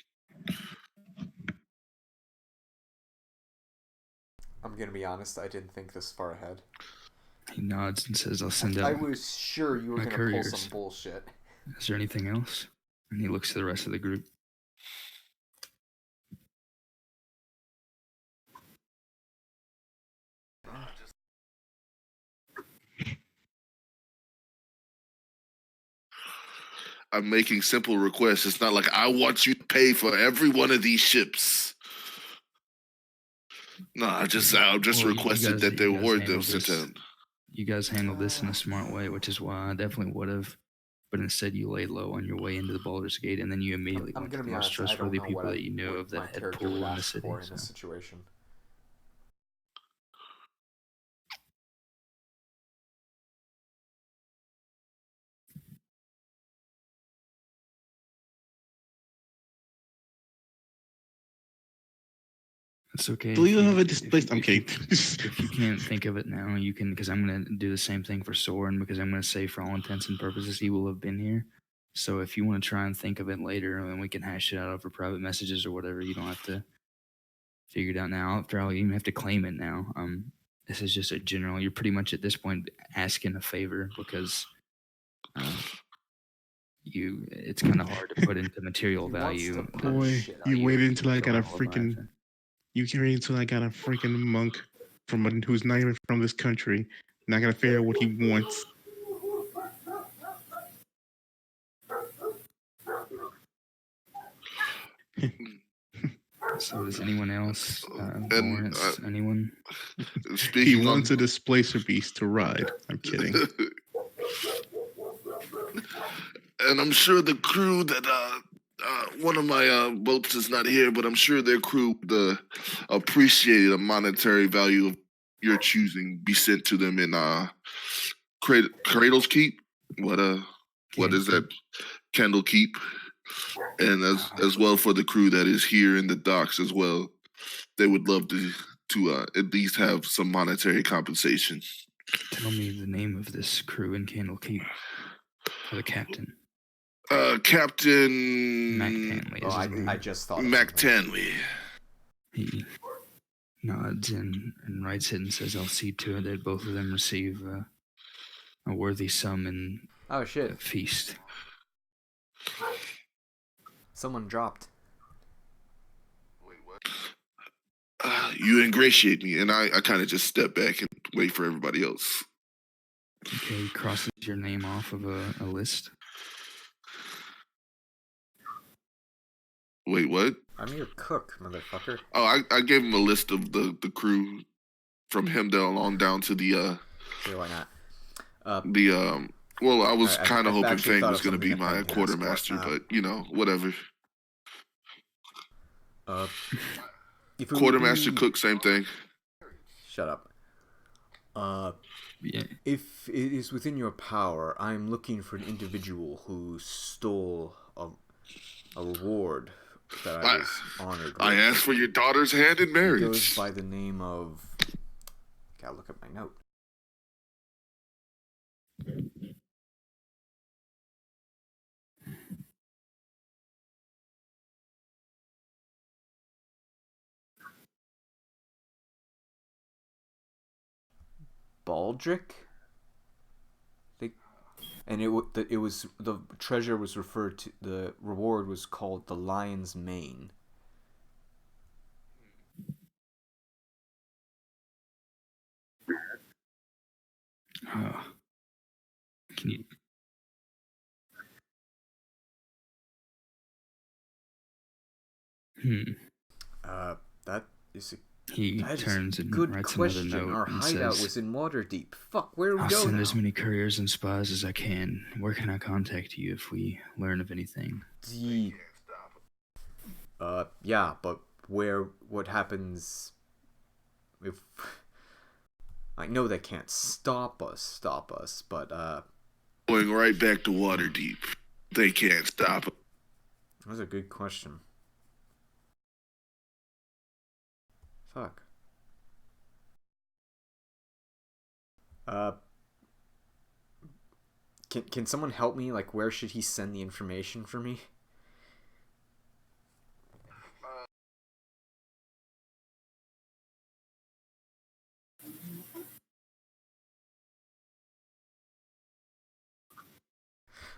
I'm gonna be honest, I didn't think this far ahead. He nods and says, "I'll send I out was sure you were my gonna couriers. pull some bullshit. Is there anything else?" And he looks to the rest of the group. I'm making simple requests. It's not like I want you to pay for every one of these ships. No, I just Well, requested that they were them sent in. You guys handled this in a smart way, which is why I definitely would have. But instead, you laid low on your way into the Baldur's Gate, and then you immediately I'm went to gonna the be most honest, I don't trustworthy know people what that you knew of my that had character would pull in the ask city. for in So. this situation. It's okay. Do you have a if displaced? I'm kidding. if you can't think of it now, you can, because I'm gonna do the same thing for Soren, because I'm gonna say for all intents and purposes he will have been here. So if you want to try and think of it later, and we can hash it out over private messages or whatever, you don't have to figure it out now. After all, you even have to claim it now. This is just a general. You're pretty much at this point asking a favor because it's kind of hard to put into material He wants value. to punch Boy, shit out you of waited until I got a Go alive. freaking. You waited until I got a freaking monk who's not even from this country. Not gonna figure out what he wants. So does anyone else? Lawrence, anyone? He Speaking wants on, a displacer beast to ride. I'm kidding. and I'm sure the crew that one of my boats is not here, but I'm sure their crew would appreciate a monetary value of your choosing be sent to them in Cradle's Keep. What is that? Candle Keep, and as well for the crew that is here in the docks as well. They would love to at least have some monetary compensation. Tell me the name of this crew in Candlekeep. Or the captain. Captain Mac Tanley. Oh, Is his name. I just thought of Mac something. Tanley. He nods and writes it and says, "I'll see to it that both of them receive a worthy sum in Oh a shit! feast." Someone dropped. You ingratiate me, and I kind of just step back and wait for everybody else. Okay, he crosses your name off of a list. Wait, what? I'm your cook, motherfucker. Oh, I gave him a list of the crew from him down to the Sure, why not? well, I was I kind of hoping actually Fang thought was of going to be something my that Fang can ask. quartermaster, but whatever. If it would Quartermaster, be- cook, same thing. Shut up. Yeah. If it is within your power, I am looking for an individual who stole a reward that I was honored with. I asked for your daughter's hand in He marriage. goes by the name of... Gotta look at my note. Baldric? And it was the treasure was referred to, the reward was called the Lion's Mane. Can you? That is a He That is turns a and good writes question. another note Our and hideout says, was in Waterdeep. Fuck, where do we "I'll go send now? as many couriers and spies as I can. Where can I contact you if we learn of anything?" Yeah, but what happens if... I know they can't stop us, but, Going right back to Waterdeep. They can't stop it. That's a good question. Fuck. Can someone help me? Like, where should he send the information for me?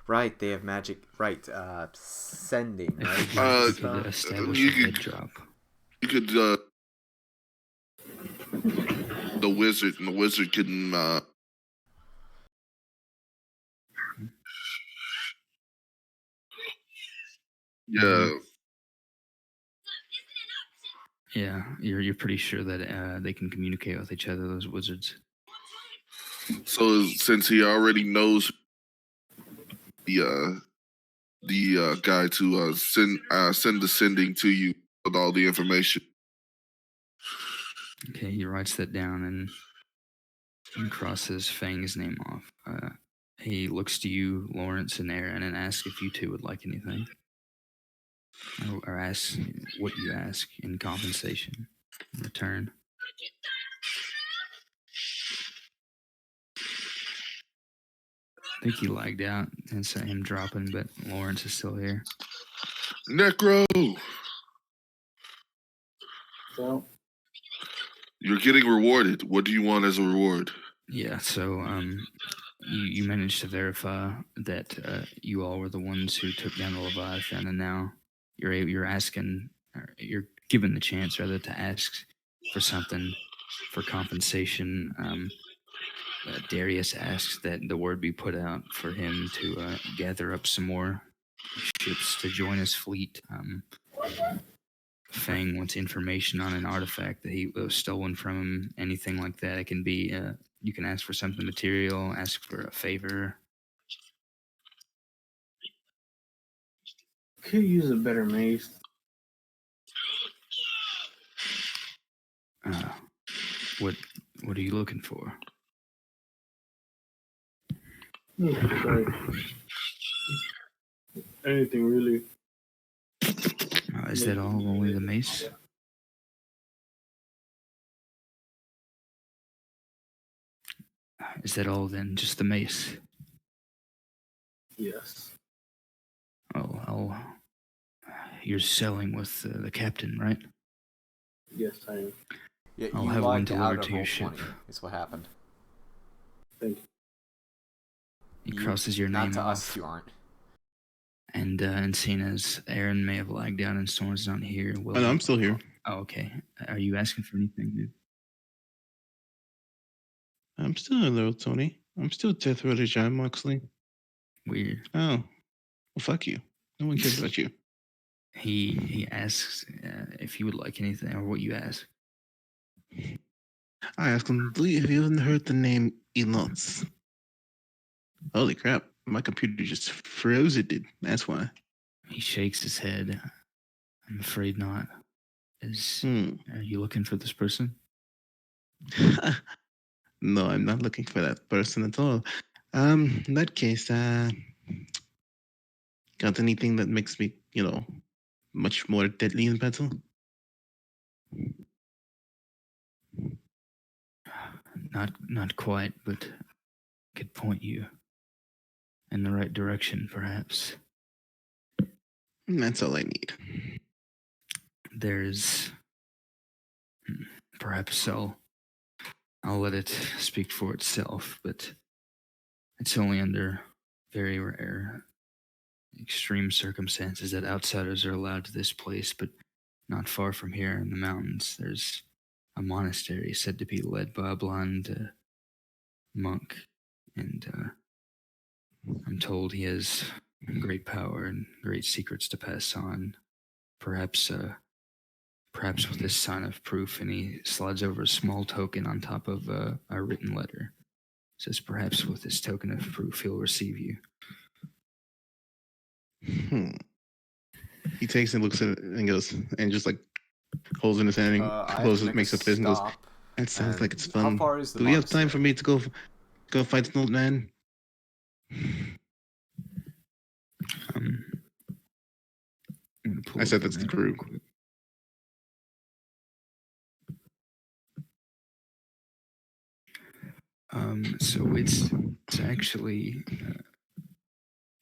Right, they have magic. Right, sending. Right. You could establish a head drop. You could the wizard can yeah. Yeah, you're pretty sure that they can communicate with each other, those wizards. So since he already knows the guy to send the sending to you with all the information. Okay, he writes that down and crosses Fang's name off. He looks to you, Lawrence and Aaron, and asks if you two would like anything. Or asks what you ask in compensation. return. I think he lagged out and saw him dropping, but Lawrence is still here. Necro, So, you're getting rewarded. What do you want as a reward? Yeah, so you managed to verify that you all were the ones who took down the Leviathan, and now you're asking, or you're given the chance rather to ask for something for compensation. Darius asks that the word be put out for him to gather up some more ships to join his fleet. Fang wants information on an artifact that he was stolen from him. Anything like that. It can be. You can ask for something material. Ask for a favor. could use a better mace. What are you looking for? Sorry. Anything really. Is that all? Only the mace? Yeah. Is that all then? Just the mace? Yes. Oh, you're selling with the captain, right? Yes, I am. Yeah, I'll you have one logged out delivered of to your Roll20 ship. is what happened. Thank you. He crosses your Not name to off. us, you aren't. And seeing as Aaron may have lagged out and Storm's not here, Oh, no, I'm still here. Oh, okay. Are you asking for anything, dude? I'm still hello, Tony. I'm still Death Row to John Moxley. Weird. Oh, well, fuck you. No one cares about you. He asks if you would like anything or what you ask. I asked him, have you ever heard the name Enots? Holy crap. My computer just froze it, did. That's why. He shakes his head. I'm afraid not. Are you looking for this person? No, I'm not looking for that person at all. In that case, got anything that makes me, much more deadly in battle? Not quite, but could point you in the right direction, perhaps. That's all I need. There's perhaps I'll let it speak for itself, but it's only under very rare, extreme circumstances that outsiders are allowed to this place, but not far from here in the mountains, there's a monastery said to be led by a blonde monk, and I'm told he has great power and great secrets to pass on. Perhaps with this sign of proof, and he slides over a small token on top of a written letter. Says perhaps with this token of proof he'll receive you. He takes and looks at it and goes, and just like holds in his hand and closes, makes a fist and goes, that sounds like it's fun. How far is the Do we have time monastery? for me to go fight an old man? I'm gonna pull I said up that's the map crew. real quick. So it's actually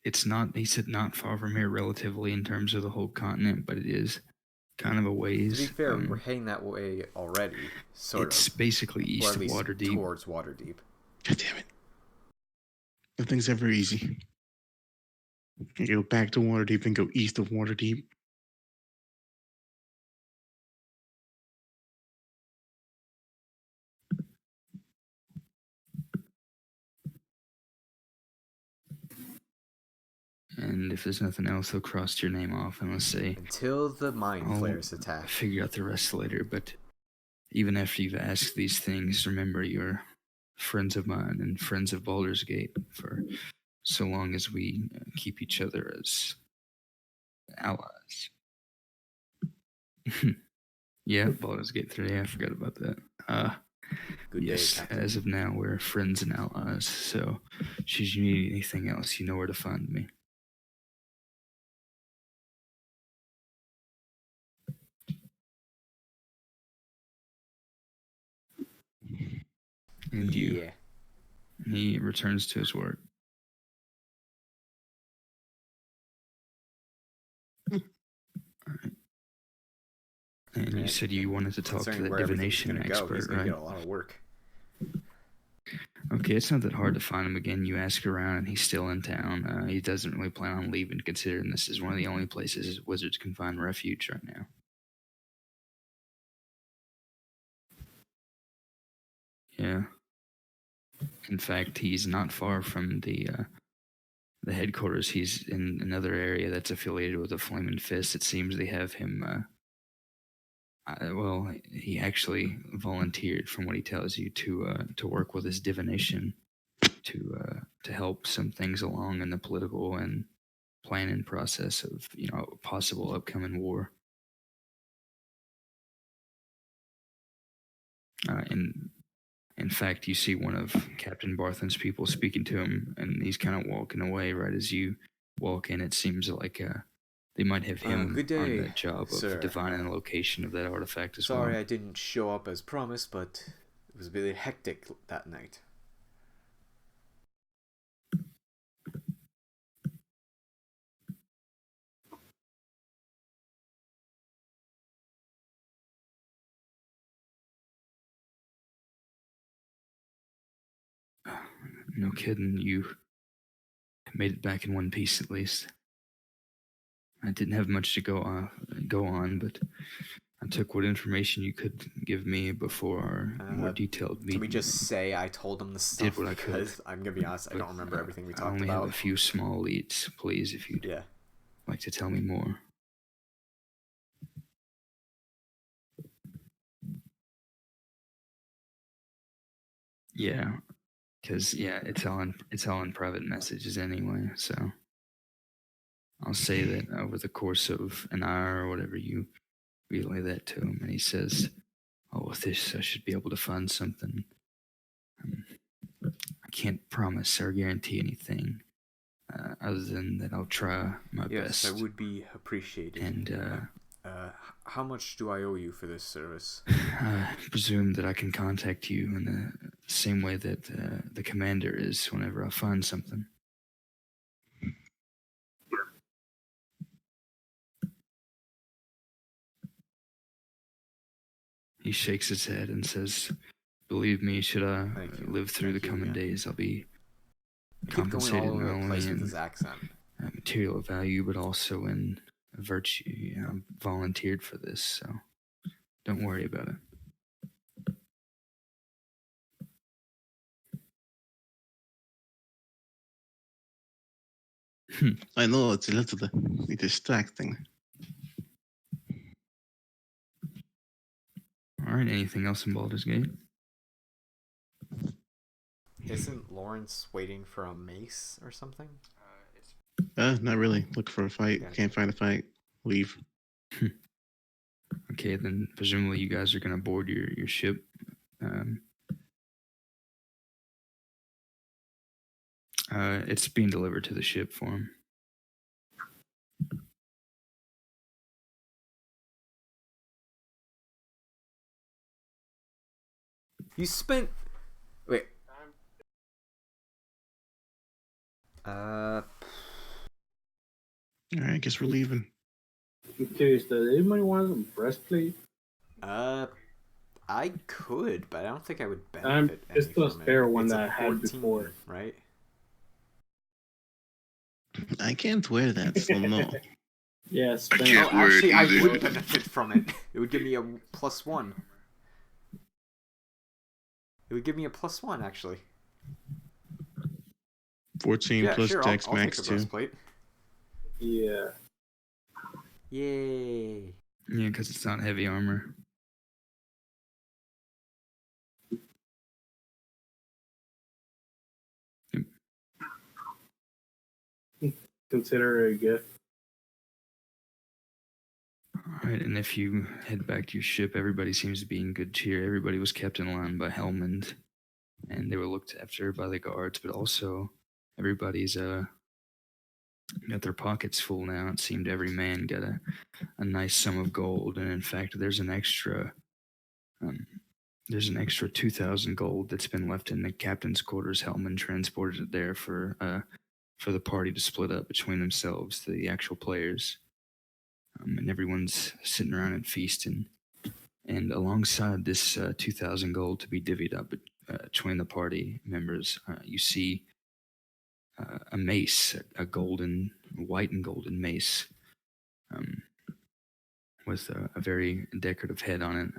it's not. He said not far from here, relatively in terms of the whole continent, but it is kind of a ways. To be fair, we were heading that way already, sort it's of. basically Or east at of least Waterdeep. towards Waterdeep. God damn it. Nothing's ever easy. You go back to Waterdeep and go east of Waterdeep. And if there's nothing else, he'll cross your name off and let's say Until the mind I'll flares attack. figure out the rest later. But even after you've asked these things, remember you're friends of mine and friends of Baldur's Gate for so long as we keep each other as allies. Yeah, Baldur's Gate 3. I forgot about that. Good yes, day, Captain. as of now, we're friends and allies. So, should you need anything else, you know where to find me. And you. Yeah. He returns to his work. Alright. And you said you wanted to talk to Considering the where everything's divination gonna go, he's expert, gonna right? get a lot of work. Okay, it's not that hard to find him again. You ask around, and he's still in town. He doesn't really plan on leaving, considering this is one of the only places wizards can find refuge right now. Yeah. In fact, he's not far from the headquarters. He's in another area that's affiliated with the Flaming Fist. It seems they have him. Well, he actually volunteered, from what he tells you, to work with his divination to help some things along in the political and planning process of a possible upcoming war. And in fact, you see one of Captain Barthen's people speaking to him, and he's kind of walking away right as you walk in. It seems like they might have him Good on day, the job sir. of divining the location of that artifact as well. Sorry I didn't show up as promised, but it was really hectic that night. No kidding, you made it back in one piece at least. I didn't have much to go on, but I took what information you could give me before our more detailed meeting. Can we just say I told him the stuff? Did what I could. Because I'm gonna be honest, I don't remember everything we I talked only about. have a few small leads, please, if you'd like to tell me more. Yeah, because it's all in private messages anyway. So I'll say that over the course of an hour or whatever, you relay that to him, and he says, "Oh, with this, I should be able to find something. I can't promise or guarantee anything, other than that I'll try my best." Yes, that would be appreciated. And how much do I owe you for this service? I presume that I can contact you in the same way that the commander is whenever I find something. He shakes his head and says, "Believe me, should I live through the coming days, I'll be compensated going all not over the only place with in his accent. Material value, but also in virtue. I volunteered for this, so don't worry about it." I know it's a little bit distracting. All right, anything else in Baldur's Gate? Isn't Lawrence waiting for a mace or something? Not really. Look for a fight. Yeah. Can't find a fight. Leave. Okay, then presumably you guys are going to board your ship. It's being delivered to the ship for him. You spent... Wait. All right, I guess we're leaving. I'm curious, does anybody want a breastplate? I could, but I don't think I would benefit It's the from spare it. one It's that a I had 14, before. right? I can't wear that, so no. Yeah, I can't Oh, wear it actually, I either. would benefit from it. It would give me a +1. It would give me a +1, actually. 14 plus sure, Dex I'll max take a 2. breastplate. Yeah. Yay. Yeah, because it's not heavy armor. Consider it a gift. All right, and if you head back to your ship, everybody seems to be in good cheer. Everybody was kept in line by Helmand, and they were looked after by the guards, but also everybody's got their pockets full now. It seemed every man got a nice sum of gold, and in fact, there's an extra there's an extra 2,000 gold that's been left in the captain's quarters. Hellman transported it there for the party to split up between themselves, the actual players. And everyone's sitting around and feasting. And alongside this 2,000 gold to be divvied up between the party members, you see a mace, a golden, white and golden mace, with a very decorative head on it,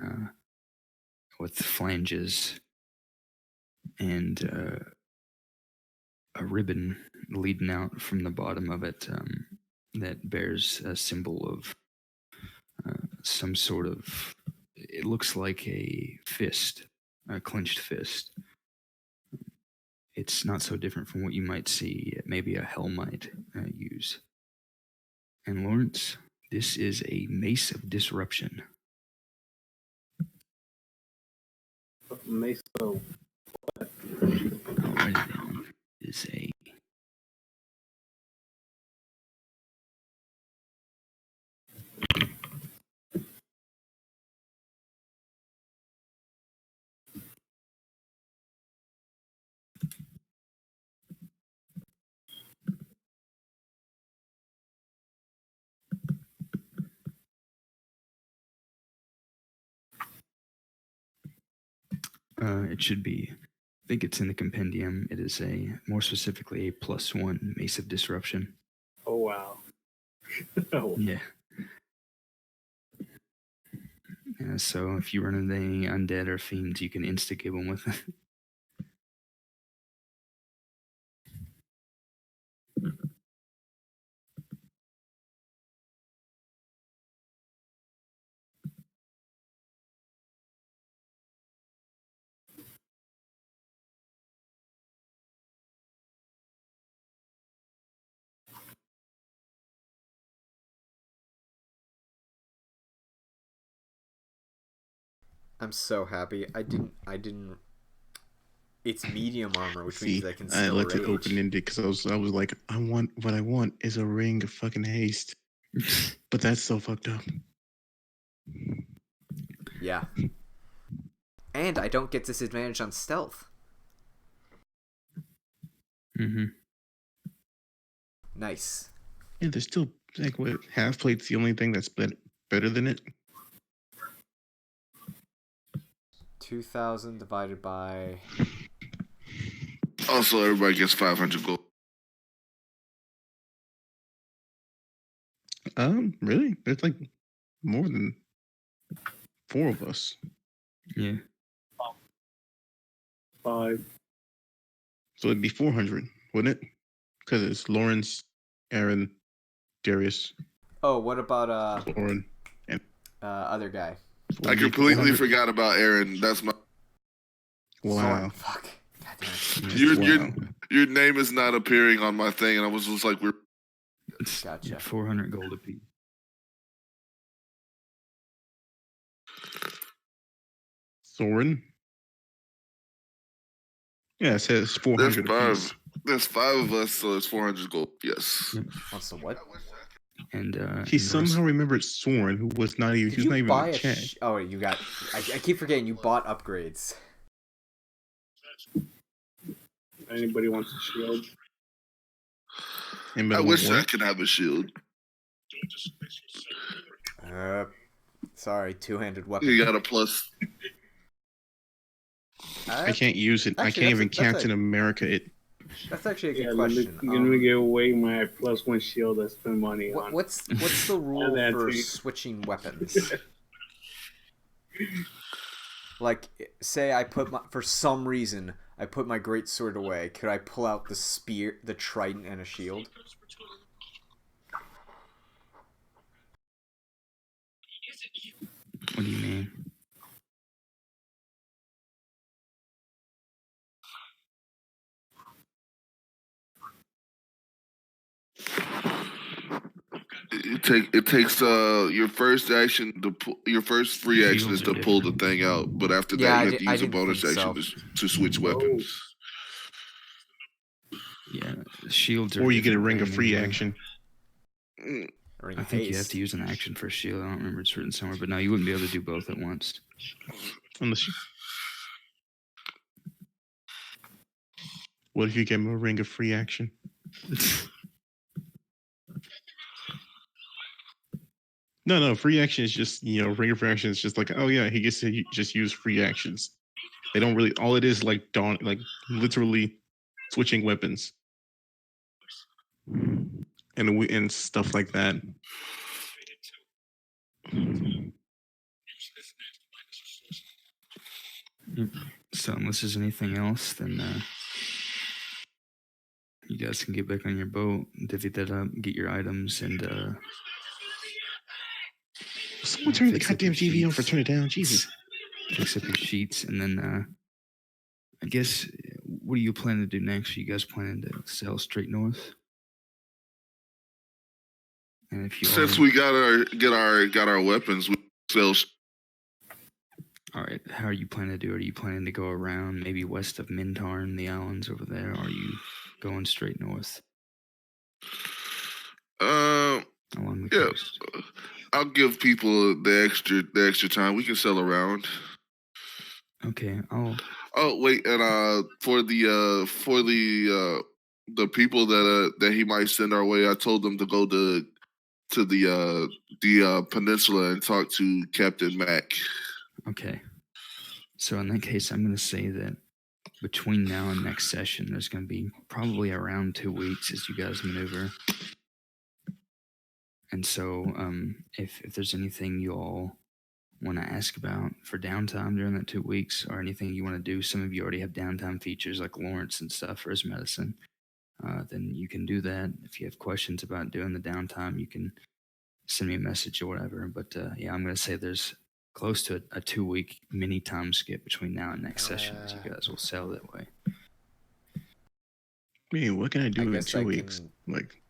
with flanges and a ribbon leading out from the bottom of it that bears a symbol of some sort of. It looks like a fist, a clenched fist. It's not so different from what you might see maybe a hell might use. And Lawrence, this is a mace of disruption. Mace of I'll write it down. It's a it should be, I think it's in the compendium. It is more specifically a +1 mace of disruption. Oh wow. Oh. Yeah. So if you run into any undead or fiends, you can insta-give them with it. I'm so happy. I didn't. It's medium armor, which means I can I still left rage. it open ended because I was like, I want is a ring of fucking haste, but that's so fucked up. Yeah. And I don't get disadvantage on stealth. Mm-hmm. Nice. Yeah, there's still like what half plate's the only thing that's better than it. 2,000 divided by. Also, everybody gets 500 gold. Really? There's like more than 4 of us. Yeah. 5. So it'd be 400, wouldn't it? Because it's Lawrence, Aaron, Darius. Oh, what about Lauren, and other guy? I completely forgot about Aaron. That's my. Wow. Soren. Fuck. God damn it. Your name is not appearing on my thing, and I was just like, we're. Gotcha. 400 gold apiece. Soren. Yeah, it says 400 apiece. There's 5 of us, so it's 400 gold. Yes. Yep. Also, what? And he somehow remembered Soren, who was not even. Did He's you not even buy in the chat. Oh, you got. I keep forgetting you bought upgrades. Anybody wants a shield? I wish I could have a shield. Sorry, 2-handed weapon. You got a plus. I can't use it. Actually, I can't even Captain America it. That's actually a good Let question. me give away my +1 shield I spend money on. What's the rule for switching weapons? Like, say I put for some reason I put my greatsword away. Could I pull out the spear, the trident, and a shield? What do you mean? It takes your first action your first free action is to pull the thing out, but after that you have to use a bonus action to switch weapons. Yeah, shields are. Or you get a ring of free action. I think you have to use an action for a shield. I don't remember it's written somewhere, but no, you wouldn't be able to do both at once. Unless What if you give him a ring of free action? No, free action is just, ring of free action is just like, oh yeah, he gets to just use free actions. They don't really, all it is like literally switching weapons and stuff like that. So unless there's anything else, then you guys can get back on your boat, divvy that up, get your items, and someone turn the fix up your goddamn TV on for sheets. turn it down. Jesus. Fix up your sheets, and then I guess what are you planning to do next? Are you guys planning to sail straight north? And if you Since are, we got our weapons, we sell. all right, how are you planning to do it? Are you planning to go around maybe west of Mintarn, the islands over there? Or are you going straight north along the Yeah, coast? I'll give people the extra time. We can sell around. Okay, I'll. Oh wait, and for the people that he might send our way, I told them to go to the peninsula and talk to Captain Mac. Okay. So in that case, I'm going to say that between now and next session, there's going to be probably around 2 weeks as you guys maneuver. And so, if there's anything you all want to ask about for downtime during that 2 weeks, or anything you want to do, some of you already have downtime features like Lawrence and stuff for his medicine. Then you can do that. If you have questions about doing the downtime, you can send me a message or whatever. But yeah, I'm going to say there's close to a 2 week mini time skip between now and next session as you guys will sail that way. Man, what can I do in guess 2 I weeks? can Like,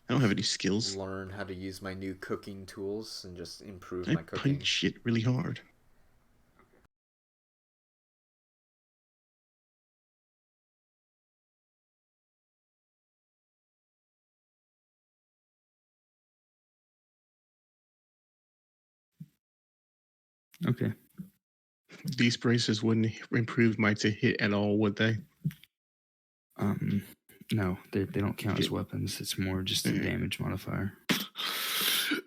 I don't have any skills. learn how to use my new cooking tools and just improve I my cooking. punch shit really hard. Okay. These braces wouldn't improve my to hit at all, would they? No, they don't count as weapons. It's more just a damage modifier.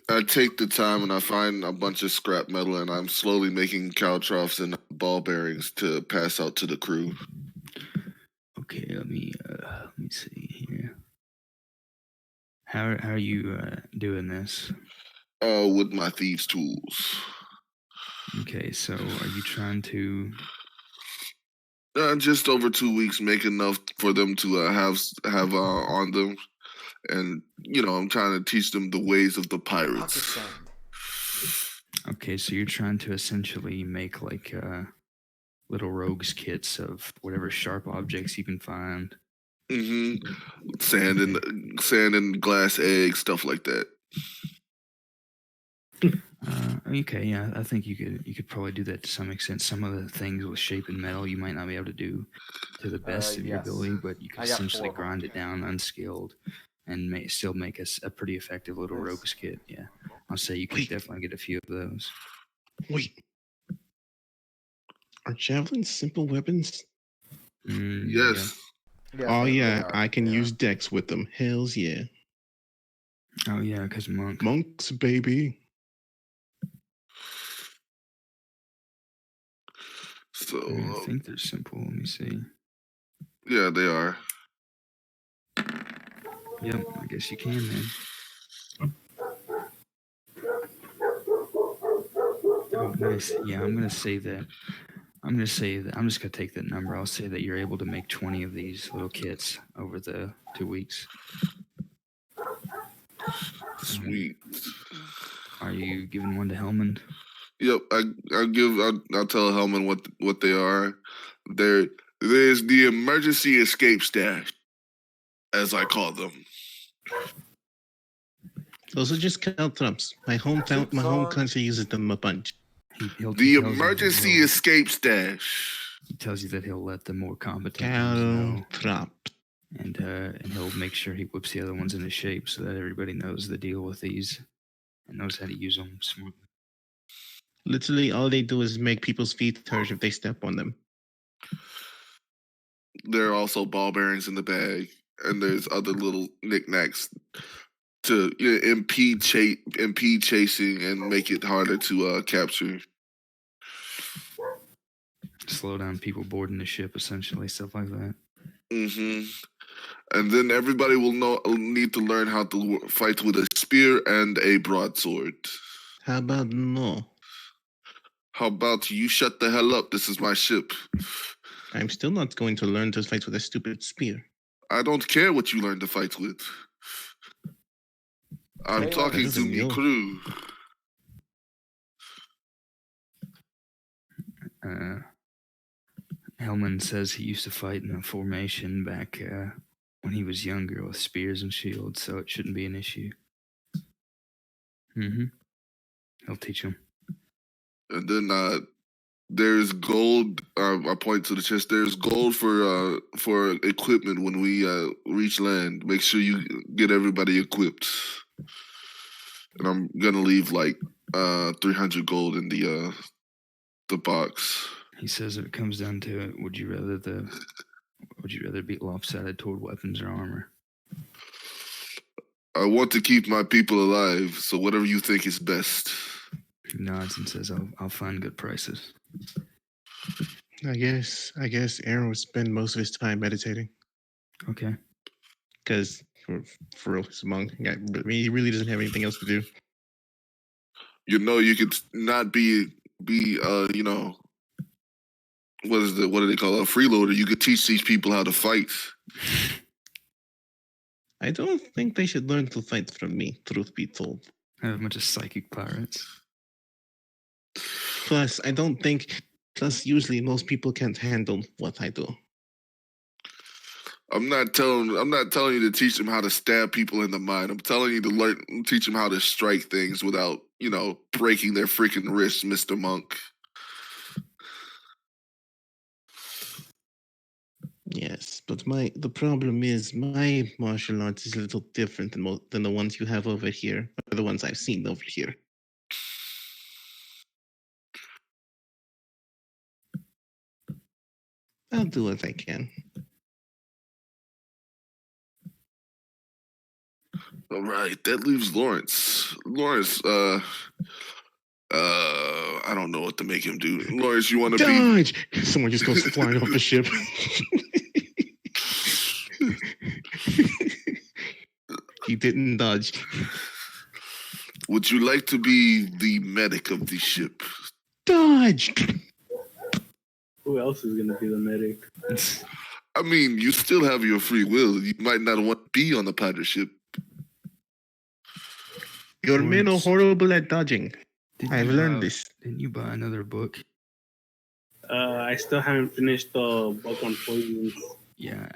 I take the time and I find a bunch of scrap metal, and I'm slowly making caltrophs and ball bearings to pass out to the crew. Okay, let me see here. How are you doing this? With my thieves' tools. Okay, so are you trying to? Just over 2 weeks, make enough for them to have on them, and I'm trying to teach them the ways of the pirates. Okay, so you're trying to essentially make like little rogues kits of whatever sharp objects you can find. Mm-hmm. Sand and glass eggs, stuff like that. Okay, yeah, I think you could probably do that to some extent. Some of the things with shape and metal you might not be able to do to the best of your yes. ability, but you can I got essentially 4 of them. grind it down unskilled and still make a pretty effective little Nice. rogues kit. Yeah, I'll say you could definitely get a few of those. Wait. Are javelins simple weapons? Yes. Oh yeah, I can use dex with them. Hells yeah. Oh yeah, because monks, baby. So I think they're simple. Let me see. Yeah, they are. Yep, I guess you can then. Oh, nice. Yeah, I'm gonna say that. I'm just gonna take that number. I'll say that you're able to make 20 of these little kits over the 2 weeks. Sweet. Are you giving one to Hellman? Yep, I'll tell Hellman what they are. There's the emergency escape stash, as I call them. Those are just caltrops. My home country uses them a bunch. The emergency escape stash. He tells you that he'll let the more competent ones know. Caltrop. And he'll make sure he whips the other ones into shape so that everybody knows the deal with these and knows how to use them smartly. Literally, all they do is make people's feet hurt if they step on them. there are also ball bearings in the bag, and there's other little knickknacks to impede chasing and make it harder to capture. Slow down people boarding the ship, essentially, stuff like that. Hmm. And then everybody will need to learn how to fight with a spear and a broadsword. How about no? How about you shut the hell up? This is my ship. I'm still not going to learn to fight with a stupid spear. I don't care what you learn to fight with. I'm Hey, talking that to isn't the you. crew. Hellman says he used to fight in a formation back when he was younger with spears and shields, so it shouldn't be an issue. He'll teach him. And then there's gold. I point to the chest. There's gold for equipment when we reach land. Make sure you get everybody equipped. And I'm gonna leave like 300 gold in the box. He says if it comes down to it, would you rather be lopsided toward weapons or armor? I want to keep my people alive, so whatever you think is best. He nods and says, I'll find good prices. I guess Aaron would spend most of his time meditating. Okay. Because for real, he's a monk. He really doesn't have anything else to do. You could not be what do they call it? A freeloader. You could teach these people how to fight. I don't think they should learn to fight from me, truth be told. I have a bunch of psychic pirates. Plus, usually most people can't handle what I do. I'm not telling you to teach them how to stab people in the mind. I'm telling you to teach them how to strike things without, breaking their freaking wrists, Mr. Monk. Yes, but the problem is my martial arts is a little different than the ones you have over here, or the ones I've seen over here. I'll do what I can. All right, that leaves Lawrence. Lawrence, I don't know what to make him do. Lawrence, you want to be? Dodge! Someone just goes flying off the ship. He didn't dodge. Would you like to be the medic of the ship? Dodge! Who else is gonna be the medic? I mean, you still have your free will. You might not want to be on the pirate ship. Your men are horrible at dodging. I've learned this. Didn't you buy another book? I still haven't finished the book on poisons. Yeah,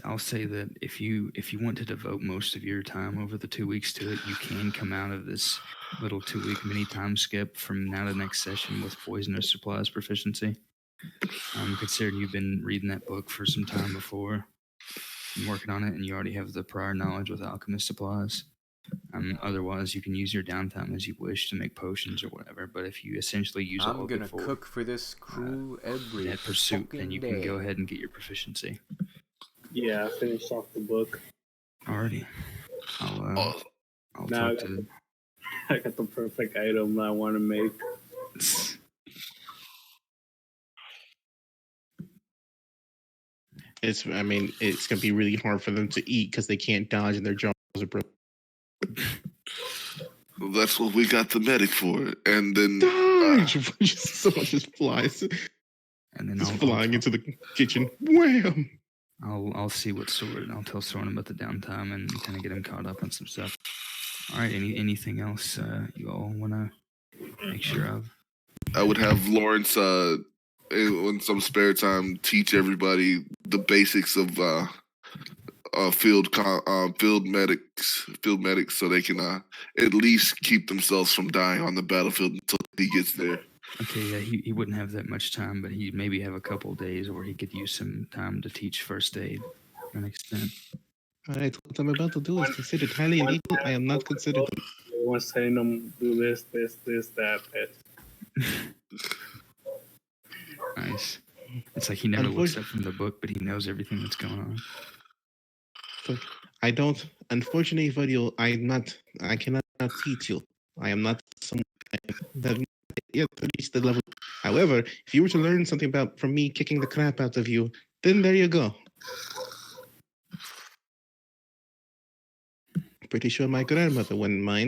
I'll say that if you want to devote most of your time over the 2 weeks to it, you can come out of this little 2-week mini time skip from now to the next session with poisonous supplies proficiency. Considering you've been reading that book for some time before and working on it, and you already have the prior knowledge with alchemist supplies. Otherwise, you can use your downtime as you wish to make potions or whatever. But if you essentially use all I'm of gonna it for cook for this crew every that pursuit, then you can day. go ahead and get your proficiency. Yeah, I finished off the book. Alrighty. I'll Now talk to. I got the perfect item I want to make. It's gonna be really hard for them to eat because they can't dodge and their jaws are broken. Well, that's what we got the medic for. And then Dodge! Someone just flies. And then Just flying into the kitchen. Wham! I'll see what Soren. I'll tell Soren about the downtime and kind of get him caught up on some stuff. All right. Anything else you all want to make sure of? I would have Lawrence in some spare time teach everybody the basics of field medics, so they can at least keep themselves from dying on the battlefield until he gets there. Okay, yeah, he wouldn't have that much time, but he'd maybe have a couple of days where he could use some time to teach first aid to an extent. All right, what I'm about to do is considered highly illegal. I am not considered. Everyone's telling them do this, that. Nice. It's like he never looks Unfortunately- up from the book, but he knows everything that's going on. I don't. Unfortunately for you, I cannot teach you. I am not someone that yet reached the level. However, if you were to learn something about from me kicking the crap out of you, then there you go. Pretty sure my grandmother wouldn't mind.